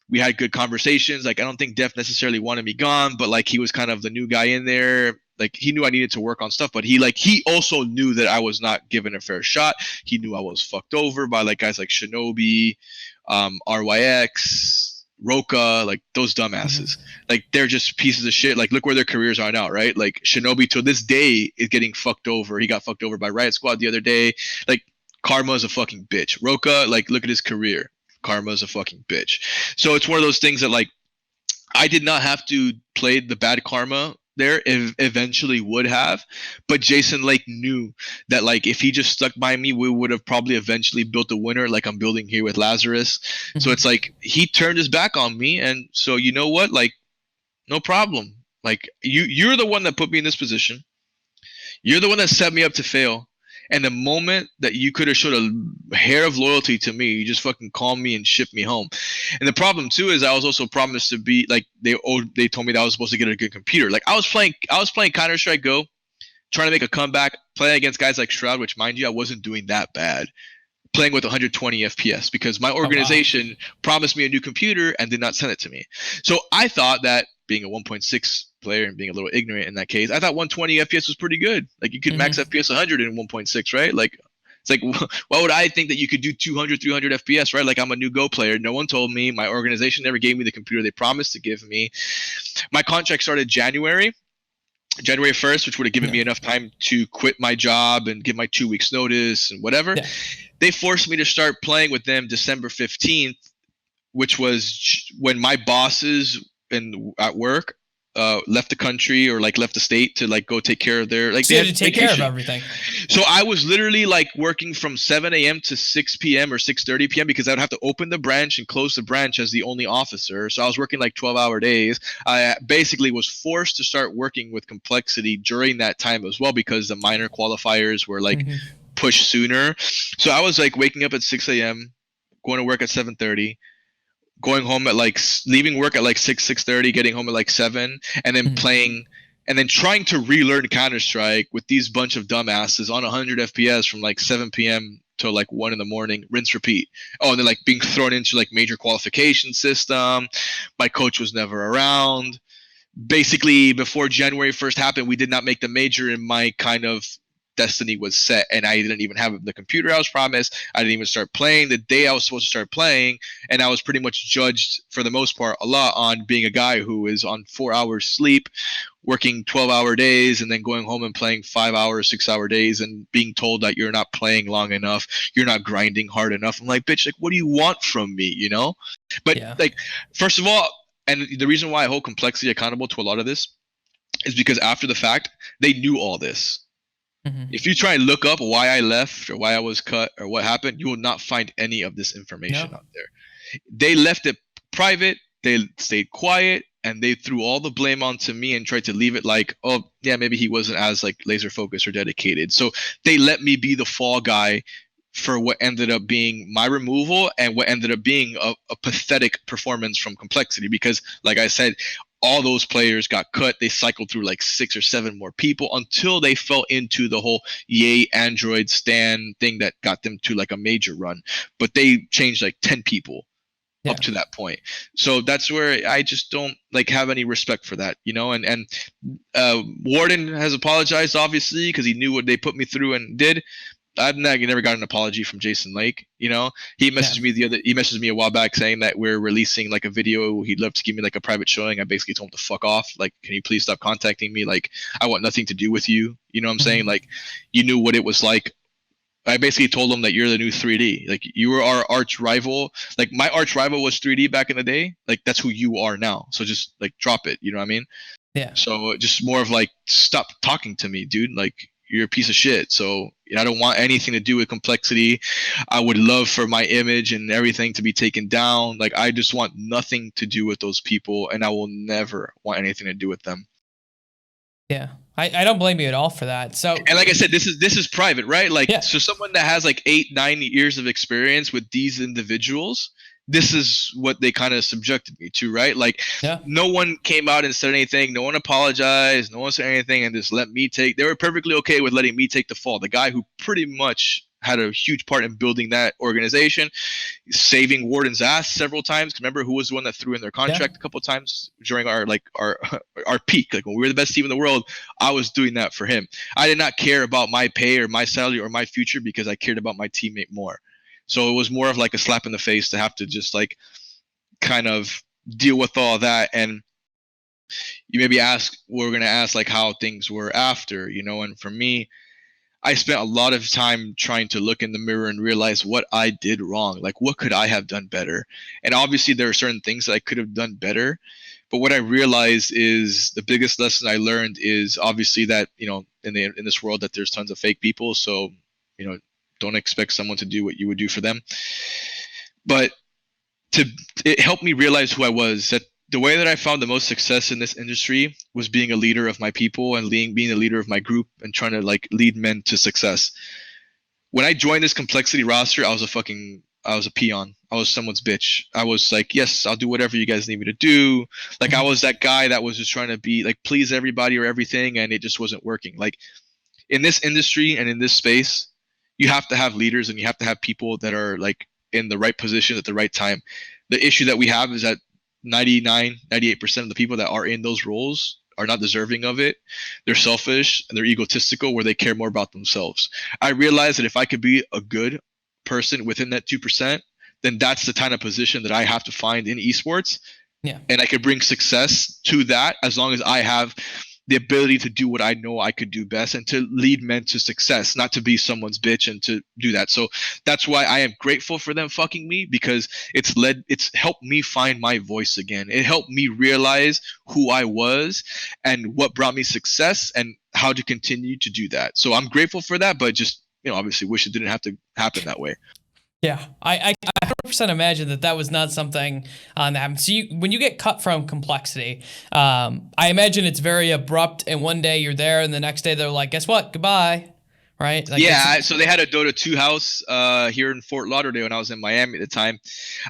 We had good conversations. Like I don't think Def necessarily wanted me gone, but like he was kind of the new guy in there. Like he knew I needed to work on stuff, but he also knew that I was not given a fair shot. He knew I was fucked over by like guys like Shinobi, RYX, Roka, like those dumbasses. Like they're just pieces of shit. Like look where their careers are now, right? Like Shinobi to this day is getting fucked over. He got fucked over by Riot Squad the other day. Like Karma's a fucking bitch. Roka, like look at his career. Karma's a fucking bitch. So it's one of those things that like I did not have to play the bad karma there. Eventually would have, but Jason like knew that like if he just stuck by me, we would have probably eventually built a winner like I'm building here with Lazarus. So it's like he turned his back on me, and so you know what, like no problem. Like you're the one that put me in this position. You're the one that set me up to fail. And the moment that you could have showed a hair of loyalty to me, you just fucking called me and shipped me home. And the problem too is I was also promised to be like they told me that I was supposed to get a good computer. Like I was playing Counter-Strike Go, trying to make a comeback, playing against guys like fRod, which mind you, I wasn't doing that bad. Playing with 120 FPS because my organization promised me a new computer and did not send it to me. So I thought that being a 1.6 player and being a little ignorant in that case, I thought 120 FPS was pretty good. Like you could max FPS 100 in 1.6, right? Like it's like why would I think that you could do 200, 300 FPS, right? Like I'm a new Go player. No one told me. My organization never gave me the computer they promised to give me. My contract started January 1st, which would have given me enough time to quit my job and give my 2 weeks notice and whatever. Yeah. They forced me to start playing with them December 15th, which was when my bosses at work left the country or like left the state to like go take care of their like So they you had had to take vacation. care of everything. So I was literally like working from 7 a.m. to 6 p.m. or 6:30 p.m. because I would have to open the branch and close the branch as the only officer. So I was working like 12-hour days. I basically was forced to start working with complexity during that time as well because the minor qualifiers were like pushed sooner. So I was like waking up at 6 a.m., going to work at 7:30, going home at like leaving work at like 6:30, getting home at like 7, and then playing and then trying to relearn Counter-Strike with these bunch of dumbasses on 100 FPS from like 7 p.m. to like 1 in the morning, rinse repeat. Oh, and then like being thrown into like major qualification system. My coach was never around. Basically before January 1st happened, we did not make the major in my kind of destiny was set, and I didn't even have the computer I was promised. I didn't even start playing the day I was supposed to start playing, and I was pretty much judged for the most part a lot on being a guy who is on 4 hours sleep, working 12-hour days, and then going home and playing 5 hour, 6 hour days, and being told that you're not playing long enough, you're not grinding hard enough. I'm like, bitch, like, what do you want from me, you know? But like, first of all, and the reason why I hold complexity accountable to a lot of this is because after the fact, they knew all this. If you try and look up why I left or why I was cut or what happened, you will not find any of this information out there. They left it private, they stayed quiet, and they threw all the blame onto me and tried to leave it like, oh yeah, maybe he wasn't as like laser focused or dedicated. So they let me be the fall guy for what ended up being my removal and what ended up being a pathetic performance from complexity, because like I said, all those players got cut. They cycled through like 6 or 7 more people until they fell into the whole yay Android Stan thing that got them to like a major run. But they changed like 10 people up to that point. So that's where I just don't like have any respect for that, you know. And Warden has apologized obviously because he knew what they put me through and did. I've never got an apology from Jason Lake. You know, he messaged me he messaged me a while back saying that we're releasing like a video. He'd love to give me like a private showing. I basically told him to fuck off. Like, can you please stop contacting me? Like, I want nothing to do with you. You know what I'm saying? Like, you knew what it was like. I basically told him that you're the new 3D. Like, you were our arch rival. Like, my arch rival was 3D back in the day. Like, that's who you are now. So just like drop it. You know what I mean? Yeah. So just more of like, stop talking to me, dude. Like, you're a piece of shit. So I don't want anything to do with complexity. I would love for my image and everything to be taken down. Like, I just want nothing to do with those people, and I will never want anything to do with them. Yeah, I don't blame you at all for that. So, and like I said, this is private, right? Like, so someone that has like 8-9 years of experience with these individuals, this is what they kind of subjected me to, right? Like, no one came out and said anything. No one apologized. No one said anything, and just let me take. They were perfectly okay with letting me take the fall. The guy who pretty much had a huge part in building that organization, saving Warden's ass several times. Remember who was the one that threw in their contract a couple of times during our peak, like when we were the best team in the world. I was doing that for him. I did not care about my pay or my salary or my future because I cared about my teammate more. So it was more of like a slap in the face to have to just like kind of deal with all that. And you maybe we're going to ask like how things were after, you know. And for me, I spent a lot of time trying to look in the mirror and realize what I did wrong. Like, what could I have done better? And obviously there are certain things that I could have done better. But what I realized is the biggest lesson I learned is obviously that, you know, in this world that there's tons of fake people. So, you know, don't expect someone to do what you would do for them. But it helped me realize who I was. That the way that I found the most success in this industry was being a leader of my people and being a leader of my group and trying to like lead men to success. When I joined this complexity roster, I was a peon. I was someone's bitch. I was like, yes, I'll do whatever you guys need me to do. Like, I was that guy that was just trying to be like, please everybody or everything. And it just wasn't working. Like, in this industry and in this space, you have to have leaders and you have to have people that are like in the right position at the right time. The issue that we have is that 98% of the people that are in those roles are not deserving of it. They're selfish and they're egotistical, where they care more about themselves. I realized that if I could be a good person within that 2%, then that's the kind of position that I have to find in esports. Yeah. And I could bring success to that as long as I have the ability to do what I know I could do best and to lead men to success, not to be someone's bitch and to do that. So that's why I am grateful for them fucking me, because it's helped me find my voice again. It helped me realize who I was and what brought me success and how to continue to do that. So I'm grateful for that, but just, you know, obviously wish it didn't have to happen that way. Yeah, I 100% imagine that was not something that happened. So when you get cut from complexity, I imagine it's very abrupt, and one day you're there, and the next day they're like, guess what? Goodbye. Right? Like, yeah, so they had a Dota 2 house here in Fort Lauderdale when I was in Miami at the time.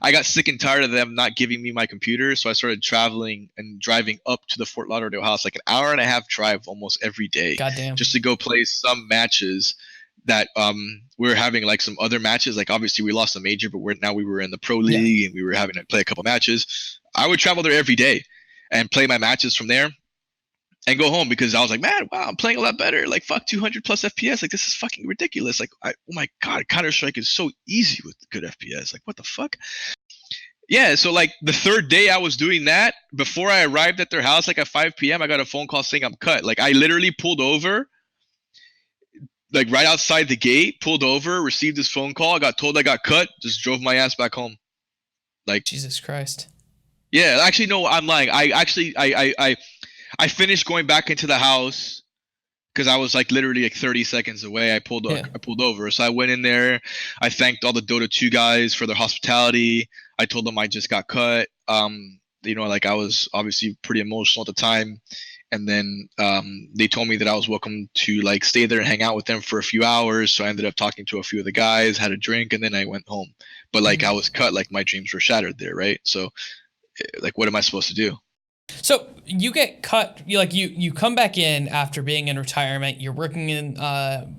I got sick and tired of them not giving me my computer, so I started traveling and driving up to the Fort Lauderdale house, like an hour-and-a-half drive almost every day. Goddamn. Just to go play some matches that we were having, like some other matches. Like, obviously we lost a major, but we were in the pro league and we were having to play a couple matches. I would travel there every day and play my matches from there. and go home because I was like, man, wow, I'm playing a lot better. Like, fuck, 200 plus FPS. Like, this is fucking ridiculous. Like, oh my god, Counter Strike is so easy with good FPS. Like, what the fuck? Yeah, so like the third day I was doing that, before I arrived at their house, like at 5 p.m., I got a phone call saying I'm cut. Like, I literally pulled over, like right outside the gate, pulled over, received this phone call, got told I got cut, just drove my ass back home. Like, Jesus Christ. yeah, actually, no, I'm lying. I finished going back into the house because I was like literally like 30 seconds away. Yeah. I pulled over, so I went in there. I thanked all the Dota 2 guys for their hospitality. I told them I just got cut. Like I was obviously pretty emotional at the time, and then they told me that I was welcome to like stay there and hang out with them for a few hours. So I ended up talking to a few of the guys, had a drink, and then I went home. But like I was cut, like my dreams were shattered there, right? So like, what am I supposed to do? So you get cut. You come back in after being in retirement. You're working in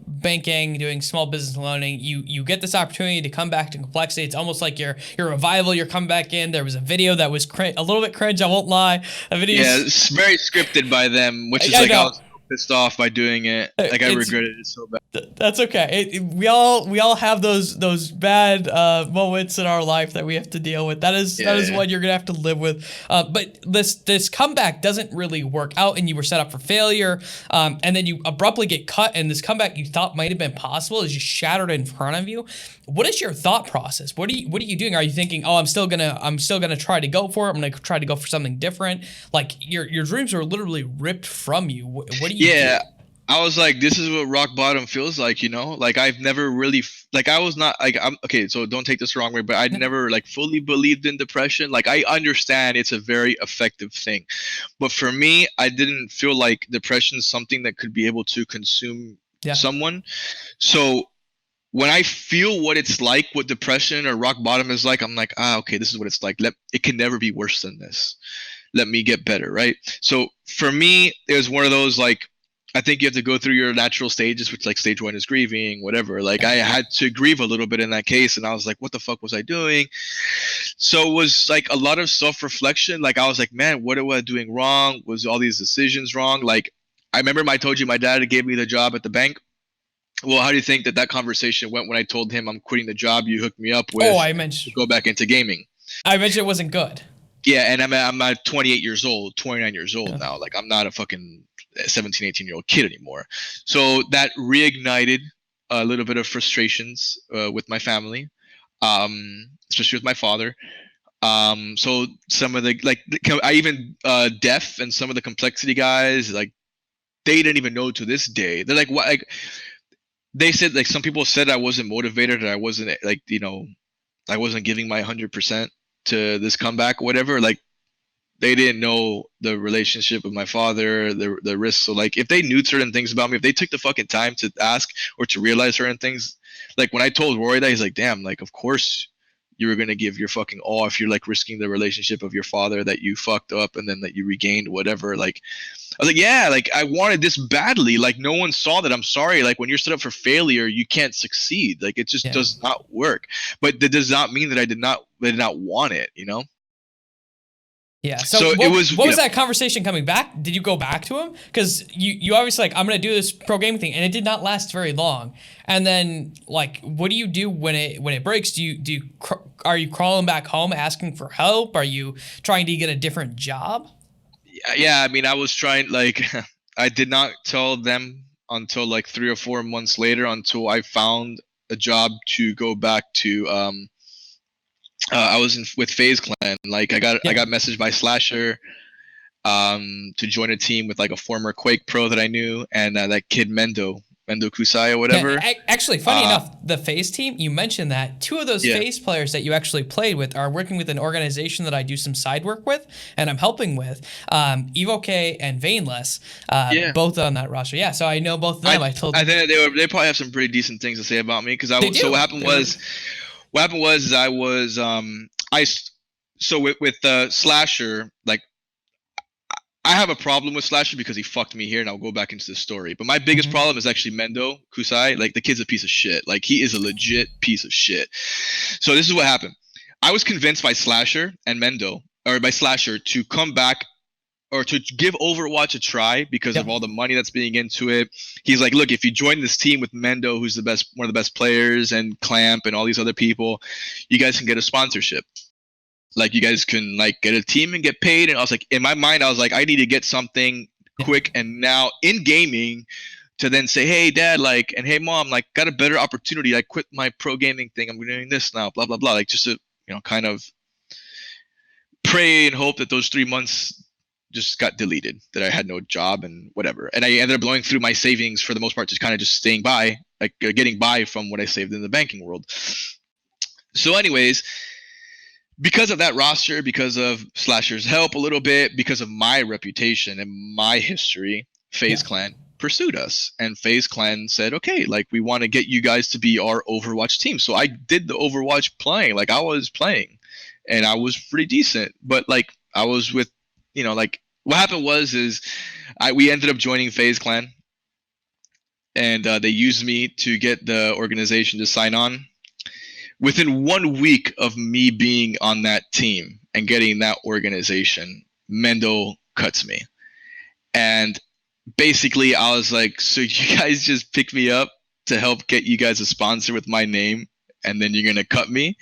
banking, doing small business loaning. You get this opportunity to come back to Complexity. It's almost like your revival. You're coming back in. There was a video that was a little bit cringe. I won't lie. A video. Yeah, it's very scripted by them, which is like I was pissed off by doing it. Like I regretted it so bad. That's okay. We all have those bad moments in our life that we have to deal with. That is what you're gonna have to live with. But this comeback doesn't really work out, and you were set up for failure. And then you abruptly get cut, and this comeback you thought might have been possible is just shattered in front of you. What is your thought process? What are you doing? Are you thinking, oh, I'm still gonna try to go for it. I'm gonna try to go for something different. Like your dreams are literally ripped from you. What do you do? I was like, this is what rock bottom feels like, you know? Like I've never really like I was not like I'm okay, so don't take this the wrong way, but I'd never like fully believed in depression. Like I understand it's a very effective thing. But for me, I didn't feel like depression is something that could be able to consume someone. So when I feel what it's like, what depression or rock bottom is like, I'm like, okay, this is what it's like. It can never be worse than this. Let me get better, right? So for me, it was one of those like I think you have to go through your natural stages, which like stage 1 is grieving, whatever. Like I had to grieve a little bit in that case, and I was like, what the fuck was I doing? So it was like a lot of self-reflection. Like I was like, man, what am I doing wrong? Was all these decisions wrong? Like I remember I told you my dad gave me the job at the bank. Well, how do you think that conversation went when I told him I'm quitting the job you hooked me up with to go back into gaming? I mentioned it wasn't good. Yeah, and I'm 28 years old, 29 years old now. Like I'm not a fucking 17, 18-year-old kid anymore. So that reignited a little bit of frustrations with my family, especially with my father. So some of the like I even Def and some of the complexity guys, like they didn't even know to this day. They're like, what? Like they said, like some people said I wasn't motivated, or I wasn't like I wasn't giving my 100% to this comeback, or whatever. Like they didn't know the relationship with my father, the risks. So like if they knew certain things about me, if they took the fucking time to ask or to realize certain things, like when I told Roy that, he's like, damn, like of course you were gonna give your fucking all if you're like risking the relationship of your father that you fucked up and then that you regained, whatever. Like I was like, yeah, like I wanted this badly. Like no one saw that. I'm sorry. Like when you're set up for failure, you can't succeed. Like it just does not work. But that does not mean that I did not want it, you know? Yeah. So what was that conversation coming back? Did you go back to him? Because you obviously like, I'm gonna do this pro gaming thing, and it did not last very long. And then like, what do you do when it breaks? Are you crawling back home asking for help? Are you trying to get a different job? Yeah. I mean, I was trying. Like, I did not tell them until like 3 or 4 months later, until I found a job to go back to. I was with Faze Clan. Like I got messaged by Slasher to join a team with like a former Quake pro that I knew, and that kid Mendo Kusai or whatever. Yeah, actually, funny enough, the Faze team, you mentioned that 2 of those Faze players that you actually played with are working with an organization that I do some side work with, and I'm helping with, Evoke and Vainless, both on that roster. Yeah, so I know both of them. I think they probably have some pretty decent things to say about me, because so what happened was I was with Slasher, like I have a problem with Slasher because he fucked me here, and I'll go back into the story. But my biggest problem is actually Mendo Kusai. Like the kid's a piece of shit. Like he is a legit piece of shit. So this is what happened. I was convinced by Slasher and Mendo, or by Slasher, to come back or to give Overwatch a try because of all the money that's being into it. He's like, look, if you join this team with Mendo, who's one of the best players, and Clamp and all these other people, you guys can get a sponsorship. Like, you guys can like get a team and get paid. And I was like, in my mind, I was like, I need to get something quick and now in gaming to then say, hey, Dad, like, and hey, Mom, like, got a better opportunity. I quit my pro gaming thing. I'm doing this now, blah, blah, blah. Like, just to, kind of pray and hope that those 3 months just got deleted, that I had no job and whatever. And I ended up blowing through my savings for the most part, just kind of just staying by, like getting by from what I saved in the banking world. So anyways, because of that roster, because of Slasher's help a little bit, because of my reputation and my history, Faze Clan pursued us, and Faze Clan said, okay, like, we want to get you guys to be our Overwatch team. So I did the Overwatch playing, like I was playing, and I was pretty decent, but like I was with, like what happened is we ended up joining Faze Clan, and they used me to get the organization to sign on. Within 1 week of me being on that team and getting that organization, Mendo cuts me. And basically I was like, so you guys just pick me up to help get you guys a sponsor with my name, and then you're going to cut me?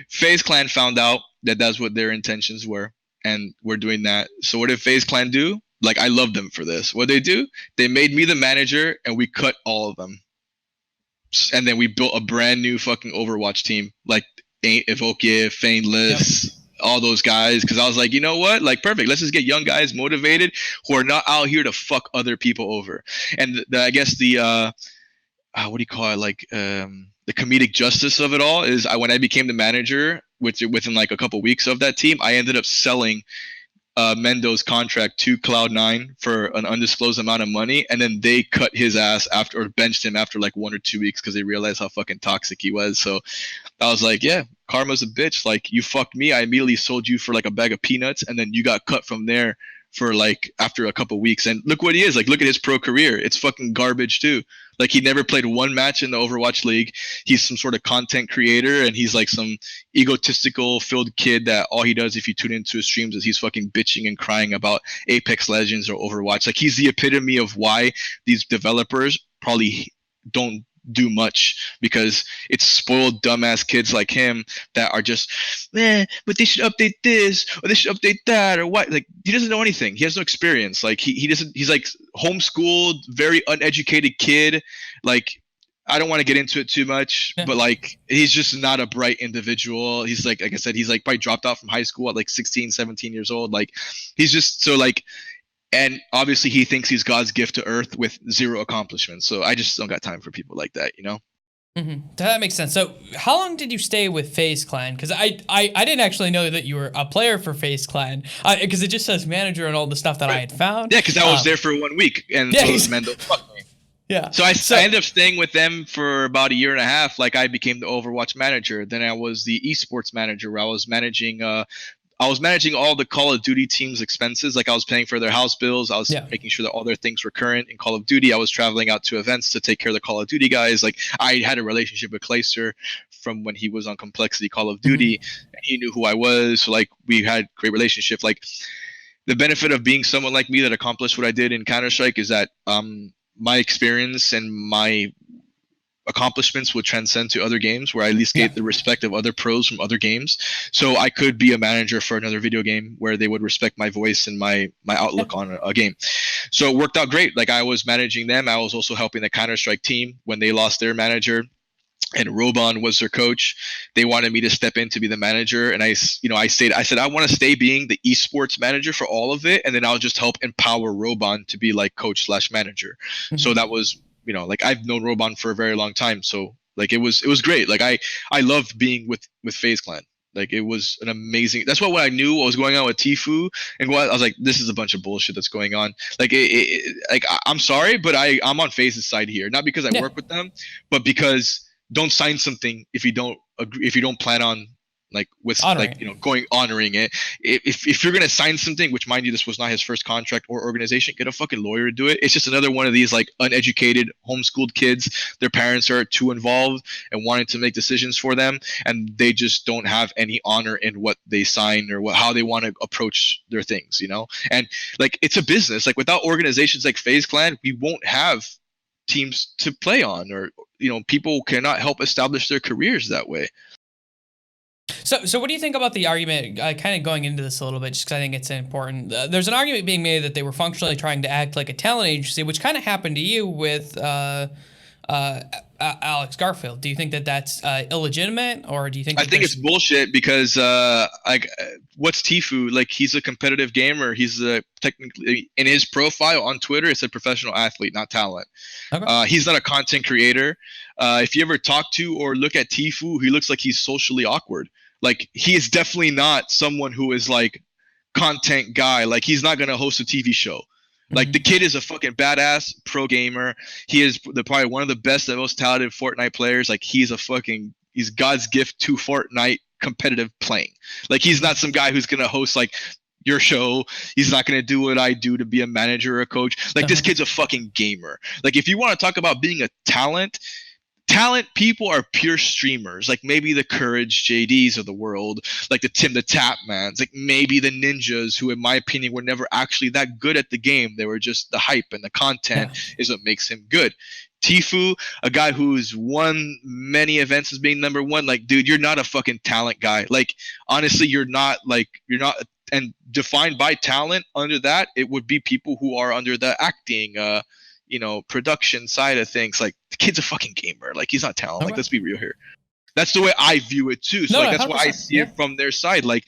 Faze Clan found out that that's what their intentions were, and we're doing that. So what did Faze Clan do? Like, I love them for this. What they do? They made me the manager, and we cut all of them. And then we built a brand new fucking Overwatch team, like Evokia, Fainless, all those guys. Because I was like, you know what? Like, perfect. Let's just get young guys motivated who are not out here to fuck other people over. And I guess the what do you call it? Like the comedic justice of it all is when I became the manager, within like a couple weeks of that team, I ended up selling Mendo's contract to Cloud9 for an undisclosed amount of money, and then they cut his ass after, or benched him after like 1 or 2 weeks because they realized how fucking toxic he was. So I was like, yeah, karma's a bitch. Like, you fucked me, I immediately sold you for like a bag of peanuts, and then you got cut from there for like after a couple weeks. And look what he is. Like, look at his pro career. It's fucking garbage too. Like, he never played one match in the Overwatch League. He's some sort of content creator, and he's like some egotistical filled kid that all he does if you tune into his streams is he's fucking bitching and crying about Apex Legends or Overwatch. Like, he's the epitome of why these developers probably don't do much, because it's spoiled dumbass kids like him that are just, but they should update this or they should update that or what. Like, he doesn't know anything. He has no experience. Like, he doesn't, he's like homeschooled, very uneducated kid. Like, I don't want to get into it too much, but like, he's just not a bright individual. He's like I said, he's like probably dropped out from high school at like 16, 17 years old. Like, he's just so like, and obviously he thinks he's God's gift to Earth with zero accomplishments. So I just don't got time for people like that, That makes sense. So how long did you stay with Faze Clan? Because I didn't actually know that you were a player for Faze Clan, because it just says manager and all the stuff that I had found. Yeah, because I was there for 1 week, and so Mendo fucked me. Yeah. So I ended up staying with them for about 1.5 years. Like, I became the Overwatch manager. Then I was the esports manager, where I was managing all the Call of Duty team's expenses. Like, I was paying for their house bills. I was making sure that all their things were current in Call of Duty. I was traveling out to events to take care of the Call of Duty guys. Like, I had a relationship with Clayster from when he was on Complexity Call of Duty, and he knew who I was. So like, we had great relationship. Like, the benefit of being someone like me that accomplished what I did in Counter-Strike is that my experience and my accomplishments would transcend to other games, where I at least get the respect of other pros from other games. So I could be a manager for another video game where they would respect my voice and my outlook on a game. So it worked out great. Like, I was managing them. I was also helping the Counter-Strike team when they lost their manager, and Robon was their coach. They wanted me to step in to be the manager, and I said I want to stay being the esports manager for all of it, and then I'll just help empower Robon to be like coach / manager. So that was, like, I've known Robon for a very long time, so like, it was great. Like, I loved being with Faze Clan. Like, it was an amazing. That's why when I knew what was going on with Tfue and I was like, this is a bunch of bullshit that's going on. Like, like, I'm sorry, but I'm on Faze's side here, not because I work with them, but because don't sign something if you don't agree, if you don't plan on like with Honoring like honoring it. If you're gonna sign something, which mind you, this was not his first contract or organization, get a fucking lawyer to do it. It's just another one of these like uneducated, homeschooled kids. Their parents are too involved and wanting to make decisions for them, and they just don't have any honor in what they sign or how they want to approach their things, And like it's a business. Like without organizations like Faze Clan, we won't have teams to play on, or people cannot help establish their careers that way. So what do you think about the argument, kind of going into this a little bit, just because I think it's important. There's an argument being made that they were functionally trying to act like a talent agency, which kind of happened to you with Alex Garfield. Do you think that that's illegitimate, or do you think? I think it's bullshit because what's Tfue? Like he's a competitive gamer. He's technically in his profile on Twitter, it said professional athlete, not talent. Okay. He's not a content creator. If you ever talk to or look at Tfue, he looks like he's socially awkward. Like he is definitely not someone who is like content guy. Like he's not gonna host a TV show. Like the kid is a fucking badass pro gamer. He is probably one of the best and most talented Fortnite players. Like he's God's gift to Fortnite competitive playing. Like he's not some guy who's gonna host like your show. He's not gonna do what I do to be a manager or a coach. Like this kid's a fucking gamer. Like if you want to talk about being a talent people are pure streamers, like maybe the Courage JDs of the world, like the Tim the Tap Mans, like maybe the Ninjas, who in my opinion were never actually that good at the game. They were just the hype, and the content is what makes him good. Tfue, a guy who's won many events as being number one, like dude, you're not a fucking talent guy. Like honestly, you're not, and defined by talent under that, it would be people who are under the acting production side of things. Like the kid's a fucking gamer. Like he's not talent. Like let's be real here. That's the way I view it too. So that's why I see it from their side. Like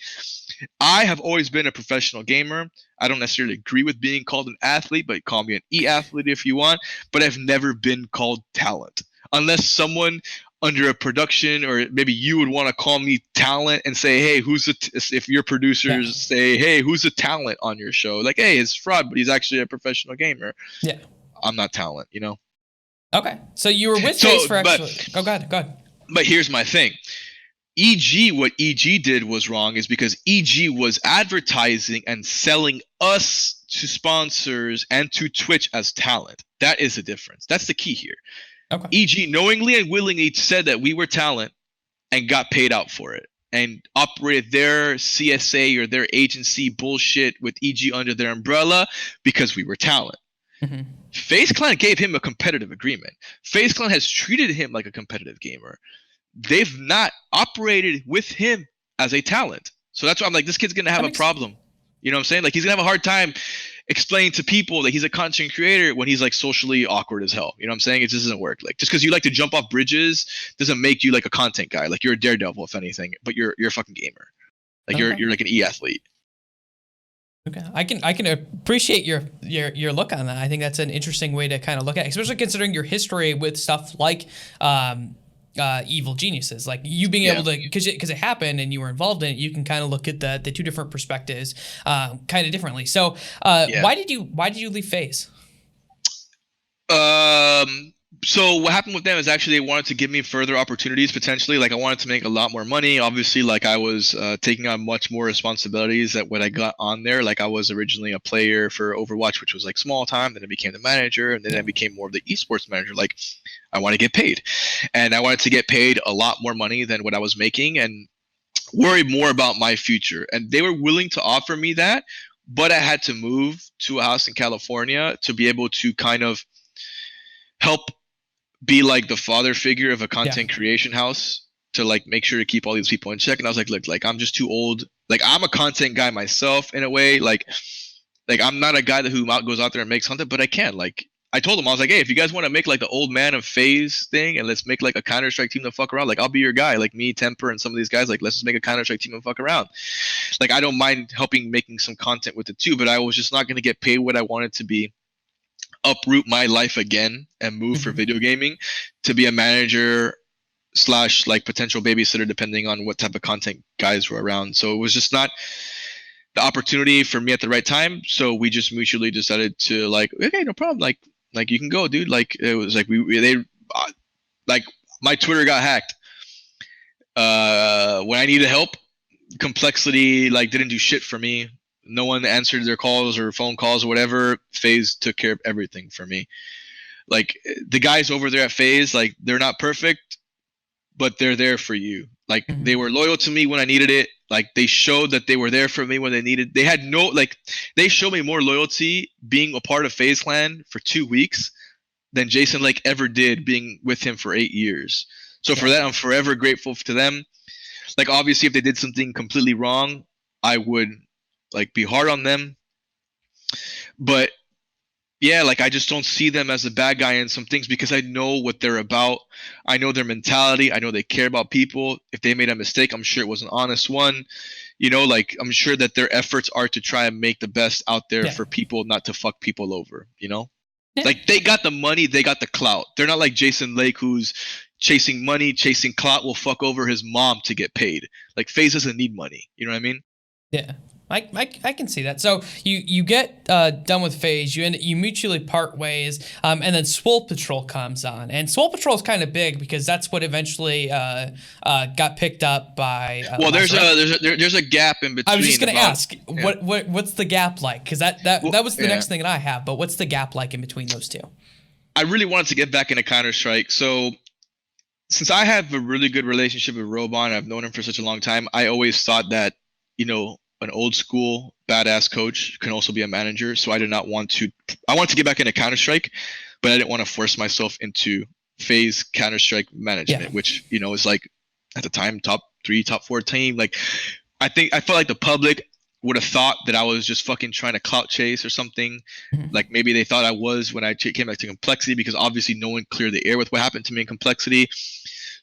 I have always been a professional gamer. I don't necessarily agree with being called an athlete, but call me an e-athlete if you want. But I've never been called talent, unless someone under a production, or maybe you would want to call me talent and say, hey, if your producers say, hey, who's a talent on your show? Like, hey, it's fRod, but he's actually a professional gamer. Yeah. I'm not talent, Okay, so you were with Faze for actually. Go ahead. But here's my thing. What EG did was wrong, is because EG was advertising and selling us to sponsors and to Twitch as talent. That is the difference. That's the key here. Okay. EG knowingly and willingly said that we were talent and got paid out for it, and operated their CSA or their agency bullshit with EG under their umbrella because we were talent. Faze Clan gave him a competitive agreement. Faze Clan has treated him like a competitive gamer. They've not operated with him as a talent. So that's why I'm like, this kid's going to have a problem. You know what I'm saying? Like he's going to have a hard time explaining to people that he's a content creator when he's like socially awkward as hell. You know what I'm saying? It just doesn't work. Like just because you like to jump off bridges doesn't make you like a content guy. Like you're a daredevil, if anything, but you're a fucking gamer. Like you're like an e-athlete. Okay, I can appreciate your look on that. I think that's an interesting way to kind of look at it, especially considering your history with stuff like Evil Geniuses. Like you being able to, because it happened and you were involved in it, you can kind of look at the two different perspectives kind of differently. So why did you leave Faze? So what happened with them is actually they wanted to give me further opportunities potentially. Like I wanted to make a lot more money. Obviously, like I was taking on much more responsibilities that when I got on there. Like I was originally a player for Overwatch, which was like small time. Then I became the manager, and then I became more of the esports manager. Like I want to get paid, and I wanted to get paid a lot more money than what I was making, and worry more about my future. And they were willing to offer me that, but I had to move to a house in California to be able to kind of help be like the father figure of a content creation house, to like make sure to keep all these people in check. And I was like, look, like I'm just too old. Like I'm a content guy myself in a way. Like I'm not a guy who goes out there and makes content, but I can. Like I told him, I was like, hey, if you guys want to make like the old man of Faze thing and let's make like a Counter-Strike team to fuck around, like I'll be your guy. Like me, Temper, and some of these guys, like let's just make a Counter-Strike team and fuck around. Like I don't mind making some content with it too, but I was just not going to get paid what I wanted to be. Uproot my life again and move for video gaming to be a manager / like potential babysitter, depending on what type of content guys were around. So it was just not the opportunity for me at the right time. So we just mutually decided to like, okay, no problem. Like you can go, dude. Like it was like like my Twitter got hacked. When I needed help, Complexity like didn't do shit for me. No one answered their calls or phone calls or whatever. Faze took care of everything for me. Like the guys over there at Faze, like they're not perfect, but they're there for you. Like they were loyal to me when I needed it. Like they showed that they were there for me when they needed. They had no like they showed me more loyalty being a part of Faze Clan for 2 weeks than Jason Lake ever did being with him for 8 years. So for Yeah. that, I'm forever grateful to them. Like obviously, if they did something completely wrong, I would like be hard on them. But yeah, like I just don't see them as a bad guy in some things because I know what they're about. I know their mentality. I know they care about people. If they made a mistake, I'm sure it was an honest one. You know, like I'm sure that their efforts are to try and make the best out there Yeah. for people, not to fuck people over, you know? Yeah. Like they got the money, they got the clout. They're not like Jason Lake who's chasing money, chasing clout, will fuck over his mom to get paid. Like FaZe doesn't need money. You know what I mean? Yeah, I can see that. So you get done with Phase, you mutually part ways, and then Swole Patrol comes on, and Swole Patrol is kind of big because that's what eventually got picked up by. Well, Lazarus. there's a gap in between. I was just gonna about, ask yeah. what's the gap like? Because Well, that was the yeah. next thing that I have, but what's the gap like in between those two? I really wanted to get back into Counter Strike, so since I have a really good relationship with Robon, I've known him for such a long time. I always thought that, you know, an old school badass coach can also be a manager. So I did not want to. I wanted to get back into Counter Strike, but I didn't want to force myself into Phase Counter Strike Yeah. management, which is like at the time top 3, top 4 team. Like I felt like the public would have thought that I was just fucking trying to clout chase or something. Mhm. Like maybe they thought I was when I came back to Complexity because obviously no one cleared the air with what happened to me in Complexity.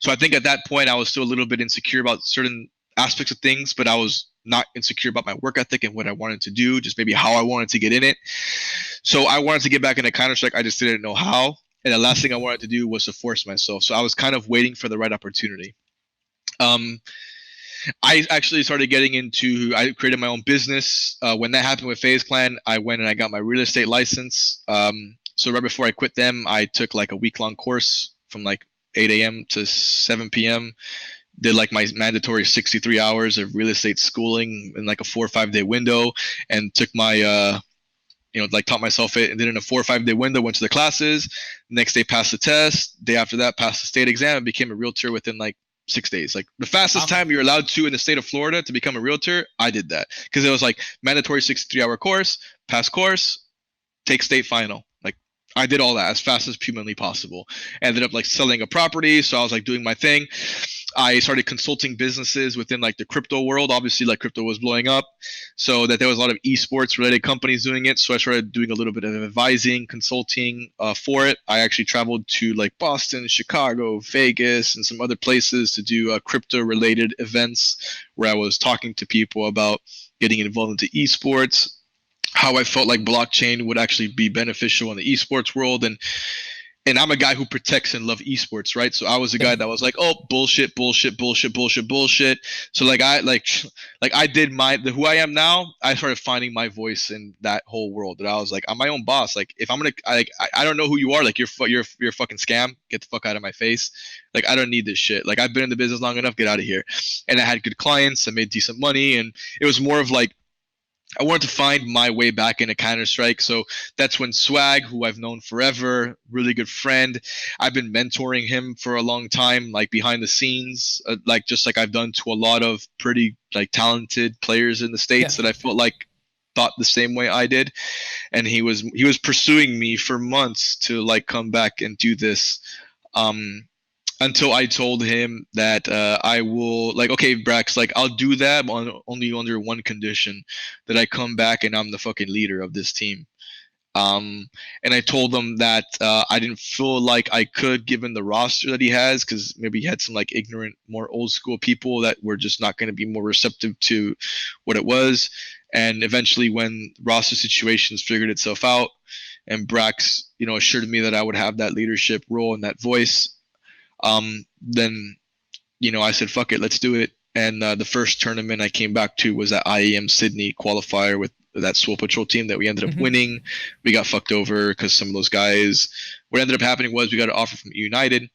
So I think at that point I was still a little bit insecure about certain aspects of things, but I was not insecure about my work ethic and what I wanted to do, just maybe how I wanted to get in it. So I wanted to get back into Counter Strike. I just didn't know how. And the last thing I wanted to do was to force myself. So I was kind of waiting for the right opportunity. Um, I actually started getting into. I created my own business. When that happened with Faze Clan, I went and I got my real estate license. So right before I quit them, I took like a week-long course from like 8 a.m. to 7 p.m. Did like my mandatory 63 hours of real estate schooling in like a 4 or 5 day window, and took my like taught myself it and did it in a 4 or 5 day window. Went to the classes. Next day, passed the test. Day after that, passed the state exam and became a realtor within like 6 days. Like the fastest Wow. time you're allowed to in the state of Florida to become a realtor, I did that because it was like mandatory 63-hour course, pass course, take state final. Like I did all that as fast as humanly possible. Ended up like selling a property, so I was like doing my thing. I started consulting businesses within like the crypto world. Obviously, like crypto was blowing up, so that there was a lot of esports related companies doing it. So I started doing a little bit of advising, consulting for it. I actually traveled to like Boston, Chicago, Vegas, and some other places to do crypto related events where I was talking to people about getting involved into esports, how I felt like blockchain would actually be beneficial in the esports world, and I'm a guy who protects and love esports, right? So I was a Yeah. guy that was like, oh, bullshit, bullshit, bullshit, bullshit, bullshit. So like I did who I am now. I started finding my voice in that whole world. That I was like, I'm my own boss. Like if I'm gonna, I don't know who you are. Like you're a fucking scam. Get the fuck out of my face. Like I don't need this shit. Like I've been in the business long enough. Get out of here. And I had good clients. I made decent money, and it was more of like I wanted to find my way back into Counter Strike. So that's when Swag, who I've known forever, really good friend, I've been mentoring him for a long time, like behind the scenes, like just like I've done to a lot of pretty like talented players in the states Yeah. that I felt like thought the same way I did. And he was pursuing me for months to like come back and do this. Um, until I told him that I will like, okay, Brax, like I'll do that only under one condition, that I come back and I'm the fucking leader of this team. Um, and I told him that I didn't feel like I could, given the roster that he has, because maybe he had some like ignorant, more old school people that were just not going to be more receptive to what it was. And eventually, when roster situations figured itself out, and Brax, assured me that I would have that leadership role and that voice, then I said, fuck it, let's do it. And the first tournament I came back to was that IEM Sydney qualifier with that Swole Patrol team that we ended up Hmm. winning. We got fucked over because some of those guys. What ended up happening was we got an offer from United.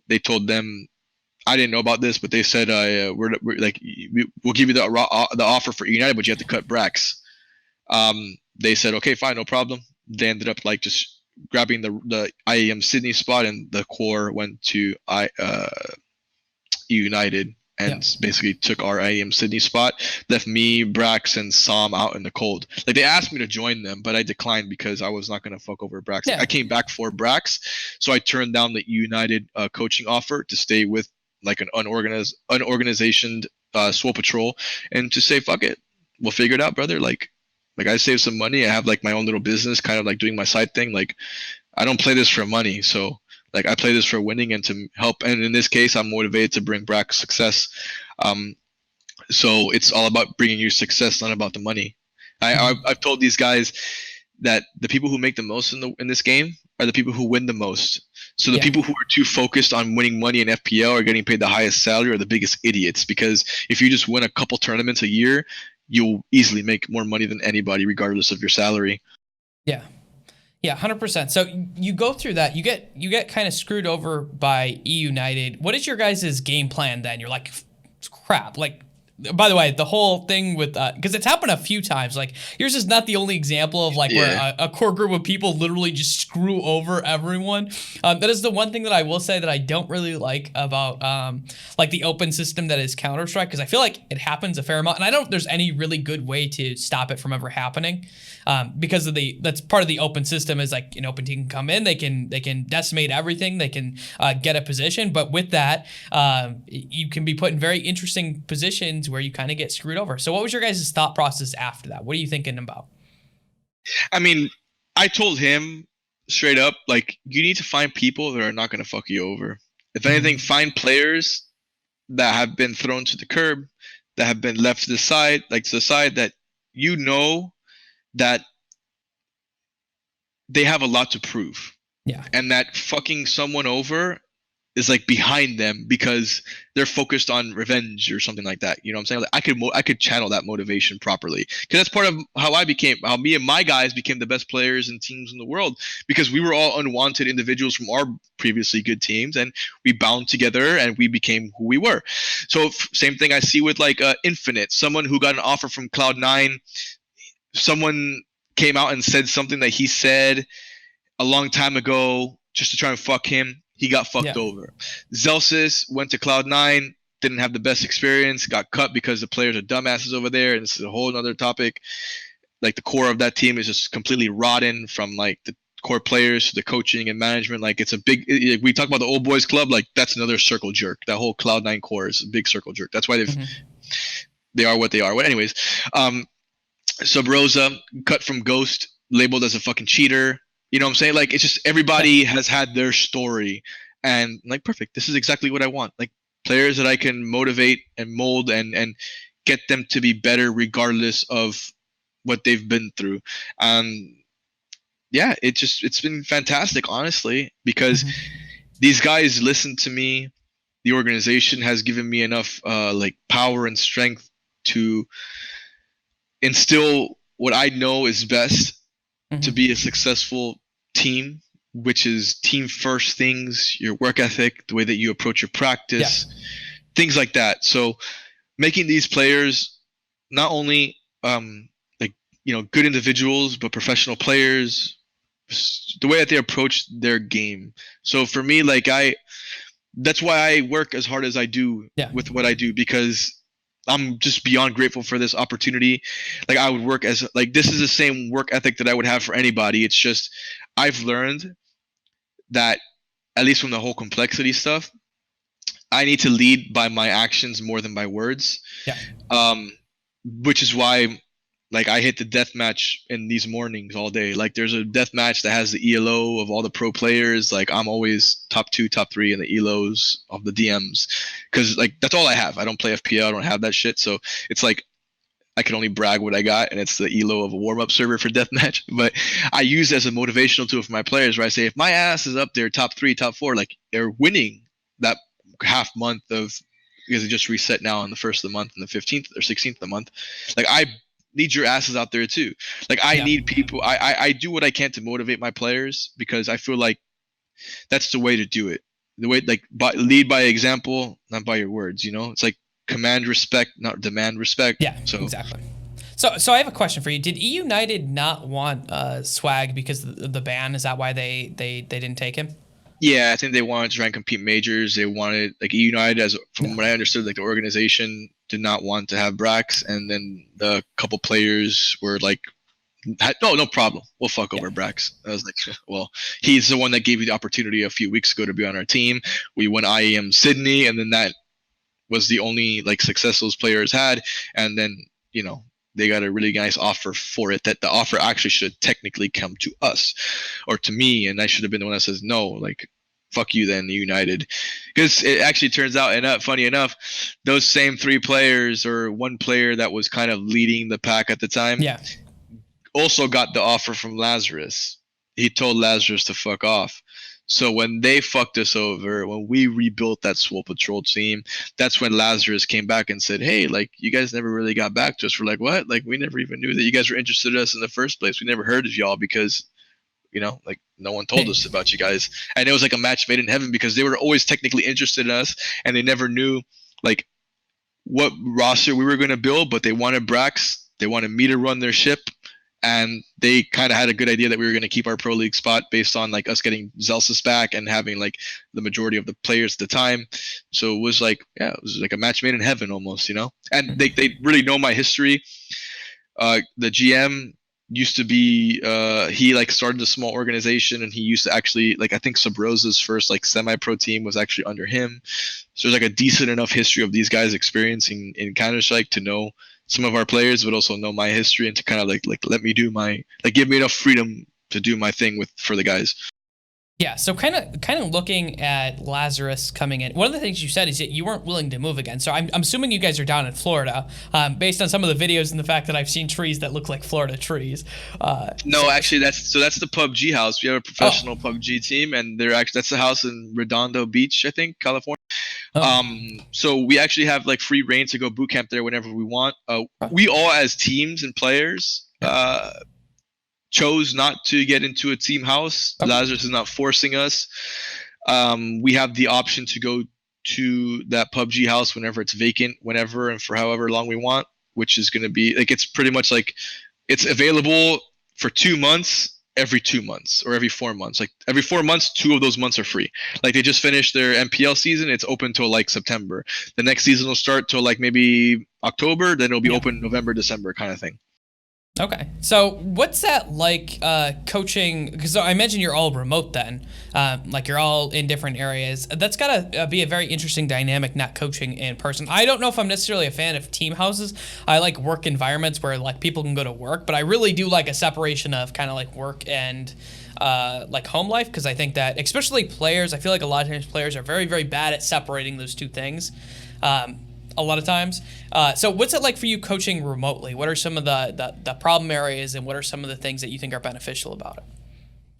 They told them I didn't know about this, but they said we're like we'll give you the offer for United, but you have to cut Brax. They said okay, fine, no problem. They ended up like just grabbing the IAM Sydney spot, and the core went to United Yeah. and basically took our IAM Sydney spot, left me, Brax, and Sam out in the cold. Like they asked me to join them, but I declined because I was not gonna fuck over Brax. Like, Yeah. I came back for Brax, so I turned down the United coaching offer to stay with like an unorganization SWO patrol, and to say fuck it, we'll figure it out, brother. Like I saved some money. I have like my own little business, kind of like doing my side thing. Like I don't play this for money, so like I play this for winning and to help. And in this case, I'm motivated to bring Brack success. Um, so it's all about bringing you success, not about the money. I've told these guys that the people who make the most in this game are the people who win the most. So the Yeah. people who are too focused on winning money in FPL or getting paid the highest salary are the biggest idiots. Because if you just win a couple tournaments a year, you'll easily make more money than anybody, regardless of your salary. Yeah. Yeah, 100%. So you go through that, you get kind of screwed over by E United. What is your guys' game plan then? You're like, crap. Like, by the way, the whole thing with because it's happened a few times. Like, yours is not the only example of like Yeah. where a core group of people literally just screw over everyone. That is the one thing that I will say that I don't really like about like the open system that is Counter-Strike, because I feel like it happens a fair amount, and I don't know if there's any really good way to stop it from ever happening. Because of that's part of the open system is like an open team can come in, they can decimate everything, they can get a position, but with that, you can be put in very interesting positions where you kind of get screwed over. So what was your guys' thought process after that? What are you thinking about? I mean, I told him straight up, like, you need to find people that are not going to fuck you over. If anything, find players that have been thrown to the curb, that have been left to the side, like to the side, that you know that they have a lot to prove. Yeah. And that fucking someone over is like behind them because they're focused on revenge or something like that. You know what I'm saying? Like I could channel that motivation properly, because that's part of how me and my guys became the best players and teams in the world, because we were all unwanted individuals from our previously good teams, and we bound together and we became who we were. So same thing I see with like Infinite, someone who got an offer from Cloud9. Someone came out and said something that he said a long time ago just to try and fuck him. He got fucked over. Zelsis went to Cloud9, didn't have the best experience, got cut because the players are dumbasses over there, and this is a whole other topic. Like the core of that team is just completely rotten, from like the core players to the coaching and management. Like it's a big. We talk about the old boys club. Like that's another circle jerk. That whole Cloud9 core is a big circle jerk. That's why they are what they are. But anyways, Sub Rosa cut from Ghost, labeled as a fucking cheater. You know what I'm saying? Like, it's just everybody has had their story, and like, perfect. This is exactly what I want. Like players that I can motivate and mold and get them to be better regardless of what they've been through. Yeah, it's been fantastic, honestly, because these guys listen to me. The organization has given me enough like power and strength to instill what I know is best to be a successful team, which is team first things, your work ethic, the way that you approach your practice, things like that. So making these players not only like, you know, good individuals, but professional players, the way that they approach their game. So for me, like that's why I work as hard as I do with what I do, because I'm just beyond grateful for this opportunity. Like I would work as like, this is the same work ethic that I would have for anybody. It's just I've learned that, at least from the whole complexity stuff, I need to lead by my actions more than by words. Which is why like I hit the death match in these mornings all day. Like there's a death match that has the ELO of all the pro players. Like I'm always top 2, top 3 in the ELOs of the DMs, because like that's all I have. I don't play FPL. I don't have that shit. So it's like I can only brag what I got, and it's the ELO of a warm-up server for deathmatch. But I use it as a motivational tool for my players, where I say, if my ass is up there top 3, top 4, like they're winning that half month of, because it just reset now on the 1st of the month and the 15th or 16th of the month. Like I need your asses out there too. Like I need people. I do what I can to motivate my players, because I feel like that's the way to do it. the way like lead by example, not by your words. It's like command respect, not demand respect. Yeah, So exactly. So I have a question for you. Did E United not want Swag because of the ban? Is that why they didn't take him? yeah, I think they wanted to try and compete majors. They wanted like United, as from Yeah. what I understood, like the organization did not want to have Brax, and then the couple players were like, no problem. We'll fuck Yeah. over Brax. I was like, well, he's the one that gave you the opportunity a few weeks ago to be on our team. We won IEM Sydney, and then that was the only like success those players had. And then, you know, they got a really nice offer for it, that the offer actually should technically come to us or to me, and I should have been the one that says no, like fuck you then, United. Because it actually turns out, and funny enough, those same three players, or one player that was kind of leading the pack at the time, Yeah. also got the offer from Lazarus. He told Lazarus to fuck off. So when they fucked us over, when we rebuilt that Swole Patrol team, that's when Lazarus came back and said, "Hey, like you guys never really got back to us." We're like, "What? Like we never even knew that you guys were interested in us in the first place. We never heard of y'all because like no one told us about you guys." And it was like a match made in heaven because they were always technically interested in us, and they never knew like what roster we were going to build, but they wanted Brax. They wanted me to run their ship, and they kind of had a good idea that we were going to keep our pro league spot based on like us getting Zelsis back and having like the majority of the players at the time. So it was like, yeah, it was like a match made in heaven almost. And they really know my history. The GM used to be he like started a small organization, and he used to actually, like, I think Sub Rosa's first like semi-pro team was actually under him. So there's like a decent enough history of these guys experiencing in Counter-Strike to know some of our players, but also know my history, and to kind of like let me do my, like, give me enough freedom to do my thing for the guys. Yeah, so kind of looking at Lazarus coming in. One of the things you said is that you weren't willing to move again. So I'm assuming you guys are down in Florida, based on some of the videos and the fact that I've seen trees that look like Florida trees. No, actually, that's the PUBG house. We have a professional PUBG team, and that's the house in Redondo Beach, I think, California. Oh. So we actually have like free reign to go boot camp there whenever we want. We all, as teams and players, chose not to get into a team house. Okay. Lazarus is not forcing us. We have the option to go to that PUBG house whenever it's vacant, whenever and for however long we want, which is going to be like, it's pretty much like it's available for 2 months, every 2 months, or every 4 months. Like every 4 months, 2 of those months are free. Like they just finished their MPL season. It's open till like September. The next season will start till like maybe October. Then it'll be open November, December kind of thing. Okay, so what's that like coaching? Because I imagine you're all remote then, like you're all in different areas. That's gotta be a very interesting dynamic, not coaching in person. I don't know if I'm necessarily a fan of team houses. I like work environments where like people can go to work, but I really do like a separation of kind of like work and like home life, because I think that especially players, I feel like a lot of times players are very, very bad at separating those two things. A lot of times. So what's it like for you coaching remotely? What are some of the problem areas, and what are some of the things that you think are beneficial about it?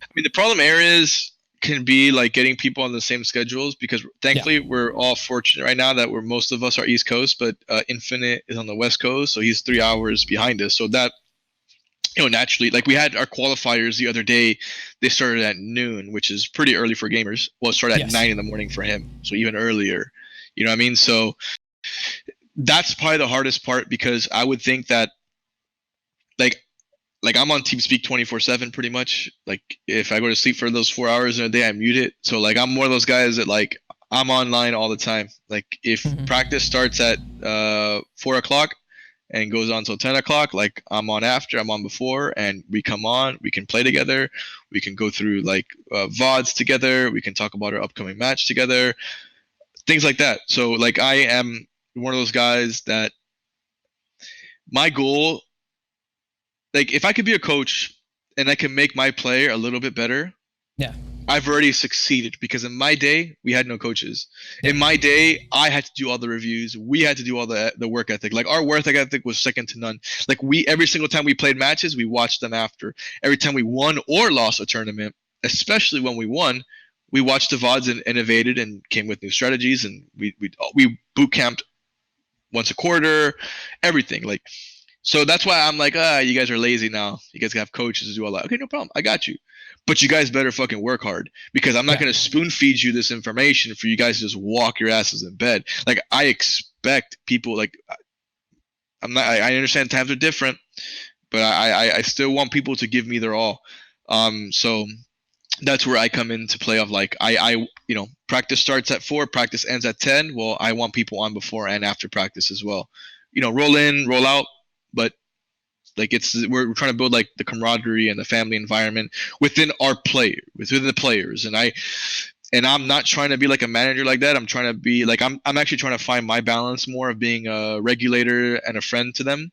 I mean, the problem areas can be like getting people on the same schedules, because thankfully we're all fortunate right now that most of us are East Coast, but Infinite is on the West Coast, so he's 3 hours behind us. So that, naturally, like we had our qualifiers the other day, they started at noon, which is pretty early for gamers. Well, it started at 9 in the morning for him, so even earlier. You know what I mean? So that's probably the hardest part, because I would think that like I'm on TeamSpeak 24/7 pretty much. Like if I go to sleep for those 4 hours in a day, I mute it. So like I'm one of those guys that like I'm online all the time. Like if practice starts at 4 o'clock and goes on till 10 o'clock, like I'm on after, I'm on before, and we come on, we can play together, we can go through like VODs together, we can talk about our upcoming match together, things like that. So like I am one of those guys that my goal, like if I could be a coach and I can make my player a little bit better, I've already succeeded, because in my day we had no coaches. In my day, I had to do all the reviews. We had to do all the work ethic. Like our work ethic was second to none. Like every single time we played matches, we watched them after. Every time we won or lost a tournament, especially when we won, we watched the VODs and innovated and came with new strategies, and we boot camped once a quarter, everything. Like So that's why I'm like, you guys are lazy now. You guys have coaches to do all that. Okay, no problem. I got you. But you guys better fucking work hard because I'm not Yeah. going to spoon feed you this information for you guys to just walk your asses in bed. Like I expect people like I understand times are different, but I still want people to give me their all. So that's where I come into play of like practice starts at 4, practice ends at 10. Well, I want people on before and after practice as well. Roll in, roll out, but like we're trying to build like the camaraderie and the family environment within within the players, and I'm not trying to be like a manager like that. I'm trying to be like I'm actually trying to find my balance more of being a regulator and a friend to them.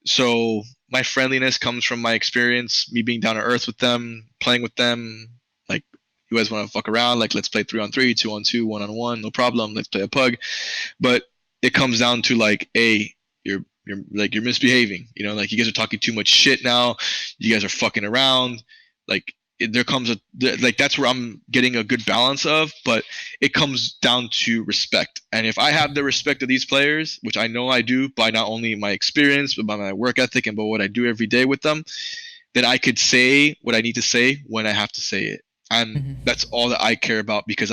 So my friendliness comes from my experience, me being down to earth with them, playing with them. Like, you guys want to fuck around? Like, let's play 3-on-3, 2-on-2, 1-on-1, no problem. Let's play a pug. But it comes down to like, you're misbehaving. Like you guys are talking too much shit now. You guys are fucking around. Like there comes like that's where I'm getting a good balance of, but it comes down to respect. And if I have the respect of these players, which I know I do by not only my experience, but by my work ethic and by what I do every day with them, then I could say what I need to say when I have to say it. And that's all that I care about because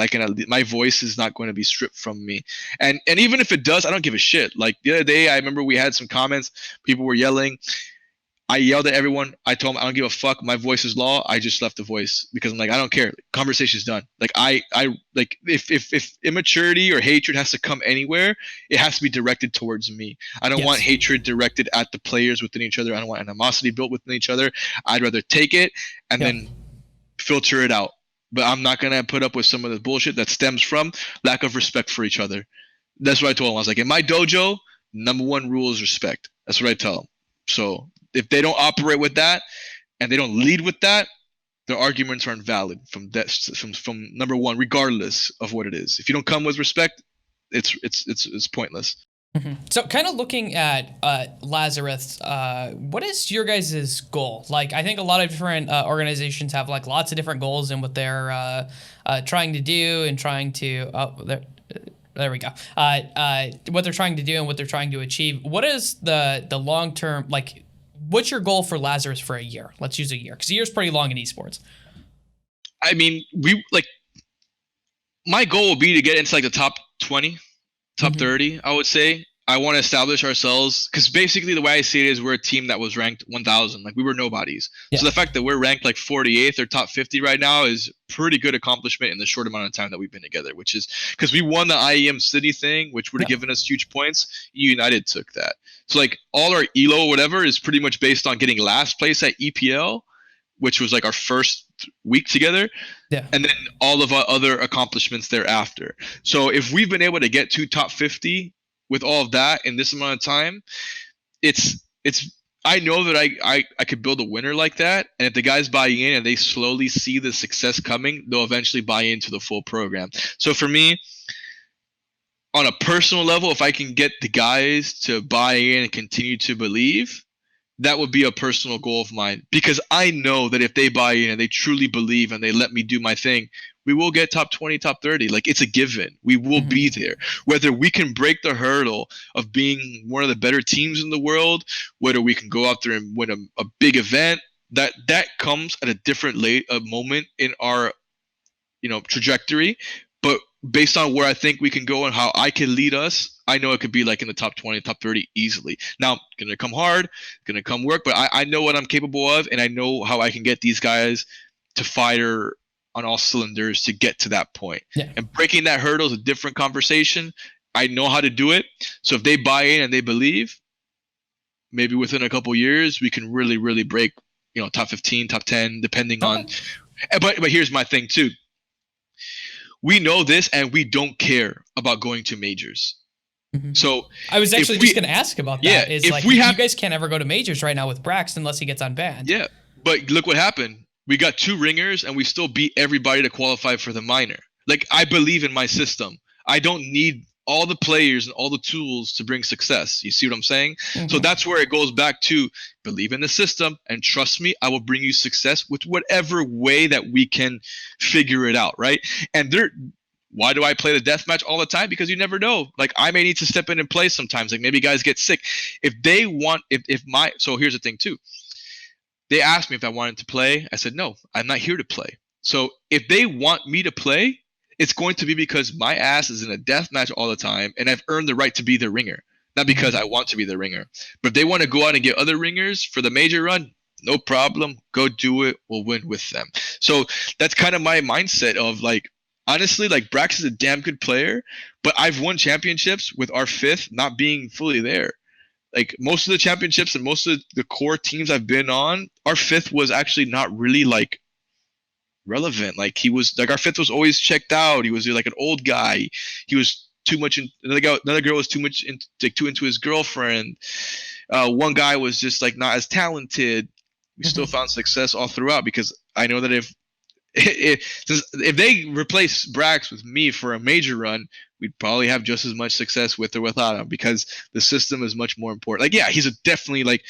my voice is not going to be stripped from me. And even if it does, I don't give a shit. Like the other day, I remember we had some comments. People were yelling. I yelled at everyone. I told them I don't give a fuck. My voice is law. I just left the voice because I'm like, I don't care. Conversation's done. Like I like if immaturity or hatred has to come anywhere, it has to be directed towards me. I don't want hatred directed at the players within each other. I don't want animosity built within each other. I'd rather take it and then filter it out. But I'm not gonna put up with some of the bullshit that stems from lack of respect for each other. That's what I told them. I was like, in my dojo, number one rule is respect. That's what I tell them. So if they don't operate with that and they don't lead with that, their arguments aren't valid from number one, regardless of what it is. If you don't come with respect, it's pointless. So kind of looking at Lazarus, what is your guys' goal? Like, I think a lot of different organizations have like lots of different goals in what they're trying to do and trying to, there we go. What they're trying to do and what they're trying to achieve. What is the long-term, like, what's your goal for Lazarus for a year? Let's use a year, because a year's pretty long in esports. I mean, my goal will be to get into like the top 20, top 30, I would say. I want to establish ourselves because basically the way I see it is we're a team that was ranked 1,000. Like we were nobodies. Yeah. So the fact that we're ranked like 48th or top 50 right now is pretty good accomplishment in the short amount of time that we've been together, which is because we won the IEM City thing, which would have given us huge points. United took that. So like all our ELO or whatever is pretty much based on getting last place at EPL, which was like our first week together. Yeah. And then all of our other accomplishments thereafter. So if we've been able to get to top 50 with all of that in this amount of time, it's I know that I could build a winner like that. And if the guys buy in and they slowly see the success coming, they'll eventually buy into the full program. So for me, on a personal level, if I can get the guys to buy in and continue to believe, that would be a personal goal of mine, because I know that if they buy in and they truly believe and they let me do my thing, we will get top 20, top 30. Like it's a given. We will be there. Whether we can break the hurdle of being one of the better teams in the world, whether we can go out there and win a big event, that comes at a different moment in our trajectory. But based on where I think we can go and how I can lead us, I know it could be like in the top 20, top 30 easily. Now, gonna come hard, gonna come work, but I know what I'm capable of, and I know how I can get these guys to fire on all cylinders to get to that point. Yeah. And breaking that hurdle is a different conversation. I know how to do it. So if they buy in and they believe, maybe within a couple years, we can really, really break, top 15, top 10, depending on. But here's my thing too. We know this, and we don't care about going to majors. So I was actually just going to ask about that. Yeah, you guys can't ever go to majors right now with Brax unless he gets unbanned. Yeah, but look what happened. We got 2 ringers, and we still beat everybody to qualify for the minor. Like, I believe in my system. I don't need all the players and all the tools to bring success. You see what I'm saying? So that's where it goes back to believe in the system, and trust me, I will bring you success with whatever way that we can figure it out, right? And Why do I play the deathmatch all the time? Because you never know. Like, I may need to step in and play sometimes. Like, maybe guys get sick. If they want, if my, so here's the thing too. They asked me if I wanted to play. I said, no, I'm not here to play. So if they want me to play, it's going to be because my ass is in a death match all the time and I've earned the right to be the ringer. Not because I want to be the ringer. But if they want to go out and get other ringers for the major run, no problem. Go do it. We'll win with them. So that's kind of my mindset of like, honestly, like Brax is a damn good player, but I've won championships with our fifth not being fully there. Like most of the championships and most of the core teams I've been on, our fifth was actually not really like relevant. Like he was like our fifth was always checked out. He was like an old guy. He was too much in another girl was too much in, like too into his girlfriend. One guy was just like not as talented. We still found success all throughout because I know that if they replace Brax with me for a major run, we'd probably have just as much success with or without him because the system is much more important. Like, yeah, he's a definitely like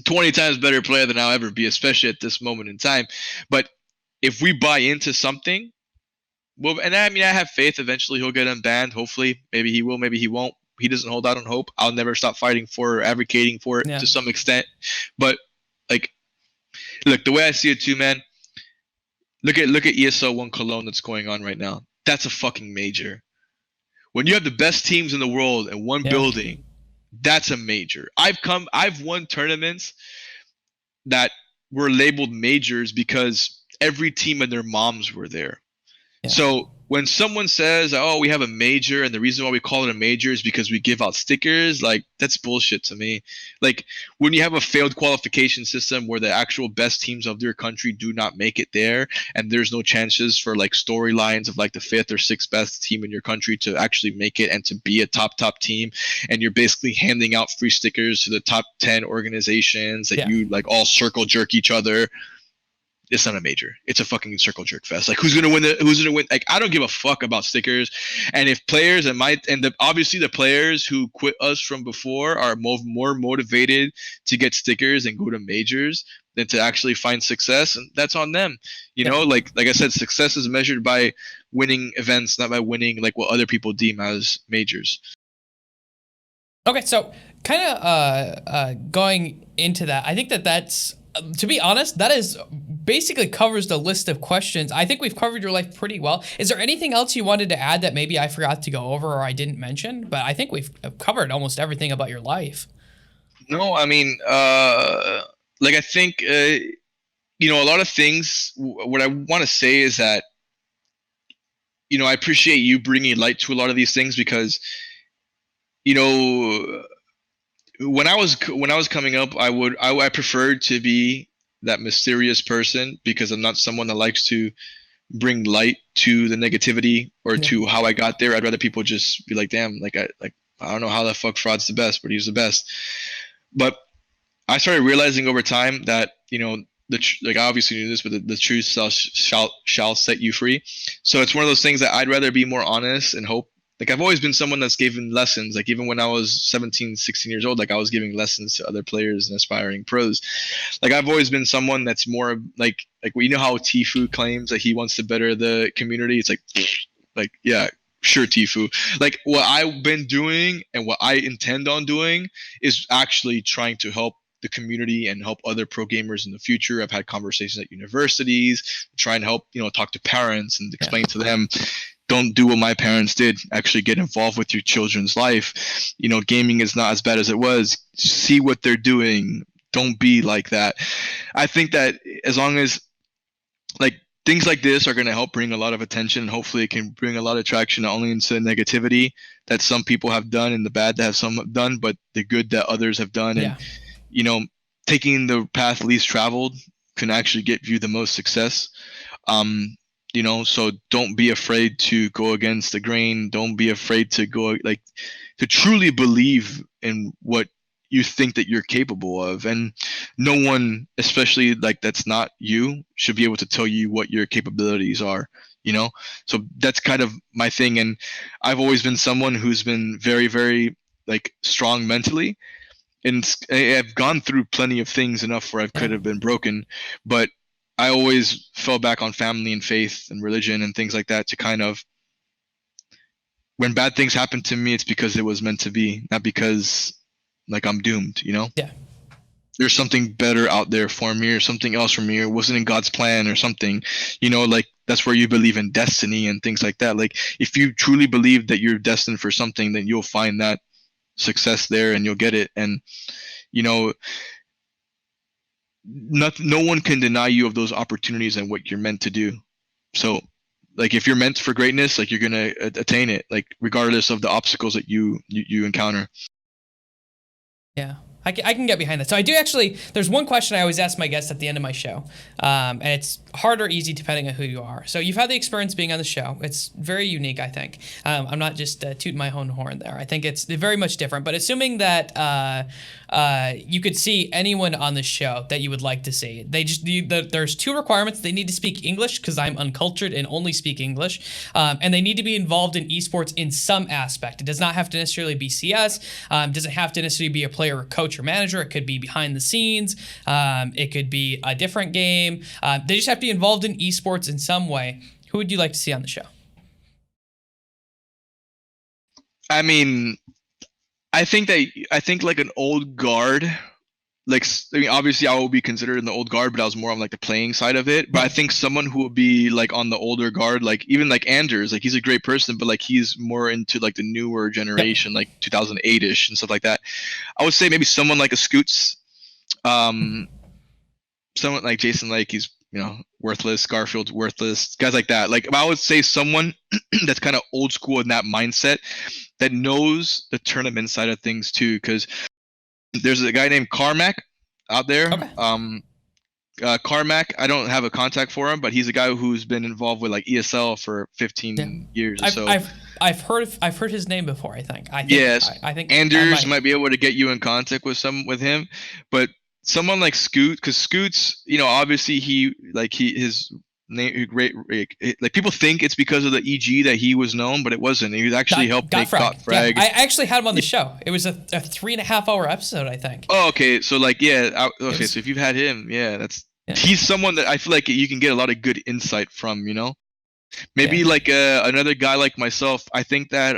20 times better player than I'll ever be, especially at this moment in time. But if we buy into something, well, and I mean, I have faith eventually he'll get unbanned. Hopefully, maybe he will, maybe he won't. He doesn't hold out on hope. I'll never stop fighting for or advocating for it to some extent. But like, look, the way I see it too, man. Look at ESL One Cologne that's going on right now. That's a fucking major. When you have the best teams in the world in one building, that's a major. I've won tournaments that were labeled majors because every team and their moms were there. Yeah. So when someone says, "Oh, we have a major," and the reason why we call it a major is because we give out stickers, like that's bullshit to me. Like when you have a failed qualification system where the actual best teams of their country do not make it there, and there's no chances for like storylines of like the fifth or sixth best team in your country to actually make it and to be a top team, and you're basically handing out free stickers to the top 10 organizations that you like all circle jerk each other. It's not a major. It's a fucking circle jerk fest. Like who's gonna win? Like I don't give a fuck about stickers. And if players obviously the players who quit us from before are more motivated to get stickers and go to majors than to actually find success, and that's on them. You know, like I said, success is measured by winning events, not by winning like what other people deem as majors. Okay, so kind of going into that, I think that's. To be honest, that is basically covers the list of questions. I think we've covered your life pretty well. Is there anything else you wanted to add that maybe I forgot to go over or I didn't mention? But I think we've covered almost everything about your life. No, I mean, like I think, you know, a lot of things, what I want to say is that, you know, I appreciate you bringing light to a lot of these things because, you know, when I was coming up, I preferred to be that mysterious person because I'm not someone that likes to bring light to the negativity or to how I got there. I'd rather people just be like, damn, I don't know how the fuck fRod's the best, but he's the best. But I started realizing over time that, you know, like I obviously knew this, but the truth shall set you free. So it's one of those things that I'd rather be more honest and hope. Like I've always been someone that's given lessons. Like even when I was 17, 16 years old, like I was giving lessons to other players and aspiring pros. Like I've always been someone that's more like you know how Tfue claims that he wants to better the community. It's like yeah, sure, Tfue. Like what I've been doing and what I intend on doing is actually trying to help the community and help other pro gamers in the future. I've had conversations at universities, trying to help, you know, talk to parents and explain to them, don't do what my parents did. Actually get involved with your children's life. You know, gaming is not as bad as it was. See what they're doing. Don't be like that. I think that as long as like things like this are going to help bring a lot of attention, and hopefully it can bring a lot of traction, not only into negativity that some people have done and the bad that have some done, but the good that others have done. And, you know, taking the path least traveled can actually get you the most success. You know, so don't be afraid to go against the grain. Don't be afraid to go to truly believe in what you think that you're capable of. And no one, especially like that's not you, should be able to tell you what your capabilities are, you know? So that's kind of my thing. And I've always been someone who's been very, very like strong mentally. And I've gone through plenty of things enough where I could have been broken, but I always fell back on family and faith and religion and things like that to kind of when bad things happen to me, it's because it was meant to be, not because like I'm doomed, you know? Yeah. There's something better out there for me or something else for me, or wasn't in God's plan or something, you know, like that's where you believe in destiny and things like that. Like if you truly believe that you're destined for something, then you'll find that success there and you'll get it. And, you know, no one can deny you of those opportunities and what you're meant to do. So like if you're meant for greatness, like you're gonna attain it, like regardless of the obstacles that you encounter. Yeah. I can get behind that. So I do actually, there's one question I always ask my guests at the end of my show. And it's hard or easy depending on who you are. So you've had the experience being on the show. It's very unique, I think. I'm not just tooting my own horn there. I think it's very much different. But assuming that you could see anyone on the show that you would like to see, there's two requirements. They need to speak English because I'm uncultured and only speak English. And they need to be involved in esports in some aspect. It does not have to necessarily be CS. Doesn't have to necessarily be a player or coach or manager. It could be behind the scenes. It could be a different game. They just have to be involved in esports in some way. Who would you like to see on the show? I mean, I think like an old guard, like I mean, obviously I will be considered in the old guard, but I was more on like the playing side of it. But I think someone who would be like on the older guard, like even like Anders, like he's a great person, but like he's more into like the newer Yep. generation, like 2008ish and stuff like that. I would say maybe someone like a Scoots, um, someone like Jason Lake, he's worthless. Garfield's worthless. Guys like that. Like I would say someone that's kind of old school in that mindset that knows the tournament side of things too, because there's a guy named Carmack out there. Okay. Carmack, I don't have a contact for him, but he's a guy who's been involved with like ESL for 15 years or so. I've heard his name before. I think. Yes, I think Anders might be able to get you in contact with him, but someone like Scoot, because Scoot's, obviously his name great, like people think it's because of the EG that he was known, but it wasn't. He was actually helped make Got Frag. Yeah, I actually had him on the show. It was a 3.5 hour episode, I think. Oh, okay. So like, yeah. Okay, so if you've had him, yeah, he's someone that I feel like you can get a lot of good insight from. Maybe like another guy like myself. I think that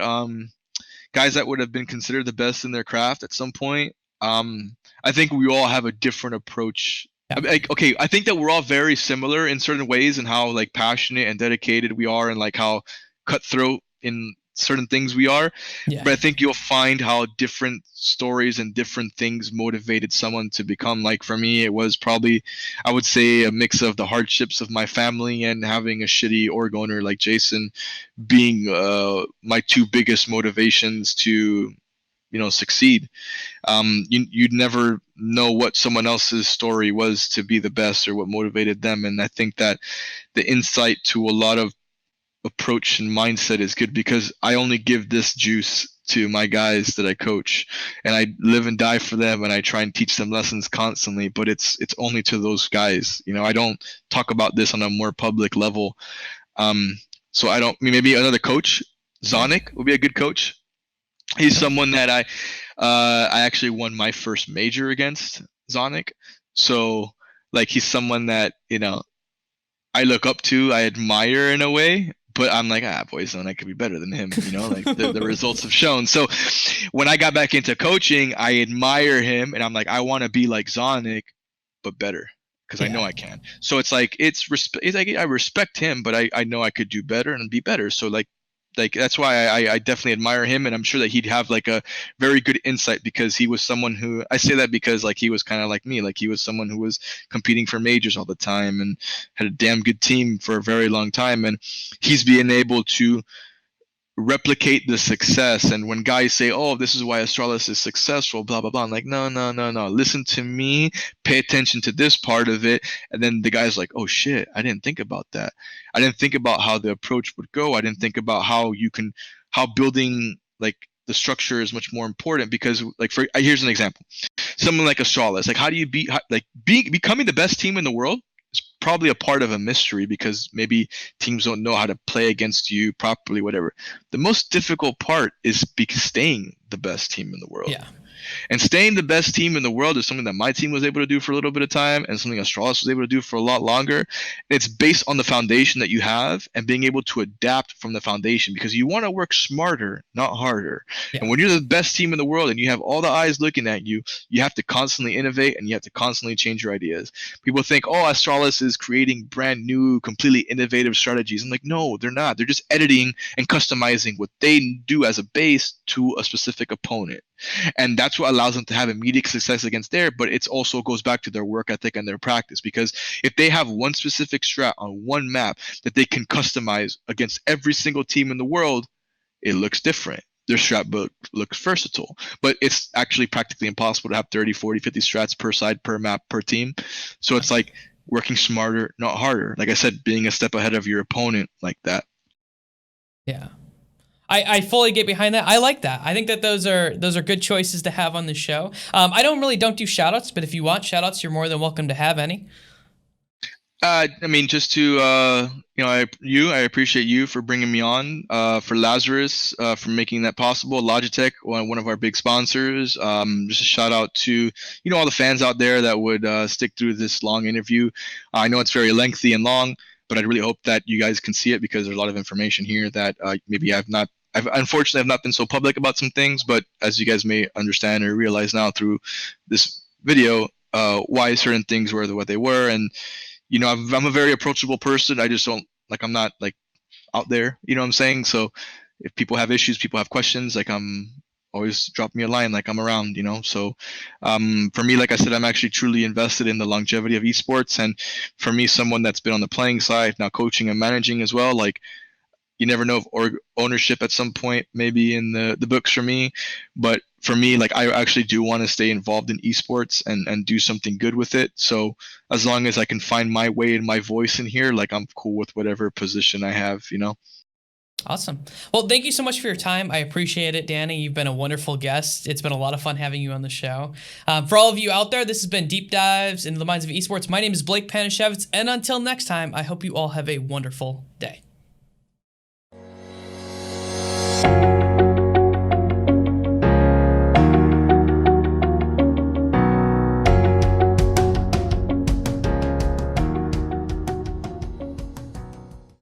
guys that would have been considered the best in their craft at some point. I think we all have a different approach. Yeah. I mean, like, okay, I think that we're all very similar in certain ways and how like passionate and dedicated we are, and like how cutthroat in certain things we are. Yeah. But I think you'll find how different stories and different things motivated someone to become. Like for me, it was probably, I would say, a mix of the hardships of my family and having a shitty org owner like Jason being my two biggest motivations to succeed. You'd never know what someone else's story was to be the best or what motivated them, and I think that the insight to a lot of approach and mindset is good, because I only give this juice to my guys that I coach, and I live and die for them, and I try and teach them lessons constantly, but it's only to those guys. I don't talk about this on a more public level. So I don't, maybe another coach, Zonic would be a good coach. He's someone that I actually won my first major against, Zonic. So like he's someone that I look up to, I admire in a way, but I'm like, Boyzone, I could be better than him. Like the results have shown. So when I got back into coaching, I admire him, and I'm like, I want to be like Zonic, but better, because I know I can. So it's like it's like I respect him, but I know I could do better and be better. So like that's why I definitely admire him, and I'm sure that he'd have like a very good insight, because he was someone who, I say that because like he was kind of like me, like he was someone who was competing for majors all the time and had a damn good team for a very long time, and he's being able to replicate the success. And when guys say, oh, this is why Astralis is successful, blah blah blah, I'm like, no, listen to me, pay attention to this part of it. And then the guy's like, oh shit, I didn't think about that. I didn't think about how the approach would go. I didn't think about how building like the structure is much more important, because like here's an example. Someone like Astralis, like how do you becoming the best team in the world is probably a part of a mystery, because maybe teams don't know how to play against you properly, whatever. The most difficult part is staying the best team in the world. Yeah. And staying the best team in the world is something that my team was able to do for a little bit of time, and something Astralis was able to do for a lot longer. It's based on the foundation that you have and being able to adapt from the foundation, because you want to work smarter, not harder. Yeah. And when you're the best team in the world and you have all the eyes looking at you, you have to constantly innovate and you have to constantly change your ideas. People think, oh, Astralis is creating brand new, completely innovative strategies. I'm like, no, they're not. They're just editing and customizing what they do as a base to a specific opponent. And that's what allows them to have immediate success against there. But it also goes back to their work ethic and their practice, because if they have one specific strat on one map that they can customize against every single team in the world, it looks different. Their strat book looks versatile, but it's actually practically impossible to have 30, 40, 50 strats per side, per map, per team. So it's like working smarter, not harder. Like I said, being a step ahead of your opponent like that. Yeah. I fully get behind that. I like that. I think that those are good choices to have on the show. I don't do shout outs, but if you want shout outs, you're more than welcome to have any. I mean, just to I appreciate you for bringing me on. For Lazarus, for making that possible. Logitech, one of our big sponsors. Just a shout out to all the fans out there that would stick through this long interview. I know it's very lengthy and long, but I really hope that you guys can see it, because there's a lot of information here that maybe I've unfortunately have not been so public about some things, but as you guys may understand or realize now through this video, why certain things were what they were. And I'm a very approachable person. I just don't I'm not out there, what I'm saying? So if people have issues, people have questions, I'm always drop me a line, I'm around, So for me, like I said, I'm actually truly invested in the longevity of esports. And for me, someone that's been on the playing side, now coaching and managing as well, you never know if ownership at some point maybe in the books for me. But for me, I actually do want to stay involved in esports and do something good with it. So as long as I can find my way and my voice in here, I'm cool with whatever position I have, Awesome. Well, thank you so much for your time. I appreciate it, Danny. You've been a wonderful guest. It's been a lot of fun having you on the show. For all of you out there, this has been Deep Dives into the Minds of Esports. My name is Blake Panashevitz, and until next time, I hope you all have a wonderful day.